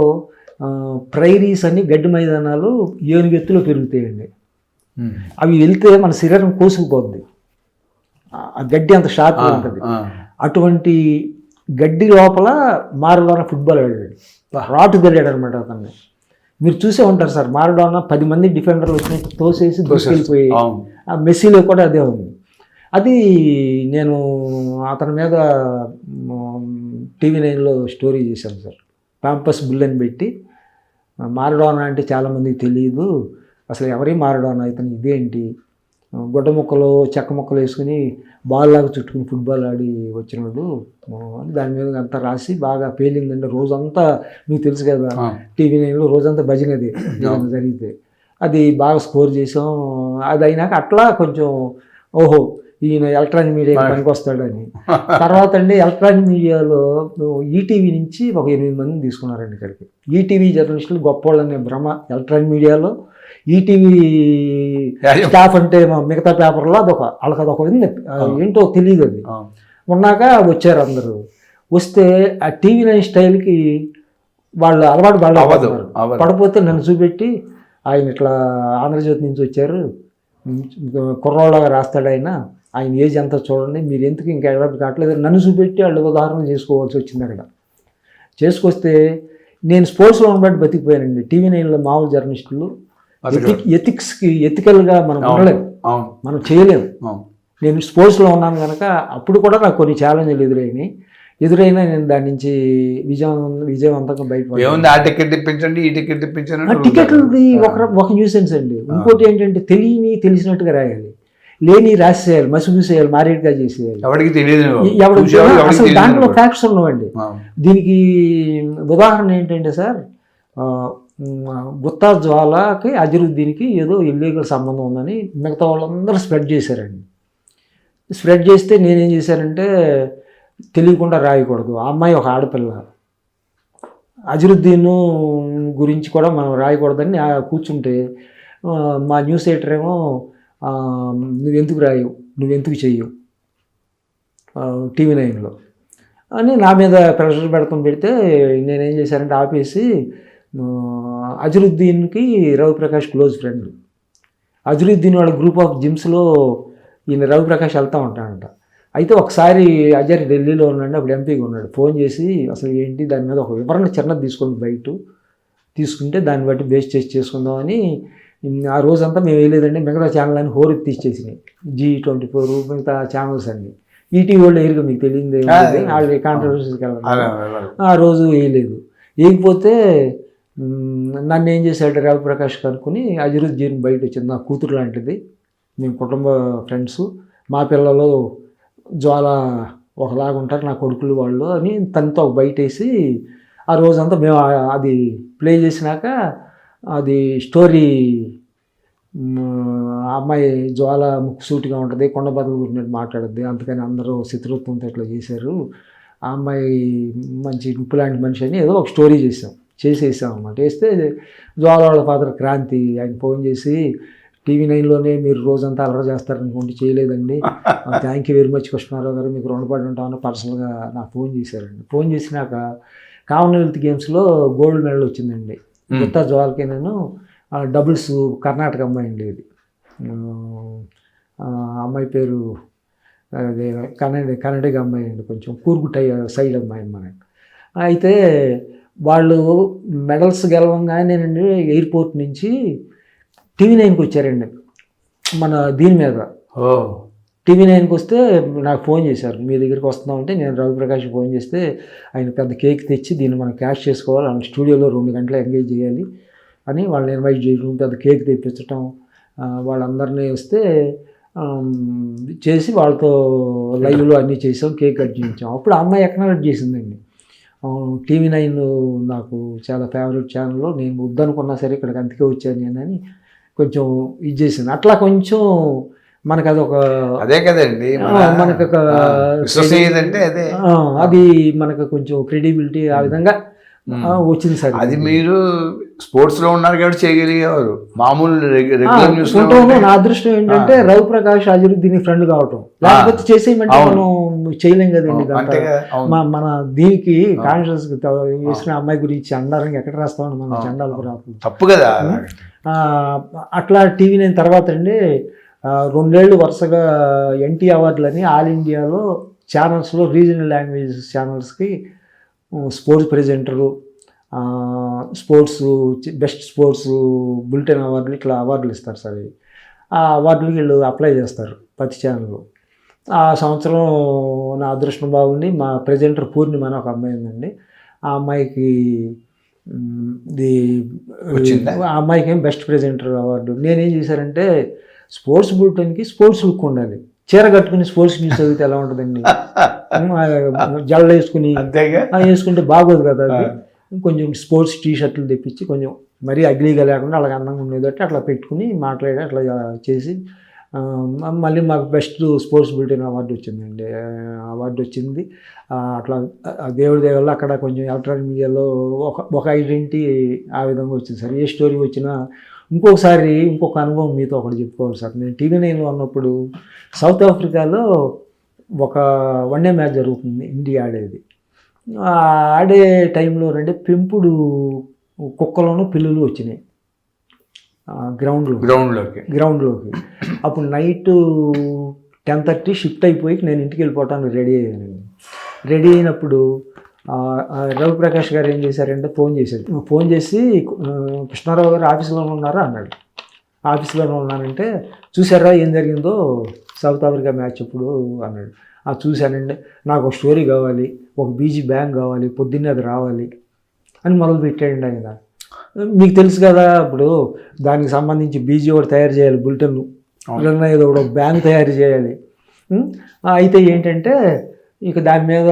C: ప్రైరీస్ అని గడ్డి మైదానాలు ఏనుగెత్తులో పెరుగుతాయండి. అవి వెళ్తే మన శరీరం కోసుకుపోద్ది, ఆ గడ్డి అంత షార్ప్గా ఉంటుంది. అటువంటి గడ్డి లోపల మారడానా ఫుట్బాల్ ఆడాడు, రాటు తెలియాడు అనమాట అతన్ని. మీరు చూసే ఉంటారు సార్, మారడానా 10 మంది డిఫెండర్లు వచ్చి తోసేసి దూసుకెళ్ళిపోయి, ఆ మెస్సీలో కూడా అదే ఉంది. అది నేను అతని మీద TV9లో స్టోరీ చేశాను సార్. పాంపస్ బుల్ అని పెట్టి, మారడానా అంటే చాలామందికి తెలియదు, అసలు ఎవరి మారడానా, ఇతను ఇదేంటి, గుడ్డ ముక్కలు చెక్క ముక్కలు వేసుకుని బాల్ లాగా చుట్టుకుని ఫుట్బాల్ ఆడి వచ్చినాడు, దాని మీద అంతా రాసి బాగా పేలిందండి. రోజంతా మీకు తెలుసు కదా, TV9లో రోజంతా భజనది జరిగితే అది బాగా స్కోర్ చేసాం. అది అయినాక అట్లా కొంచెం ఓహో ఈయన ఎలక్ట్రానిక్ మీడియా పనికి వస్తాడని. తర్వాత అండి ఎలక్ట్రానిక్ మీడియాలో ఈటీవీ నుంచి ఒక 8 మందిని తీసుకున్నారండి ఇక్కడికి. ఈటీవీ జర్నలిస్టులు గొప్పవాళ్ళనే భ్రమ ఎలక్ట్రానిక్ మీడియాలో. ఈటీవీ స్టాఫ్ అంటే మిగతా పేపర్లో వాళ్ళకి అదొక ఉంది, ఏంటో తెలియదు. అది ఉన్నాక వచ్చారు అందరూ. వస్తే ఆ TV9 స్టైల్కి వాళ్ళు అలవాటు పడిపోతే నన్ను చూపెట్టి, ఆయన ఇట్లా ఆంధ్రజ్యోతి నుంచి వచ్చారు, కుర్రోళ్ళగా రాస్తాడు ఆయన ఏజ్ ఎంత చూడండి, మీరు ఎందుకు ఇంకా అలవాటు కావట్లేదు, నన్ను చూపెట్టి వాళ్ళు ఉదాహరణ చేసుకోవాల్సి వచ్చింది. అక్కడ చేసుకొస్తే నేను స్పోర్ట్స్లో ఉన్నట్టు బతికిపోయానండి. TV9లో మామూలు జర్నలిస్టులు ఎథిక్స్కి ఎథికల్గా మనం ఉండలేము, మనం చేయలేము. నేను స్పోర్ట్స్లో ఉన్నాను కనుక అప్పుడు కూడా నాకు కొన్ని ఛాలెంజ్లు ఎదురైనా నేను దాని నుంచి విజయవంతంగా బయటపడ్డాను.
B: ఏముంది, ఆ టికెట్ ఇప్పించండి, ఈ టికెట్ ఇప్పించండి.
C: టికెట్లది ఒక న్యూసెన్స్ అండి. ఇంకోటి ఏంటంటే తెలిసినట్టుగా రాయాలి, లేని రాసేయాలి, మసిమూసేయాలి, మారేడుగా చేసేయాలి.
B: ఎవరికి తెలియదు,
C: అసలు దాంట్లో ఫ్యాక్ట్స్ ఉన్నవండి. దీనికి ఉదాహరణ ఏంటంటే సార్, గుత్తా జ్వాలకి అజరుద్దీన్కి ఏదో ఇల్లీగల్ సంబంధం ఉందని మిగతా వాళ్ళందరూ స్ప్రెడ్ చేశారండి. స్ప్రెడ్ చేస్తే నేనేం చేశానంటే తెలియకుండా రాయకూడదు, ఆ అమ్మాయి ఒక ఆడపిల్ల, అజరుద్దీన్ గురించి కూడా మనం రాయకూడదని కూర్చుంటే మా న్యూస్ ఎడిటర్ ఏమో నువ్వెందుకు రాయవు, నువ్వెందుకు చెయ్యవు TV9లో అని నా మీద ప్రెషర్ పెడితే నేనేం చేశానంటే ఆపేసి, అజరుద్దీన్కి రవిప్రకాష్ క్లోజ్ ఫ్రెండ్, అజరుద్దీన్ వాళ్ళ గ్రూప్ ఆఫ్ జిమ్స్లో ఈయన రవిప్రకాష్ వెళ్తూ ఉంటాడంట. అయితే ఒకసారి అజర్ ఢిల్లీలో ఉన్నాడు, అప్పుడు ఎంపీగా ఉన్నాడు, ఫోన్ చేసి అసలు ఏంటి దాని మీద ఒక వివరణ చిన్నది తీసుకుంది, బయట తీసుకుంటే దాన్ని బట్టి బేస్ చేసి చేసుకుందామని ఆ రోజంతా మేము వేయలేదండి. మిగతా ఛానల్ అని హోరు తీసేసినాయి, G24 మిగతా ఛానల్స్ అన్ని. ఈటీవీ వాళ్ళు ఎరుగా మీకు తెలియదు, వాళ్ళు కాంట్రవర్సీకి వెళ్ళాలి, ఆ రోజు వేయలేదు. వేయకపోతే నన్ను ఏం చేశాడు రవిప్రకాష్ కనుక్కొని, అజరుద్దీన్ బయట వచ్చింది, నా కూతురు లాంటిది, మేము కుటుంబ ఫ్రెండ్స్, మా పిల్లలు జ్వాల ఒకలాగా ఉంటారు, నా కొడుకులు వాళ్ళు అని తనతో ఒక బయట వేసి ఆ రోజంతా మేము అది ప్లే చేసినాక అది స్టోరీ, అమ్మాయి జ్వాల ముక్కుసూటిగా ఉంటుంది, కొండ బదులు గురించి మాట్లాడుద్ది, అందుకని అందరూ శత్రుత్వంతో ఇట్లా చేశారు, ఆ అమ్మాయి మంచి ఉప్పు లాంటి మనిషి అని ఏదో ఒక స్టోరీ చేసేసాం అన్నమాట. వేస్తే జ్వాల వాళ్ళ ఫాదర్ క్రాంతి ఆయన ఫోన్ చేసి, TV9లోనే మీరు రోజంతా అలర చేస్తారనుకోండి, చేయలేదండి, thank you very much Krishna Rao garu, మీకు రుణపడి ఉంటామని పర్సనల్గా నాకు ఫోన్ చేశారండి. ఫోన్ చేసినాక కామన్వెల్త్ గేమ్స్లో గోల్డ్ మెడల్ వచ్చిందండి గుత్తా జ్వాలకి. నేను డబుల్స్ కర్ణాటక అమ్మాయి ఉండేది, అమ్మాయి పేరు అదే కన్నడగా అమ్మాయి అండి, కొంచెం కూర్గుట్టై సైడ్ అమ్మాయి అమ్మాయి. అయితే వాళ్ళు మెడల్స్ గెలవంగానేనండి ఎయిర్పోర్ట్ నుంచి TV9కి వచ్చారండి, మన దీని మీద TV9కి వస్తే నాకు ఫోన్ చేశారు, మీ దగ్గరికి వస్తున్నామంటే నేను రవిప్రకాష్కి ఫోన్ చేస్తే ఆయన పెద్ద కేక్ తెచ్చి దీన్ని మనం క్యాష్ చేసుకోవాలి, ఆయన స్టూడియోలో 2 గంటలు ఎంగేజ్ చేయాలి అని వాళ్ళని ఇన్వైట్ చేయడం, పెద్ద కేక్ తెప్పించడం, వాళ్ళందరినీ వస్తే చేసి వాళ్ళతో లైవ్లో అన్నీ చేసాం, కేక్ కట్ చేయించాం. అప్పుడు ఆ అమ్మాయి ఎక్నాలెడ్జ్ చేసిందండి, TV9 నాకు చాలా ఫేవరెట్ ఛానల్లో, నేను వద్దనుకున్నా సరే ఇక్కడికి అందుకే వచ్చాను నేను అని కొంచెం ఇది చేసింది. అట్లా కొంచెం మనకు అదొక
B: అదే కదండి,
C: మనకు ఒక అది మనకు కొంచెం క్రెడిబిలిటీ ఆ విధంగా వచ్చింది సార్.
B: అది మీరు స్పోర్ట్స్ లో ఉన్నారు కాబట్టి చేయగలిగేవారు, మామూలు
C: నా అదృష్టం ఏంటంటే రవిప్రకాష్ అజరుద్దీన్ ఫ్రెండ్ కావటం, లేకపోతే చేసేయమంటే మనం చేయలేం కదండి. మన దీనికి కాన్షియస్ వేసిన అమ్మాయి గురించి అండాలని ఎక్కడ రాస్తామని మనం చండాలకు రాదు,
B: తప్పు కదా.
C: అట్లా TV9 తర్వాత అండి 2 ఏళ్ళు వరుసగా NT అవార్డులని ఆల్ ఇండియాలో ఛానల్స్లో రీజనల్ లాంగ్వేజ్ ఛానల్స్కి sports presenter, sports best sports bulletin అవార్డులు, ఇట్లా అవార్డులు ఇస్తారు సార్. ఆ అవార్డులకి వీళ్ళు అప్లై చేస్తారు ప్రతి ఛానల్లో. ఆ సంవత్సరం నా అదృష్టం బాగుండి మా ప్రెజెంటర్ పూర్ణిమ అని ఒక అమ్మాయి ఉందండి, ఆ అమ్మాయికి ఆ అమ్మాయికి ఏం బెస్ట్ ప్రెజెంటర్ అవార్డు. నేనేం చేశానంటే స్పోర్ట్స్ బులెటిన్కి స్పోర్ట్స్ లుక్ ఉండాలి, చీర కట్టుకుని స్పోర్ట్స్ న్యూస్ చదివితే ఎలా ఉంటుందండి, జల్ల వేసుకుని వేసుకుంటే బాగోదు కదా, అది కొంచెం స్పోర్ట్స్ టీషర్ట్లు తెప్పించి కొంచెం మరీ అగ్లీగా లేకుండా అలాగ అందంగా ఉండేదట్టు అట్లా పెట్టుకుని మాట్లాడి అట్లా చేసి మళ్ళీ మాకు బెస్ట్ స్పోర్ట్స్ బులెటిన్ అవార్డు వచ్చిందండి. అవార్డు వచ్చింది. అట్లా దేవుడి దేవుళ్ళు అక్కడ కొంచెం ఎలక్ట్రానిక్ మీడియాలో ఒక ఐడెంటిటీ ఆ విధంగా వచ్చింది సార్. ఏ స్టోరీ వచ్చినా ఇంకొక అనుభవం మీతో ఒకటి చెప్పుకోవాలి సార్. నేను TV9లో ఉన్నప్పుడు సౌత్ ఆఫ్రికాలో ఒక వన్డే మ్యాచ్ జరుగుతుంది, ఇండియా ఆడేది. ఆడే టైంలో పెంపుడు కుక్కలను పిల్లులు వచ్చినాయి గ్రౌండ్లోకి. అప్పుడు నైట్ 10:30 షిఫ్ట్ అయిపోయి నేను ఇంటికి వెళ్ళిపోవటానికి రెడీ అయ్యానండి. రెడీ అయినప్పుడు రవిప్రకాష్ గారు ఏం చేశారంటే ఫోన్ చేసి కృష్ణారావు గారు ఆఫీస్లో ఉన్నారా అన్నాడు. ఆఫీస్లోనే ఉన్నానంటే చూసారా ఏం జరిగిందో సౌత్ ఆఫ్రికా మ్యాచ్ ఎప్పుడు అన్నాడు. చూశానండి, నాకు ఒక స్టోరీ కావాలి, ఒక బీజీ బ్యాంక్ కావాలి, పొద్దున్నే అది రావాలి అని మొదలు పెట్టాడండి ఆయన. మీకు తెలుసు కదా, ఇప్పుడు దానికి సంబంధించి బీజీ ఒకటి తయారు చేయాలి, బులెటిన్లు ఏదో ఒక బ్యాంక్ తయారు చేయాలి. అయితే ఏంటంటే ఇక దాని మీద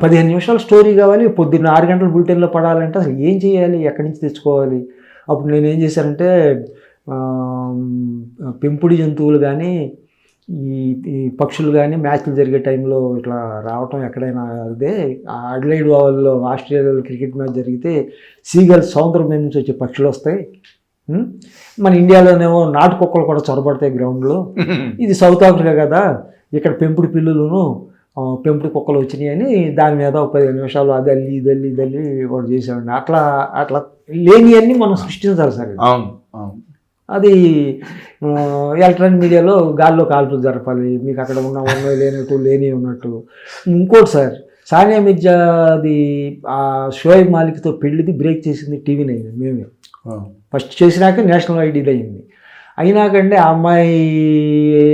C: 15 నిమిషాల స్టోరీ కావాలి, పొద్దున్న 6 గంటల బులెటిన్లో పడాలంటే అసలు ఏం చేయాలి, ఎక్కడి నుంచి తెచ్చుకోవాలి? అప్పుడు నేను ఏం చేశానంటే పెంపుడు జంతువులు కానీ ఈ పక్షులు కానీ మ్యాచ్లు జరిగే టైంలో ఇట్లా రావటం ఎక్కడైనా అదే అడ్లైడ్ ఓవల్లో ఆస్ట్రేలియాలో క్రికెట్ మ్యాచ్ జరిగితే సీగల్స్ సముద్రం మీద నుంచి వచ్చే పక్షులు వస్తాయి. మన ఇండియాలోనేమో నాటు కుక్కలు కూడా చొరబడతాయి గ్రౌండ్లో. ఇది సౌత్ ఆఫ్రికా కదా, ఇక్కడ పెంపుడు పిల్లులను పెంపుడు కుక్కలు వచ్చినాయి అని దాని మీద ఒక 15 నిమిషాలు అది అల్లి వాడు చేసామండి. అట్లా లేనివన్నీ మనం సృష్టించాలి సార్. అది ఎలక్ట్రానిక్ మీడియాలో గాల్లో కాల్పులు జరపాలి, మీకు అక్కడ ఉన్నవి లేనట్టు లేని ఉన్నట్టు. ఇంకోటి సార్, సానియా మిర్జాది షోయబ్ మాలిక్తో పెళ్ళిది బ్రేక్ చేసింది టీవీ9 మేమే. ఫస్ట్ చేసినాక నేషనల్ ఐడీది అయింది. అయినాకంటే ఆ అమ్మాయి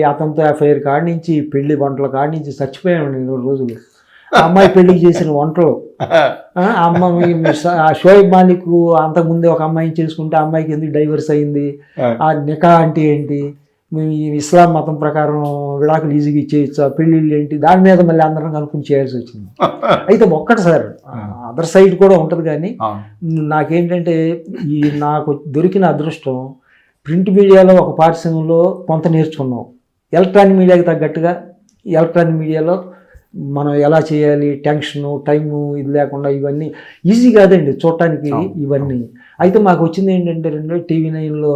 C: అతనితో ఎఫ్ఐఆర్ కాడి నుంచి పెళ్లి వంటల కాడి నుంచి చచ్చిపోయామండి 2 రోజులు. ఆ అమ్మాయి పెళ్లికి చేసిన వంటలు, ఆ అమ్మాయి ఆ షోయబ్ మాలిక్ అంతకుముందే ఒక అమ్మాయిని చేసుకుంటే ఆ అమ్మాయికి ఎందుకు డైవర్స్ అయింది, ఆ నికా అంటే ఏంటి, ఇస్లాం మతం ప్రకారం విడాకులు ఈజీగా ఇచ్చేయచ్చా, పెళ్ళిళ్ళు ఏంటి, దాని మీద మళ్ళీ అందరం కనుక్కొని చేయాల్సి వచ్చింది. అయితే ఒక్కటి సార్, అదర్ సైడ్ కూడా ఉంటుంది. కానీ నాకేంటంటే నాకు దొరికిన అదృష్టం ప్రింట్ మీడియాలో ఒక పార్శ్వంలో కొంత నేర్చుకున్నాం, ఎలక్ట్రానిక్ మీడియాకి తగ్గట్టుగా ఎలక్ట్రానిక్ మీడియాలో మనం ఎలా చేయాలి, టెన్షను టైము ఇది లేకుండా ఇవన్నీ ఈజీ కాదండి చూడటానికి ఇవన్నీ. అయితే మాకు వచ్చింది ఏంటంటే టీవీ9లో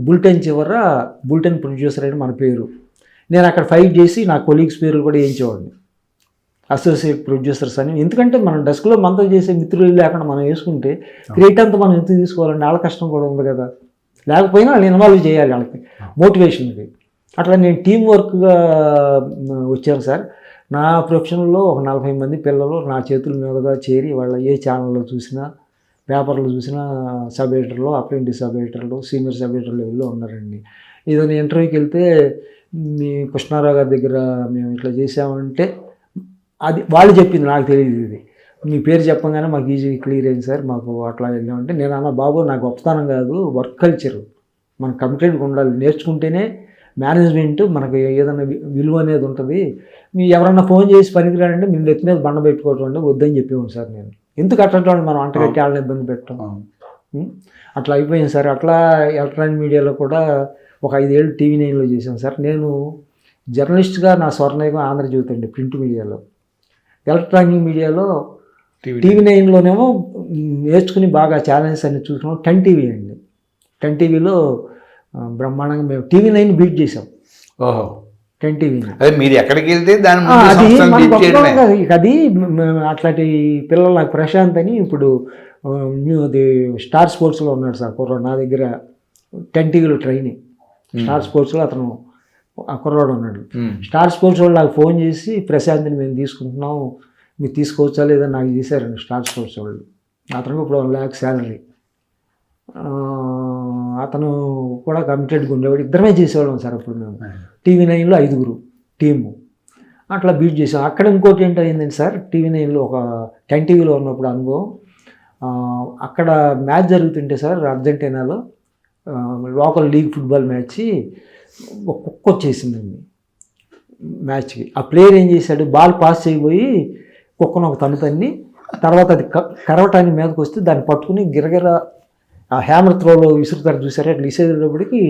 C: బులెటిన్ చివర బులెటిన్ ప్రొడ్యూసర్ అని మన పేరు, నేను అక్కడ ఫైట్ చేసి నా కొలీగ్స్ పేర్లు కూడా వేయించేవాడిని, అసోసియేట్ ప్రొడ్యూసర్స్ అని. ఎందుకంటే మనం డెస్క్లో మనతో చేసే మిత్రులు లేకుండా మనం వేసుకుంటే క్రియేట్ అంతా మనం ఎంత తీసుకోవాలండి, వాళ్ళ కష్టం కూడా ఉంది కదా, లేకపోయినా వాళ్ళు ఇన్వాల్వ్ చేయాలి వాళ్ళకి మోటివేషన్కి. అట్లా నేను టీం వర్క్గా వచ్చాను సార్. నా ప్రొఫెషన్లో ఒక 40 మంది పిల్లలు నా చేతుల మీదుగా చేరి వాళ్ళ ఏ ఛానల్లో చూసినా పేపర్లు చూసినా సబ్ ఎడిటర్లు, అప్రెంటిస్ సబ్ ఎడిటర్లు, సీనియర్ సబ్ ఎడిటర్ లెవెల్లో ఉన్నారండి. ఏదైనా ఇంటర్వ్యూకి వెళ్తే మీ కృష్ణారావు గారి దగ్గర మేము ఇట్లా చేసామంటే అది వాళ్ళు చెప్పింది, నాకు తెలియదు. ఇది మీ పేరు చెప్పగానే మాకు ఈజీ క్లియర్ అయింది సార్, మాకు అట్లా వెళ్ళామంటే నేను అన్న బాబు నా గొప్పతనం కాదు, వర్క్ కల్చర్ మనకు కమిటెడ్గా ఉండాలి, నేర్చుకుంటేనే మేనేజ్మెంట్ మనకు ఏదైనా విలువ అనేది ఉంటుంది. మీరు ఎవరన్నా ఫోన్ చేసి పనికిరాడంటే మీరు నెత్తి మీద బండ పెట్టుకోవటం అంటే వద్దని చెప్పేవాడు సార్ నేను. ఎందుకు అట్లా మనం అంటగట్టి వాళ్ళని ఇబ్బంది పెట్టడం, అట్లా అయిపోయింది సార్. అట్లా ఎలక్ట్రానిక్ మీడియాలో కూడా ఒక 5 ఏళ్ళు టీవీ9లో చేశాను సార్. నేను జర్నలిస్ట్గా నా స్వర్ణయుగం ఆంధ్రజ్యోతి అండి ప్రింట్ మీడియాలో. ఎలక్ట్రానిక్ మీడియాలో టీవీ9లోనేమో నేర్చుకుని బాగా ఛాలెంజెస్ అన్ని చూసుకున్నాం. 10 టీవీ అండి, 10 టీవీలో బ్రహ్మాండంగా మేము టీవీ9 బీట్ చేసాం. 10 టీవీ
B: అదే మీరు ఎక్కడికి వెళ్తే దాని
C: అది అట్లాంటి పిల్లలు. నాకు ప్రశాంత్ అని ఇప్పుడు అది స్టార్ స్పోర్ట్స్లో ఉన్నాడు సార్ కుర్రాడు, నా దగ్గర 10 టీవీలో ట్రైనింగ్. స్టార్ స్పోర్ట్స్లో అతను ఆ కుర్రాడు ఉన్నాడు. స్టార్ స్పోర్ట్స్ వాళ్ళు నాకు ఫోన్ చేసి ప్రశాంత్ని మేము తీసుకుంటున్నాం, మీరు తీసుకోవచ్చా లేదా నాకు చేశారండి స్టార్ స్పోర్ట్స్ వాళ్ళు. అతనికి ఇప్పుడు 1 lakh శాలరీ. అతను కూడా కమిటెడ్గా ఉండేవాడు. ఇద్దరమే చేసేవాళ్ళం సార్ అప్పుడు మేము. టీవీ9లో 5 టీము అట్లా బీట్ చేసాం. అక్కడ ఇంకోటి ఏంటయిందండి సార్, టీవీ9లో ఒక 10 టీవీలో ఉన్నప్పుడు అనుభవం. అక్కడ మ్యాచ్ జరుగుతుంటే సార్ అర్జెంటీనాలో లోకల్ లీగ్ ఫుట్బాల్ మ్యాచ్, ఒక కుక్క వచ్చేసిందండి మ్యాచ్కి. ఆ ప్లేయర్ ఏం చేశాడు, బాల్ పాస్ చేయబోయి కుక్కను ఒక తన్ని తర్వాత అది కరవటానికి మీదకి వస్తే దాన్ని పట్టుకుని గిరగిర ఆ హ్యామర్ త్రోలో విసురుతారు చూసారు, అట్లా విసిరేటప్పటికి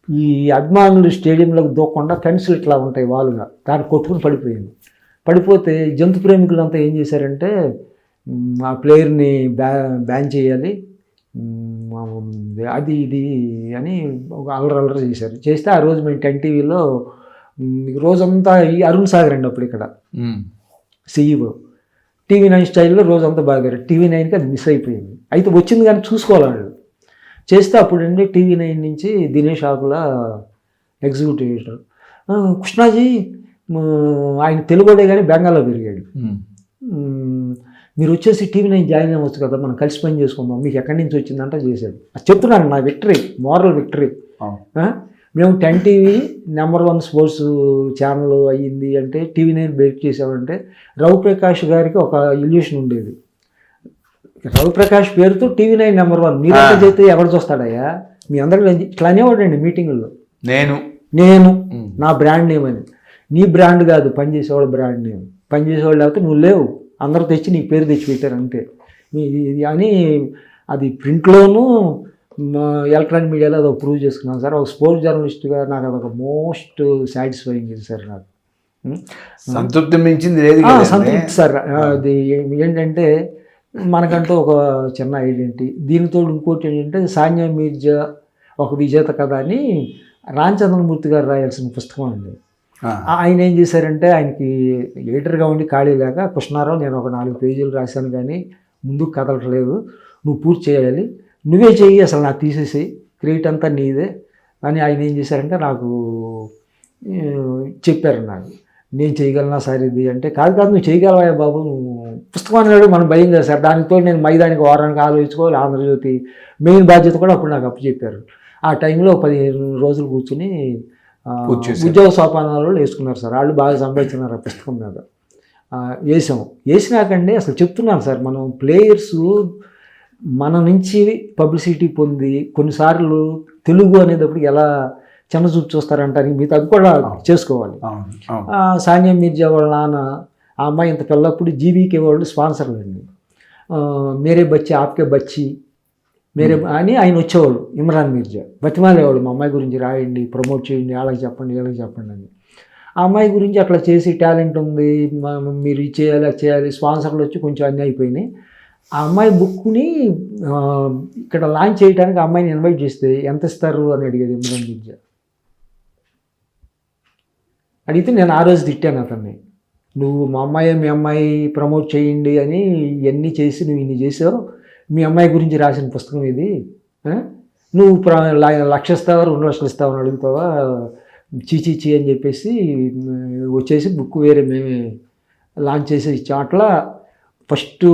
C: ఈ అభిమానులు స్టేడియంలోకి దూకకుండా ఫెన్స్లు ఇట్లా ఉంటాయి వాలుగా, దాన్ని కొట్టుకుని పడిపోయింది. పడిపోతే జంతు ప్రేమికులంతా ఏం చేశారంటే ఆ ప్లేయర్ని బ్యాన్ చేయాలి అది ఇది అని ఒక అల్లరి చేశారు. చేస్తే ఆ రోజు మేము 10 టీవీలో రోజంతా ఈ అరుణ్ సాగర్ అండి అప్పుడు ఇక్కడ CEO టీవీ9 స్టైల్లో రోజంతా బాగారు. టీవీ9కి అది మిస్ అయిపోయింది. అయితే వచ్చింది కానీ చూసుకోవాలి వాళ్ళు చేస్తే అప్పుడు అండి టీవీ9 నుంచి దినేష్ ఆకుల ఎగ్జిక్యూటివ్ ఎడిటర్, కృష్ణాజీ ఆయన తెలుగుడే కానీ బెంగాల్లో పెరిగాడు, మీరు వచ్చేసి టీవీ9 జాయిన్ అవ్వచ్చు కదా, మనం కలిసి పని చేసుకుందాం, మీకు ఎక్కడి నుంచి వచ్చిందంటే చేశాడు. అది చెప్తున్నాను, నా విక్టరీ, మోరల్ విక్టరీ. మేము 10 టీవీ #1 స్పోర్ట్స్ ఛానల్ అయ్యింది అంటే TV9 బ్రేక్ చేసామంటే రవిప్రకాష్ గారికి ఒక ఇల్యూషన్ ఉండేది. రవిప్రకాష్ పేరుతో TV9 #1 మీరంతా చేస్తే ఎవరు చూస్తాడయ్యా, మీ అందరికీ ఇట్లా అనేవాడండి మీటింగుల్లో. నేను నా బ్రాండ్ నేమ్ అని. నీ బ్రాండ్ కాదు, పనిచేసేవాళ్ళ బ్రాండ్ నేమ్. పనిచేసేవాళ్ళు లేకపోతే నువ్వు లేవు, అందరూ తెచ్చి నీ పేరు తెచ్చి పెట్టారు అంతే అని. అది ప్రింట్లోనూ ఎలక్ట్రానిక్ మీడియాలో అది ప్రూవ్ చేసుకున్నాను సార్. ఒక స్పోర్ట్స్ జర్నలిస్ట్గా నాకు అదొక మోస్ట్ సాటిస్ఫైయింగ్ ఇది సార్. నాకు
B: సంతృప్తి మించింది లేదు.
C: సంతృప్తి సార్. అది ఏంటంటే మనకంటూ ఒక చిన్న ఐడెంటిటీ. దీనితో ఇంకోటి ఏంటంటే సానియా మీర్జా ఒక విజేత కథ అని రామచంద్రమూర్తి గారు రాయాల్సిన పుస్తకం అండి. ఆయన ఏం చేశారంటే ఆయనకి ఎడిటర్గా ఉండి ఖాళీ లేక, కృష్ణారావు నేను ఒక 4 పేజీలు రాశాను కానీ ముందుకు కదలట్లేదు, నువ్వు పూర్తి చేయాలి, నువ్వే చెయ్యి, అసలు నాకు తీసేసి క్రెడిట్ అంతా నీదే అని ఆయన ఏం చేశారంటే నాకు చెప్పారు. నాకు నేను చేయగలనా సార్ ఇది అంటే, కాదు నువ్వు చేయగలవా బాబు, నువ్వు పుస్తకం అన్నాడు మనం భయం కదా సార్. దానితో నేను మైదానికి వారానికి ఆలోచించుకోవాలి. ఆంధ్రజ్యోతి మెయిన్ బాధ్యత కూడా అప్పుడు నాకు అప్పచెప్పారు. ఆ టైంలో 15 రోజులు కూర్చుని ఉద్యోగ సోపానాలు వేసుకున్నారు సార్. వాళ్ళు బాగా సంపాదించున్నారు ఆ పుస్తకం మీద. వేసినాకండి అసలు చెప్తున్నాను సార్, మనం ప్లేయర్స్ మన నుంచి పబ్లిసిటీ పొంది కొన్నిసార్లు తెలుగు అనేటప్పుడు ఎలా చిన్న చూపు చూస్తారంటారు, మీతో అది కూడా చేసుకోవాలి. సానియా మీర్జా వాళ్ళ నాన్న ఆ అమ్మాయి ఇంత పిల్లప్పుడు జీవీకే వాళ్ళు స్పాన్సర్లు అండి. మేరే బచ్చి ఆప్కే బచ్చి మేరే అని ఆయన వచ్చేవాళ్ళు. ఇమ్రాన్ మీర్జా బతిమాలేవాళ్ళు, మా అమ్మాయి గురించి రాయండి, ప్రమోట్ చేయండి, వాళ్ళకి చెప్పండి వీళ్ళకి చెప్పండి అని. ఆ అమ్మాయి గురించి అట్లా చేసి టాలెంట్ ఉంది, మీరు ఇది చేయాలి అది చేయాలి, స్పాన్సర్లు వచ్చి కొంచెం అన్నీ అయిపోయినాయి. ఆ అమ్మాయి బుక్ని ఇక్కడ లాంచ్ చేయడానికి ఆ అమ్మాయిని ఇన్వైట్ చేస్తే ఎంత ఇస్తారు అని అడిగాడు ఇమ్రాన్ మీర్జా. అడిగితే నేను ఆ రోజు తిట్టాను అతన్ని, నువ్వు మీ అమ్మాయి ప్రమోట్ చేయండి అని ఇవన్నీ చేసి నువ్వు ఇన్ని చేసావు, మీ అమ్మాయి గురించి రాసిన పుస్తకం ఇది, నువ్వు 1 లక్ష ఇస్తావా 2 లక్షలు ఇస్తావా అని అడుగుతావా, చీ అని చెప్పేసి వచ్చేసి బుక్ వేరే మేమే లాంచ్ చేసి ఇచ్చాం. అట్లా ఫస్ట్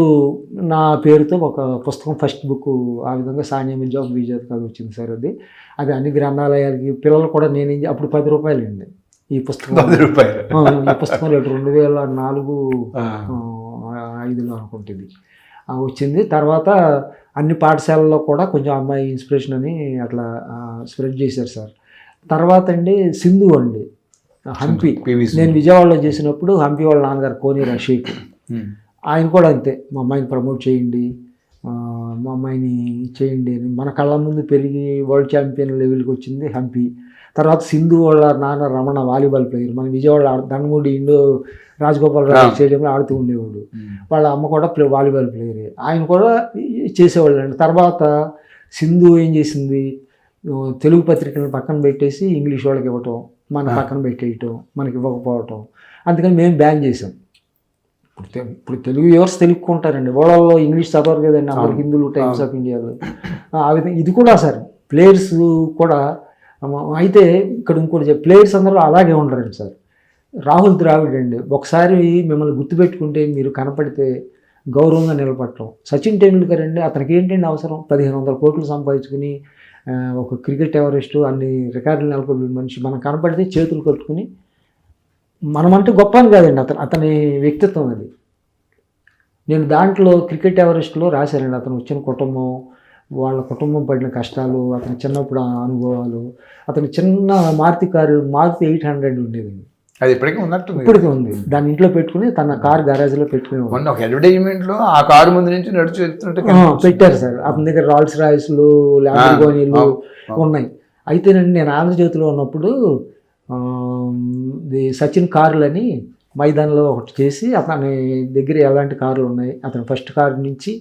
C: నా పేరుతో ఒక పుస్తకం, ఫస్ట్ బుక్ ఆ విధంగా సానియా మీర్జా విజేత కథ వచ్చింది సార్. అది అన్ని గ్రంథాలయాలకి పిల్లలు కూడా నేను అప్పుడు 10 రూపాయలు అండి ఈ పుస్తకం. 10 రూపాయలు ఈ పుస్తకం 2004, 2005లో అనుకుంటుంది వచ్చింది. తర్వాత అన్ని పాఠశాలల్లో కూడా కొంచెం అమ్మాయి ఇన్స్పిరేషన్ అని అట్లా స్ప్రెడ్ చేశారు సార్. తర్వాత అండి సింధు అండి, హంపి. నేను విజయవాడలో చేసినప్పుడు హంపి వాళ్ళ నాన్నగారు కోనేరు అషేక్, ఆయన కూడా అంతే, మా అమ్మాయిని ప్రమోట్ చేయండి, మా అమ్మాయిని చేయండి అని. మన కళ్ళ ముందు పెరిగి వరల్డ్ ఛాంపియన్ లెవెల్కి వచ్చింది హంపి. తర్వాత సింధు వాళ్ళ నాన్న రమణ వాలీబాల్ ప్లేయర్, మన విజయవాడ దండమూడి ఇండో రాజగోపాలరావు స్టేడియంలో ఆడుతూ ఉండేవాడు. వాళ్ళ అమ్మ కూడా వాలీబాల్ ప్లేయరే, ఆయన కూడా చేసేవాళ్ళు అండి. తర్వాత సింధు ఏం చేసింది, తెలుగు పత్రికలను పక్కన పెట్టేసి ఇంగ్లీష్ వాళ్ళకి ఇవ్వటం, మన పక్కన పెట్టేయటం, మనకి ఇవ్వకపోవటం. అందుకని మేము బ్యాన్ చేసాం. ఇప్పుడు తెలుగు వ్యూవర్స్ తెలుగుకుంటారండి, ఓడల్లో ఇంగ్లీష్ చదవరు కదండి అందరు, హిందువులు టైమ్స్ ఆఫ్ ఇండియాలో. ఆ విధంగా ఇది కూడా సార్ ప్లేయర్స్ కూడా. అయితే ఇక్కడ ఇంకోటి ప్లేయర్స్ అందరూ అలాగే ఉండరండి సార్. రాహుల్ ద్రావిడ్ అండి, ఒకసారి మిమ్మల్ని గుర్తుపెట్టుకుంటే మీరు కనపడితే గౌరవంగా నిలబడటం. సచిన్ టెండూల్కర్ అండి, అతనికి ఏంటండి అవసరం, 1500 కోట్లు సంపాదించుకుని ఒక క్రికెట్ ఎవరెస్ట్ అన్ని రికార్డులు నెలకొల్పిన మనిషి, మనం కనపడితే చేతులు కట్టుకుని మనమంటే గొప్ప అని కాదండి, అతని వ్యక్తిత్వం అది. నేను దాంట్లో క్రికెట్ ఎవరెస్ట్లో రాశానండి అతను వచ్చిన కుటుంబం, వాళ్ళ కుటుంబం పడిన కష్టాలు, అతని చిన్నప్పుడు అనుభవాలు. అతని చిన్న మారుతి 800 ఉండేదండి,
B: అది ఇప్పటికీ ఉన్నట్టుంది.
C: ఇప్పటికీ ఉంది, దాన్ని ఇంట్లో పెట్టుకుని తన కార్ గరాజ్లో పెట్టుకుని
B: ఒక అడ్వర్టైజ్మెంట్లో ఆ కారు ముందు నుంచి నడిచి వెళ్తుంటే
C: పెట్టారు సార్. అతని దగ్గర రాల్స్ రాయిస్లు, ల్యాంబోర్గినీలు ఉన్నాయి. అయితేనండి నేను ఆంధ్రజ్యోతిలో ఉన్నప్పుడు సచిన్ కార్లు అని మైదానంలో ఒకటి చేసి అతని దగ్గర ఎలాంటి కార్లు ఉన్నాయి, అతని ఫస్ట్ కారు నుంచి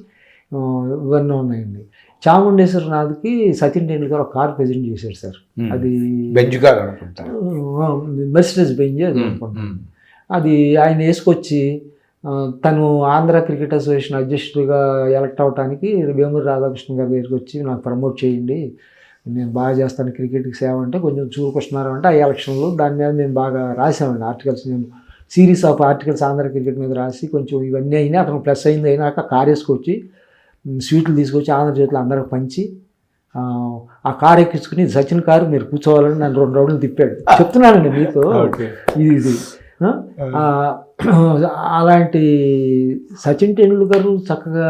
C: ఇవన్నీ ఉన్నాయండి. చాముండేశ్వరనాథ్కి సచిన్ టెండూల్కర్ ఒక కార్ ప్రెజెంట్ చేశారు సార్. అది
B: బెంజ్ కార్ అనుకుంటా,
C: మెర్సిడెస్ బెంజ్ అది అనుకుంటాను. అది ఆయన వేసుకొచ్చి తను ఆంధ్ర క్రికెట్ అసోసియేషన్ అధ్యక్షుడిగా ఎలక్ట్ అవడానికి వేమూరి రాధాకృష్ణ గారి దగ్గరికి వచ్చి నాకు ప్రమోట్ చేయండి, నేను బాగా చేస్తాను క్రికెట్కి సేవ అంటే కొంచెం చూరుకొస్తున్నారు అంటే ఆ ఎలక్షన్లో దాని మీద నేను బాగా రాసామండి ఆర్టికల్స్. నేను series of articles Andhra cricket మీద రాసి కొంచెం ఇవన్నీ అయినా అతను ప్లస్ అయింది. అయినాక కార్ వేసుకొచ్చి స్వీట్లు తీసుకొచ్చి ఆంధ్రజ్యోతిలో అందరికి పంచి ఆ కారు ఎక్కించుకుని సచిన్ కారు మీరు కూర్చోవాలని నన్ను 2 రౌండ్లు తిప్పాడు. చెప్తున్నానండి మీతో ఇది ఆ, అలాంటి సచిన్ టెండూల్కర్ చక్కగా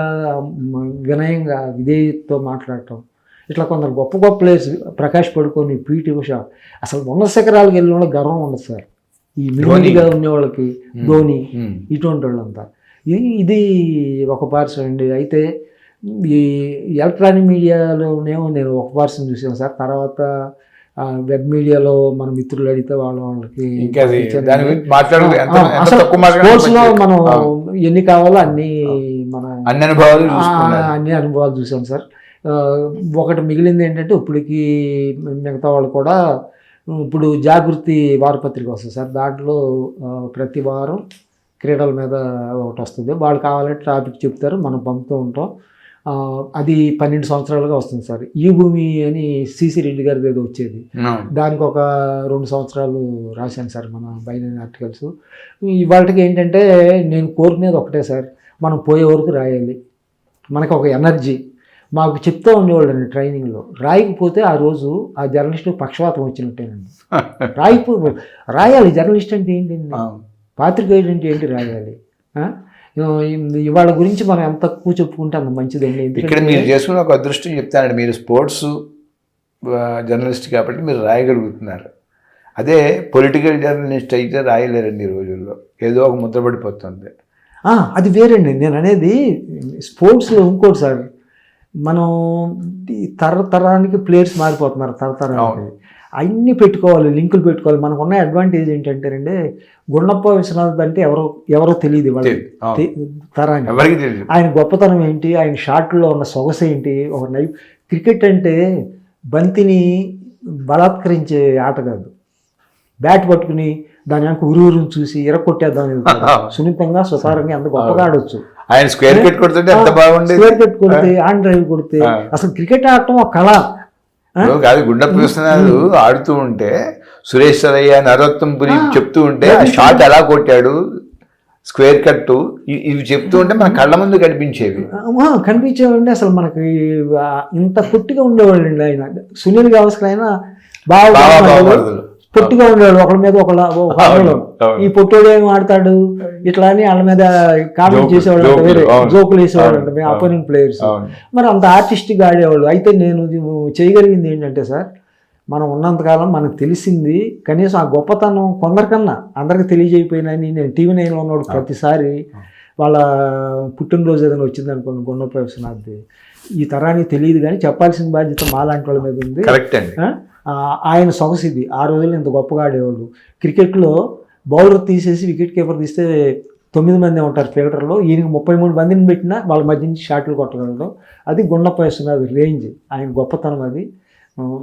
C: వినయంగా విధేయతతో మాట్లాడటం, ఇట్లా కొందరు గొప్ప గొప్ప ప్లేయర్స్ ప్రకాష్ పడుకొని పీటీ ఉష అసలు ఉన్న శిఖరాలకు వెళ్ళిన వాళ్ళకి గర్వం ఉండదు సార్. ఈ మిడిగా ఉండేవాళ్ళకి ధోని ఇటువంటి వాళ్ళంతా ఇది ఒక పార్శ్వం అండి. అయితే ఈ ఎలక్ట్రానిక్ మీడియాలోనేమో నేను ఒక పార్శ్వం చూసాను సార్. తర్వాత వెబ్ మీడియాలో మన మిత్రులు అడిగితే వాళ్ళకి స్పోర్ట్స్లో మనం ఎన్ని కావాలో అన్ని అనుభవాలు చూసాం సార్. ఒకటి మిగిలింది ఏంటంటే ఇప్పటికి మిగతా వాళ్ళు కూడా ఇప్పుడు జాగృతి వారపత్రిక వస్తుంది సార్. దాంట్లో ప్రతి వారం క్రీడల మీద ఒకటి వస్తుంది. వాళ్ళు కావాలంటే టాపిక్ చెప్తారు, మనం పంపుతూ ఉంటాం. అది 12 సంవత్సరాలుగా వస్తుంది సార్. ఈ భూమి అని సిసి రెడ్డి గారిది ఏదో వచ్చేది, దానికి ఒక 2 సంవత్సరాలు రాశాను సార్ మన బైనరీ ఆర్టికల్స్. ఇవాళకి ఏంటంటే నేను కోరుకునేది ఒకటే సార్, మనం పోయే వరకు రాయాలి. మనకు ఒక ఎనర్జీ మాకు చెప్తూ ఉండేవాళ్ళండి ట్రైనింగ్లో. రాయకపోతే ఆ రోజు ఆ జర్నలిస్టు పక్షవాతం వచ్చినట్టేనండి. రాయాలి. జర్నలిస్ట్ అంటే ఏంటండి, పాత్రికేయుడు అంటే ఏంటి, రాయాలి. ఇవాళ గురించి మనం ఎంత తక్కువ చెప్పుకుంటే అంత మంచిదండి.
B: ఇక్కడ మీరు చేసుకున్న ఒక అదృష్టం చెప్తానండి, మీరు స్పోర్ట్స్ జర్నలిస్ట్ కాబట్టి మీరు రాయగలుగుతున్నారు. అదే పొలిటికల్ జర్నలిస్ట్ అయితే రాయలేరండి ఈ రోజుల్లో, ఏదో ఒక ముద్రపడిపోతుంది.
C: అది వేరండి. నేను అనేది స్పోర్ట్స్లో ఇంకోటి సార్, మనం తరతరానికి ప్లేయర్స్ మారిపోతున్నారు. తరతరానికి అన్నీ పెట్టుకోవాలి, లింకులు పెట్టుకోవాలి. మనకున్న అడ్వాంటేజ్ ఏంటంటేనండి, గుండప్ప విశ్వనాథ్ అంటే ఎవరో తెలియదు వాళ్ళకి, తరానికి. ఆయన గొప్పతనం ఏంటి, ఆయన షాట్లో ఉన్న సొగసు ఏంటి, ఒక క్రికెట్ అంటే బంతిని బలాత్కరించే ఆట కాదు. బ్యాట్ పట్టుకుని దాని యొక్క ఉరువురుని చూసి ఇరకొట్టేద్దాం, సున్నితంగా సుతారంగా ఎంత గొప్పగా ఆడొచ్చు.
B: ఆయన స్క్వేర్ కట్ కొడితే ఎంత బాగుండేది,
C: స్క్వేర్ కట్ కొడితే ఆన్ డ్రైవ్ కొడితే అసలు క్రికెట్ ఆడటం ఒక కళ
B: కాదు. గుండప్ప విశ్వనాథ్ ఆడుతూ ఉంటే సురేష్ సరయ్య, నరోత్తం పురి చెప్తూ ఉంటే ఆ షాట్ ఎలా కొట్టాడు, స్క్వేర్ కట్టు, ఇవి చెప్తూ ఉంటే మన కళ్ళ ముందు కనిపించేవి.
C: అసలు మనకి ఇంత పొట్టిగా ఉండేవాళ్ళండి ఆయన. సునీల్ గవాస్కర్ అయినా బాగా పొట్టిగా ఉండేవాడు. ఒకళ్ళ మీద ఒకళ్ళు ఈ పొట్టోడు ఏమి ఆడతాడు ఇట్లా అని వాళ్ళ మీద కామెంట్ చేసేవాళ్ళు, వేరే జోకులు వేసేవాళ్ళు అంటే మేము అపోజింగ్ ప్లేయర్స్. మరి అంత ఆర్టిస్టిక్గా ఆడేవాళ్ళు. అయితే నేను చేయగలిగింది ఏంటంటే సార్, మనం ఉన్నంతకాలం మనకు తెలిసింది కనీసం ఆ గొప్పతనం కొందరికన్నా అందరికి తెలియజేయిపోయినని నేను టీవీ 9లో ఉన్నవాడు ప్రతిసారి వాళ్ళ పుట్టినరోజు ఏదైనా వచ్చింది అనుకోండి, గుండప్ప విశ్వనాథ్ది, ఈ తరానికి తెలియదు కానీ చెప్పాల్సిన బాధ్యత మాలాంటి వాళ్ళ మీద ఉంది. ఆయన సొగసు ఇది. ఆ రోజుల్లో ఇంత గొప్పగా ఆడేవాళ్ళు. క్రికెట్లో బౌలర్ తీసేసి వికెట్ కీపర్ తీస్తే 9 మంది ఉంటారు ఫీల్డర్లో, ఈయనకి 33 మందిని పెట్టినా వాళ్ళ మధ్య నుంచి షాట్లు కొట్టగలడు. అది గుండప్ప విశ్వనాథ్ రేంజ్, ఆయన గొప్పతనం. అది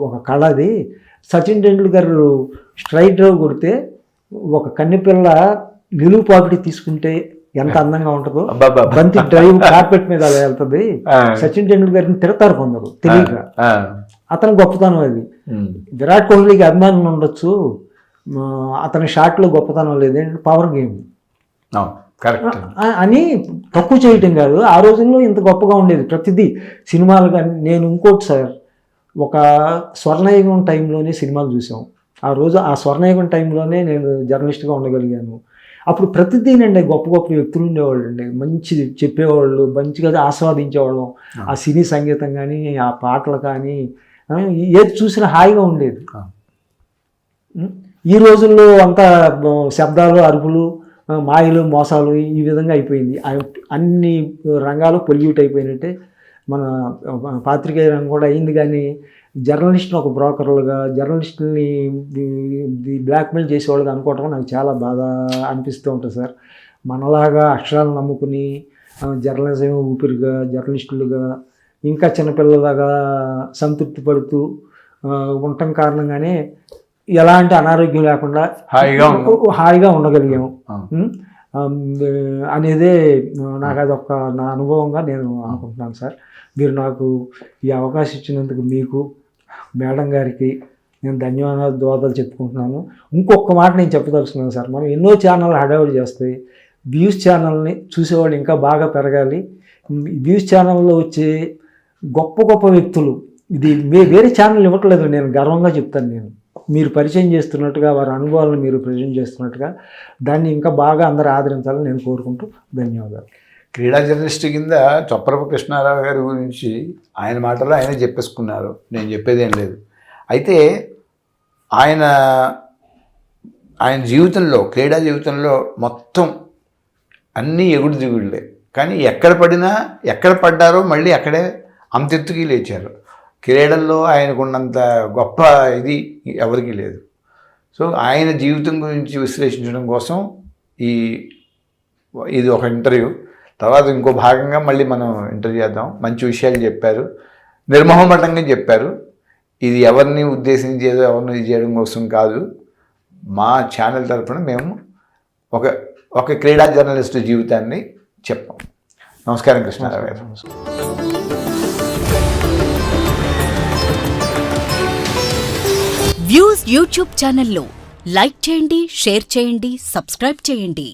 C: ఒక కళ. అది సచిన్ టెండూల్కర్ స్ట్రైట్ డ్రైవ్ కొడితే ఒక కన్నెపిల్ల నిలువు పాపిడి తీసుకుంటే ఎంత అందంగా ఉంటుందో, బంతి డ్రైవ్ కార్పెట్ మీద అలా వెళ్తుంది. సచిన్ టెండూల్కర్ని తిడతారు కొందరు తెలియక, అతని గొప్పతనం అది. విరాట్ కోహ్లీకి అభిమానం ఉండొచ్చు, అతని షాట్లో గొప్పతనం లేదంటే పవర్ గేమ్ అని తక్కువ చేయటం కాదు. ఆ రోజుల్లో ఇంత గొప్పగా ఉండేది ప్రతిదీ సినిమాలు. కానీ నేను ఇంకోటి సార్, ఒక స్వర్ణయుగం టైంలోనే సినిమాలు చూసాం. ఆ రోజు ఆ స్వర్ణయుగం టైంలోనే నేను జర్నలిస్ట్గా ఉండగలిగాను. అప్పుడు ప్రతిదీనండి గొప్ప గొప్ప వ్యక్తులు ఉండేవాళ్ళు అండి, మంచి చెప్పేవాళ్ళు, మంచిగా ఆస్వాదించేవాళ్ళం. ఆ సినీ సంగీతం కానీ, ఆ పాటలు కానీ, ఏది చూసినా హాయిగా ఉండేది. ఈ రోజుల్లో అంతా శబ్దాలు, అరుపులు, మాయలు, మోసాలు ఈ విధంగా అయిపోయింది. అన్ని రంగాలు పొల్యూట్ అయిపోయినట్టే మన పాత్రికేయ రంగం కూడా అయింది. కానీ జర్నలిస్ట్ని ఒక బ్రోకర్లుగా, జర్నలిస్టుని బ్లాక్మెయిల్ చేసేవాళ్ళుగా అనుకోవటం నాకు చాలా బాధ అనిపిస్తూ ఉంటుంది సార్. మనలాగా అక్షరాలు నమ్ముకుని జర్నలిజం ఊపిరిగా, జర్నలిస్టులుగా ఇంకా చిన్నపిల్లలాగా సంతృప్తి పడుతూ ఉండటం కారణంగానే ఎలాంటి అనారోగ్యం లేకుండా హాయిగా ఉండగలిగాము అనేదే నాకు అదొక నా అనుభవంగా నేను అనుకుంటున్నాను సార్. మీరు నాకు ఈ అవకాశం ఇచ్చినందుకు మీకు, మేడం గారికి నేను ధన్యవాదాలు చెప్పుకుంటున్నాను. ఇంకొక మాట నేను చెప్పదలుచుకున్నాను సార్, మనం ఎన్నో ఛానల్ హడావుడి చేస్తాయి, వ్యూస్ ఛానల్ని చూసేవాళ్ళు ఇంకా బాగా పెరగాలి. వ్యూస్ ఛానల్లో వచ్చే గొప్ప గొప్ప వ్యక్తులు ఇది వేరే ఛానల్ ఇవ్వట్లేదు, నేను గర్వంగా చెప్తాను. నేను మీరు పరిచయం చేస్తున్నట్టుగా, వారి అనుభవాలను మీరు ప్రజెంట్ చేస్తున్నట్టుగా దాన్ని ఇంకా బాగా అందరూ ఆదరించాలని నేను కోరుకుంటూ ధన్యవాదాలు.
B: క్రీడా జర్నలిస్ట్ కింద చొప్పరపు కృష్ణారావు గారి గురించి ఆయన మాటలో ఆయన చెప్పేసుకున్నారు, నేను చెప్పేదేం లేదు. అయితే ఆయన జీవితంలో, క్రీడా జీవితంలో మొత్తం అన్నీ ఎగుడు దిగుడులే, కానీ ఎక్కడ పడ్డారో మళ్ళీ అక్కడే అంతెత్తుకి లేచారు. క్రీడల్లో ఆయనకున్నంత గొప్ప ఇది ఎవరికీ లేదు. సో ఆయన జీవితం గురించి విశ్లేషించడం కోసం ఇది ఒక ఇంటర్వ్యూ. తర్వాత ఇంకో భాగంగా మళ్ళీ మనం ఇంటర్వ్యూ చేద్దాం. మంచి విషయాలు చెప్పారు, నిర్మోహమాటంగా చెప్పారు. ఇది ఎవరిని ఉద్దేశించి ఏదో ఎవరిని ఇది చేయడం కోసం కాదు. మా ఛానల్ తరఫున మేము ఒక క్రీడా జర్నలిస్ట్ జీవితాన్ని చెప్పాం. నమస్కారం కృష్ణారావు గారు.
D: వ్యూస్ యూట్యూబ్ ఛానల్లో లైక్ చేయండి, షేర్ చేయండి, సబ్స్క్రైబ్ చేయండి.